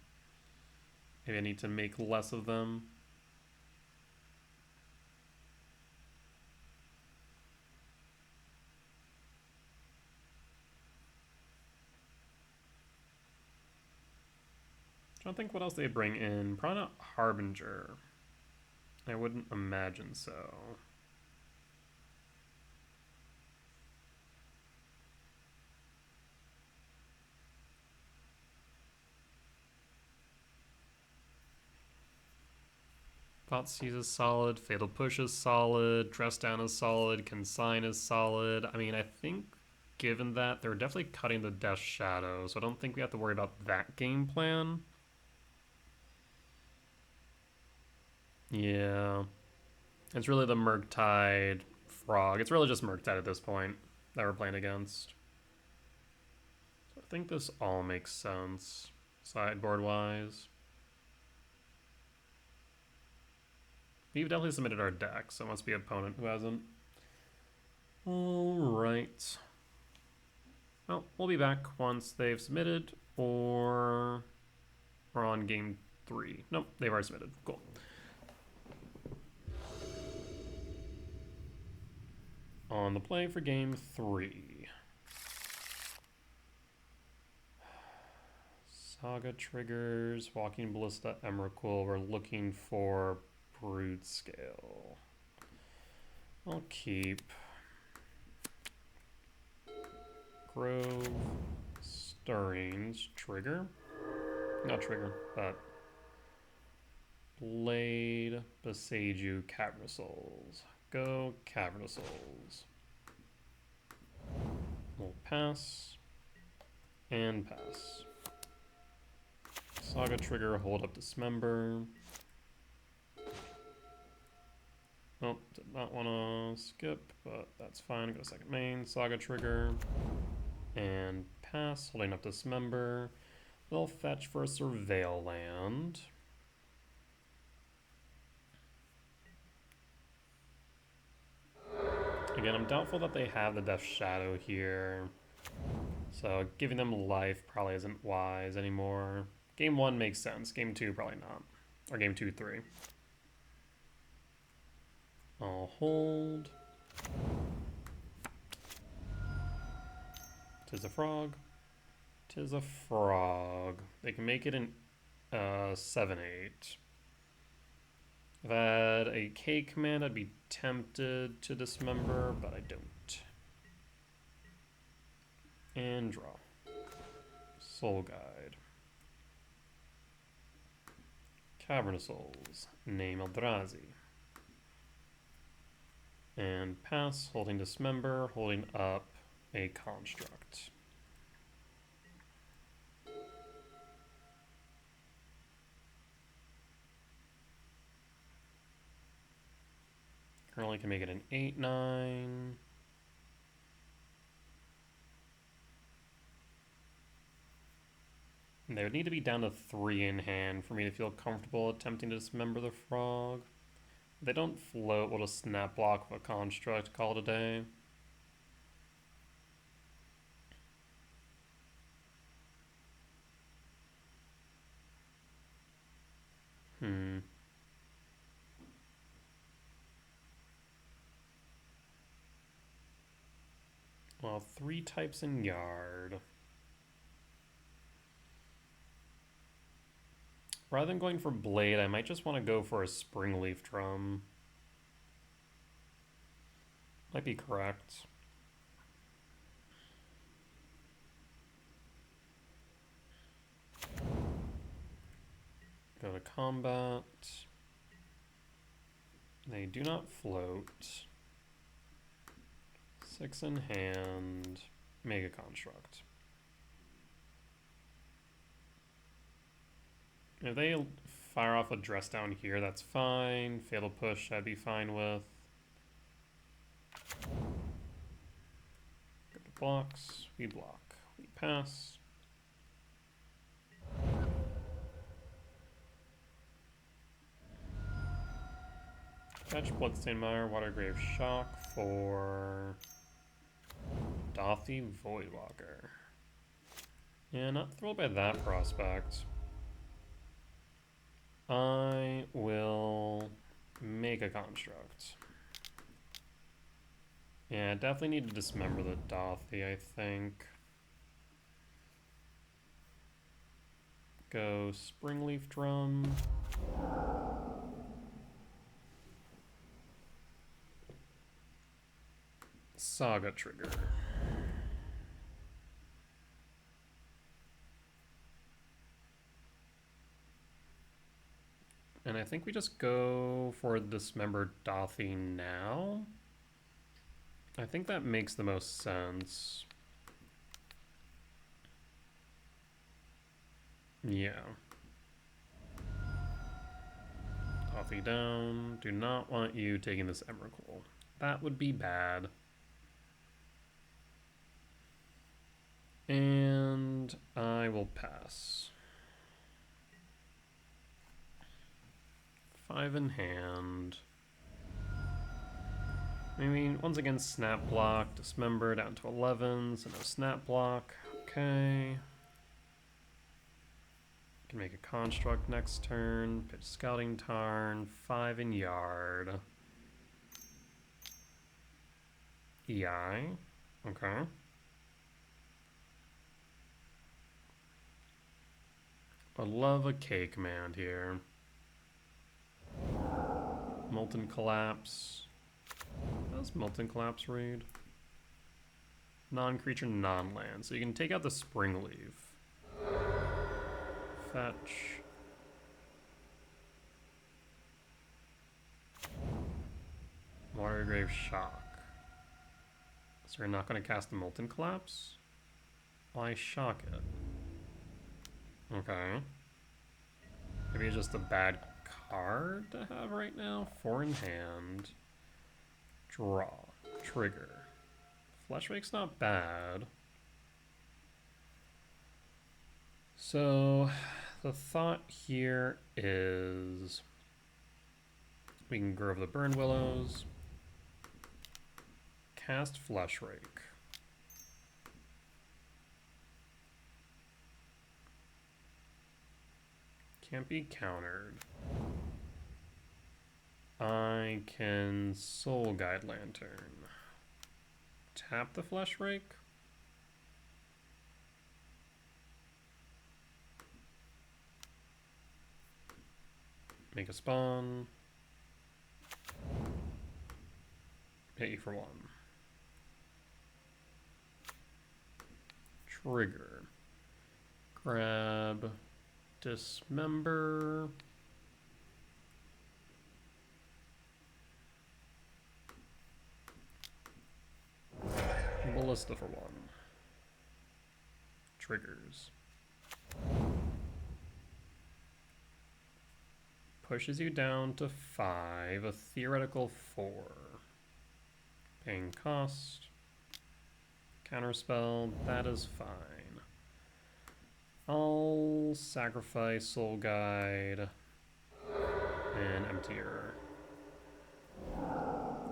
maybe I need to make less of them. I don't think what else they bring in. Probably not Harbinger. I wouldn't imagine so. Thoughtseize is solid, Fatal Push is solid, Dress Down is solid, Consign is solid. I mean, I think given that, they're definitely cutting the Death Shadow, so I don't think we have to worry about that game plan. Yeah. It's really the Murktide Frog. It's really just Murktide at this point that we're playing against. So I think this all makes sense, sideboard-wise. We've definitely submitted our deck, so it must be an opponent who hasn't. Alright. Well, we'll be back once they've submitted, or we're on game 3. Nope, they've already submitted. Cool. On the play for game 3. Saga triggers, Walking Ballista, Emrakul. We're looking for Broodscale. I'll keep Grove, Stirrings, trigger. Not trigger, but Blade, Beseiju, Cavern of Souls. Go Cavern of Souls. We'll pass and pass. Saga Trigger, hold up Dismember. Oh, did not want to skip, but that's fine. Go to second main, Saga Trigger, and pass, holding up Dismember. They'll fetch for a Surveil land. Again, I'm doubtful that they have the Death Shadow here, so giving them life probably isn't wise anymore. Game 1 makes sense, Game 2 probably not, or Game 2, 3. I'll hold. Tis a frog. Tis a frog. They can make it in 7/8. If I had a K command, I'd be tempted to dismember, but I don't. And draw. Soul Guide. Cavern of Souls. Name Eldrazi. And pass, holding Dismember, holding up a Construct. Currently can make it an 8/9. And they would need to be down to 3 in hand for me to feel comfortable attempting to dismember the frog. If they don't float, we'll just snap block with a construct, call it a day. Well, 3 types in yard. Rather than going for blade, I might just want to go for a springleaf drum. Might be correct. Go to combat. They do not float. 6 in hand. Mega Construct. If they fire off a dress down here, that's fine. Fatal Push, I'd be fine with. Go to blocks. We block. We pass. Fetch Bloodstained Mire, Watergrave Shock for Dothy Voidwalker. Yeah, not thrilled by that prospect. I will make a construct. Yeah, definitely need to dismember the Dothy, I think. Go Springleaf Drum. Saga Trigger. And I think we just go for the Dismembered Dothy now. I think that makes the most sense. Yeah. Dothy down. Do not want you taking this Emrakul. That would be bad. And I will pass. 5 in hand. I mean, once again, snap block, dismember down to 11, so no snap block. Okay. Can make a construct next turn, pitch scouting tarn, 5 in yard. EI. Okay. I love a K command here. Molten Collapse. How does Molten Collapse read? Non-creature, non-land. So you can take out the Springleaf. Fetch. Watergrave Shock. So you're not going to cast the Molten Collapse? Why shock it? Okay. Maybe it's just a bad card to have right now. 4 in hand. Draw. Trigger. Flesh Rake's not bad. So the thought here is we can Grove the Burn Willows, cast Flesh Rake. Can't be countered. I can Soul Guide Lantern. Tap the Flesh Rake. Make a spawn. Hit you for 1. Trigger. Grab. Dismember. Ballista for 1. Triggers. Pushes you down to 5, a theoretical 4. Paying cost. Counterspell, that is fine. I'll sacrifice Soul Guide and empty her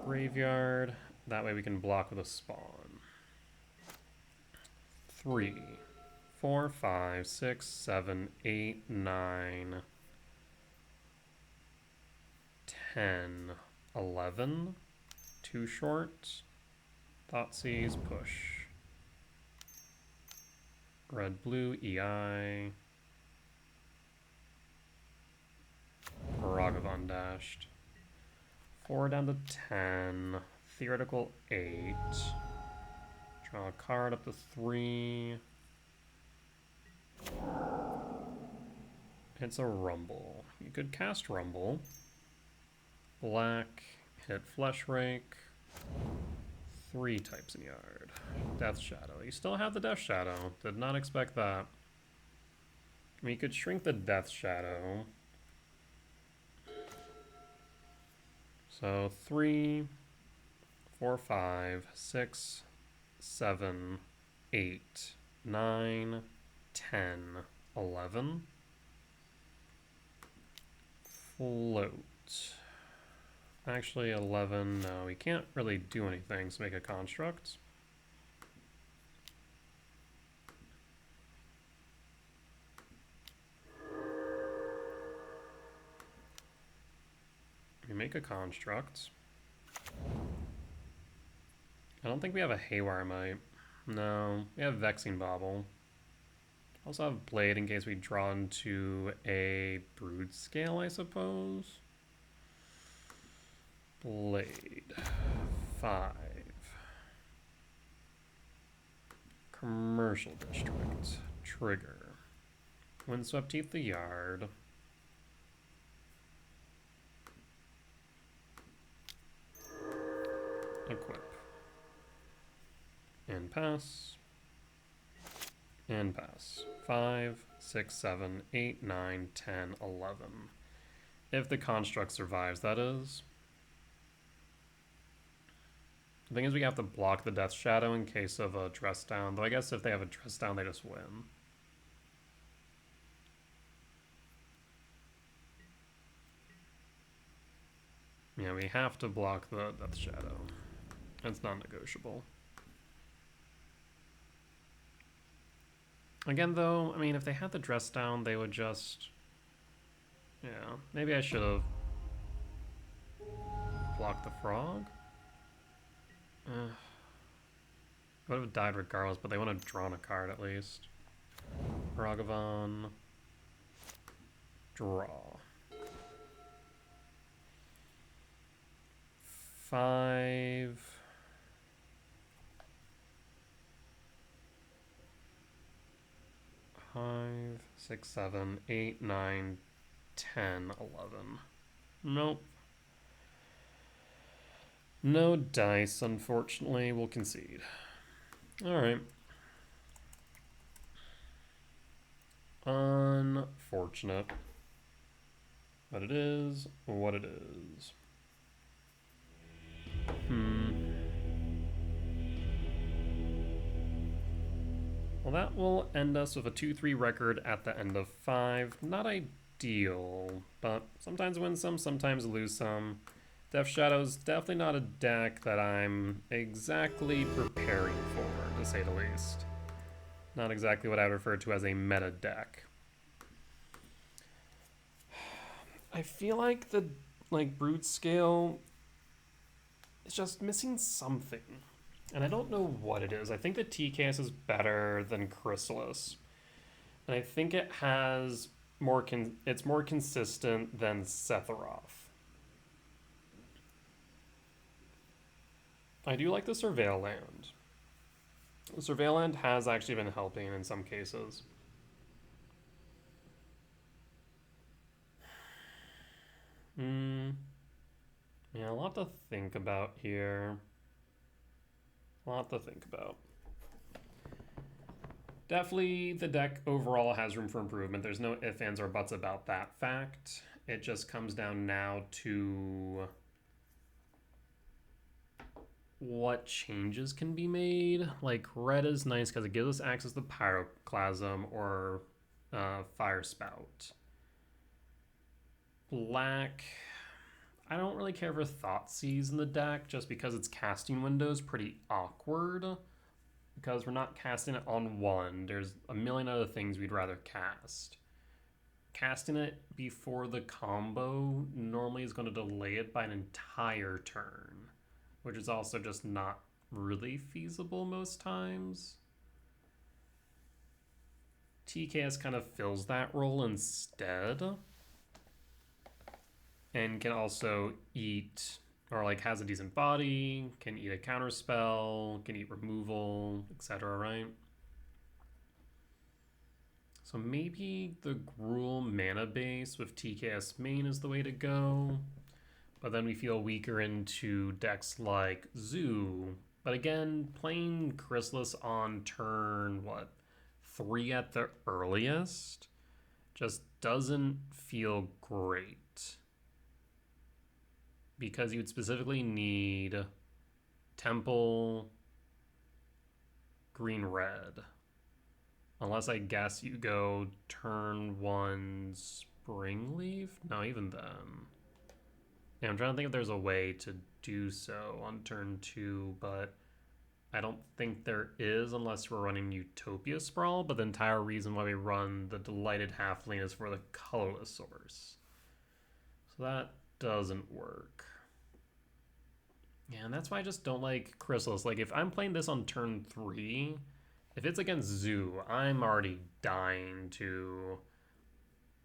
graveyard. That way we can block with a spawn. 3, 4, 5, 6, 7, 8, 9, 10, 11. Too short. Thoughtseize, push. Red, blue, EI. Ragavan dashed. 4 down to 10. Theoretical 8. Draw a card up to 3. It's a Rumble. You could cast Rumble. Black, hit Flesh Rake. 3 types in yard. Death Shadow. You still have the Death Shadow. Did not expect that. I mean, you could shrink the Death Shadow. So 3, 4, 5, 6, 7, 8, 9, 10, 11. Float. Actually, 11, no, we can't really do anything, so make a construct. We make a construct. I don't think we have a Haywire Mite. No, we have Vexing Bauble. Also have Blade in case we draw into a Broodscale, I suppose. Blade. 5. Commercial District. Trigger. Windswept Teeth the Yard. Equip. And pass. And pass. 5, 6, 7, 8, 9, 10, 11. If the construct survives, that is. The thing is we have to block the Death Shadow in case of a dress down, though I guess if they have a dress down, they just win. Yeah, we have to block the Death Shadow. It's non-negotiable. Again, though, I mean, if they had the dress down, they would just... Yeah, maybe I should have blocked the frog? Would have died regardless, but they would have drawn a card at least. Ragavan. Draw. 5. 5, 6, 7, 8, 9, 10, 11. Nope. No dice, unfortunately. We'll concede. Alright. Unfortunate. But it is what it is. Well, that will end us with a 2-3 record at the end of 5. Not ideal, but sometimes win some, sometimes lose some. Death Shadow's definitely not a deck that I'm exactly preparing for, to say the least. Not exactly what I would refer to as a meta deck. I feel like the Broodscale is just missing something. And I don't know what it is. I think the TKS is better than Chrysalis. And I think it has it's more consistent than Sephiroth. I do like the Surveil Land. The Surveil Land has actually been helping in some cases. Yeah, a lot to think about here. A lot to think about. Definitely, the deck overall has room for improvement. There's no ifs, ands, or buts about that fact. It just comes down now to what changes can be made. Like, red is nice because it gives us access to Pyroclasm or Fire Spout. Black, I don't really care for Thoughtseize in the deck just because its casting window is pretty awkward. Because we're not casting it on one. There's a million other things we'd rather cast. Casting it before the combo normally is going to delay it by an entire turn, which is also just not really feasible most times. TKS kind of fills that role instead, and can also eat, or like has a decent body, can eat a counter spell, can eat removal, etc., right? So maybe the Gruul mana base with TKS main is the way to go. But then we feel weaker into decks like Zoo. But again, playing Chrysalis on turn, 3 at the earliest, just doesn't feel great. Because you'd specifically need Temple, green, red. Unless I guess you go turn 1 Springleaf? No, even then. Yeah, I'm trying to think if there's a way to do so on turn 2, but I don't think there is unless we're running Utopia Sprawl, but the entire reason why we run the Delighted Halfling is for the colorless source. So that doesn't work. Yeah, and that's why I just don't like Chrysalis. Like, if I'm playing this on turn 3, if it's against Zoo, I'm already dying to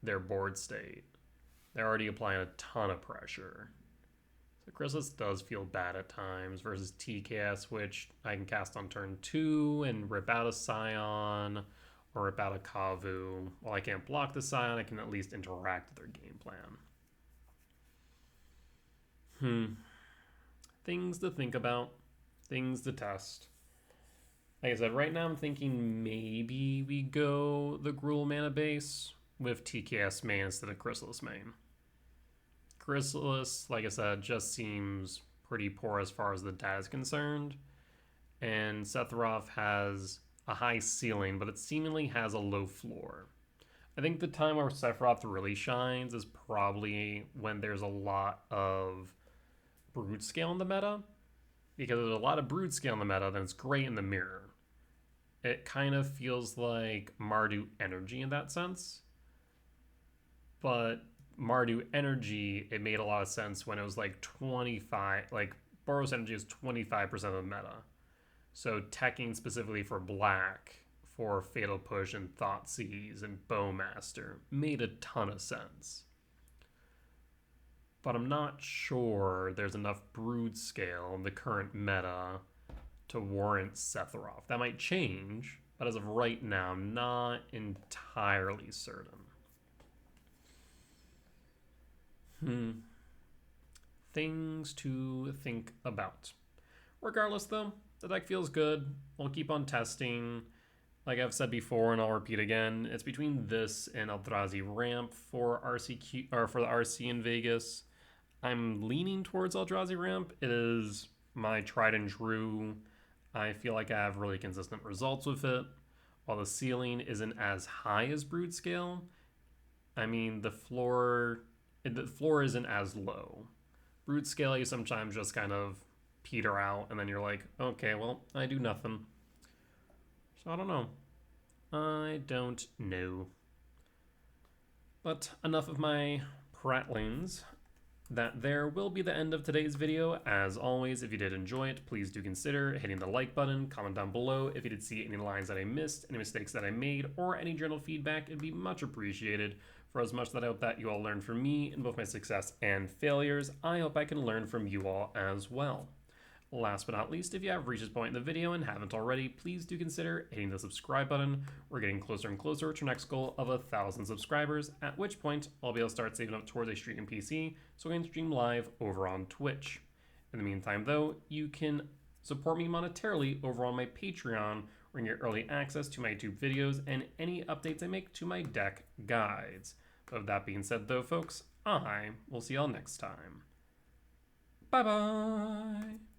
their board state. They're already applying a ton of pressure. So Chrysalis does feel bad at times versus TKS, which I can cast on turn 2 and rip out a Scion or rip out a Kavu. While I can't block the Scion, I can at least interact with their game plan. Things to think about. Things to test. Like I said, right now I'm thinking maybe we go the Gruul mana base with TKS main instead of Chrysalis main. Chrysalis, like I said, just seems pretty poor as far as the data is concerned. And Sephiroth has a high ceiling, but it seemingly has a low floor. I think the time where Sephiroth really shines is probably when there's a lot of Broodscale in the meta. Because there's a lot of Broodscale in the meta, then it's great in the mirror. It kind of feels like Mardu Energy in that sense. But Mardu Energy, it made a lot of sense when it was like 25, like Boros Energy is 25% of the meta. So teching specifically for black, for Fatal Push and Thoughtseize and Bowmaster made a ton of sense. But I'm not sure there's enough Broodscale in the current meta to warrant Sephiroth. That might change, but as of right now, I'm not entirely certain. Things to think about. Regardless, though, the deck feels good. We'll keep on testing. like I've said before, and I'll repeat again, it's between this and Eldrazi Ramp for RCQ or for the RC in Vegas. I'm leaning towards Eldrazi Ramp. It is my tried and true. I feel like I have really consistent results with it. While the ceiling isn't as high as Broodscale, I mean the floor isn't as low. Broodscale, you sometimes just kind of peter out, and then you're like, okay, well, I do nothing. So I don't know. I don't know. But enough of my prattlings. That there will be the end of today's video. As always, if you did enjoy it, please do consider hitting the like button, comment down below if you did see any lines that I missed, any mistakes that I made, or any general feedback. It'd be much appreciated. For as much that I hope that you all learned from me in both my success and failures, I hope I can learn from you all as well. Last but not least, if you have reached this point in the video and haven't already, please do consider hitting the subscribe button. We're getting closer and closer to our next goal of 1,000 subscribers, at which point I'll be able to start saving up towards a streaming PC so I can stream live over on Twitch. In the meantime, though, you can support me monetarily over on my Patreon, where you get early access to my YouTube videos and any updates I make to my deck guides. But with that being said, though, folks, I will see y'all next time. Bye-bye!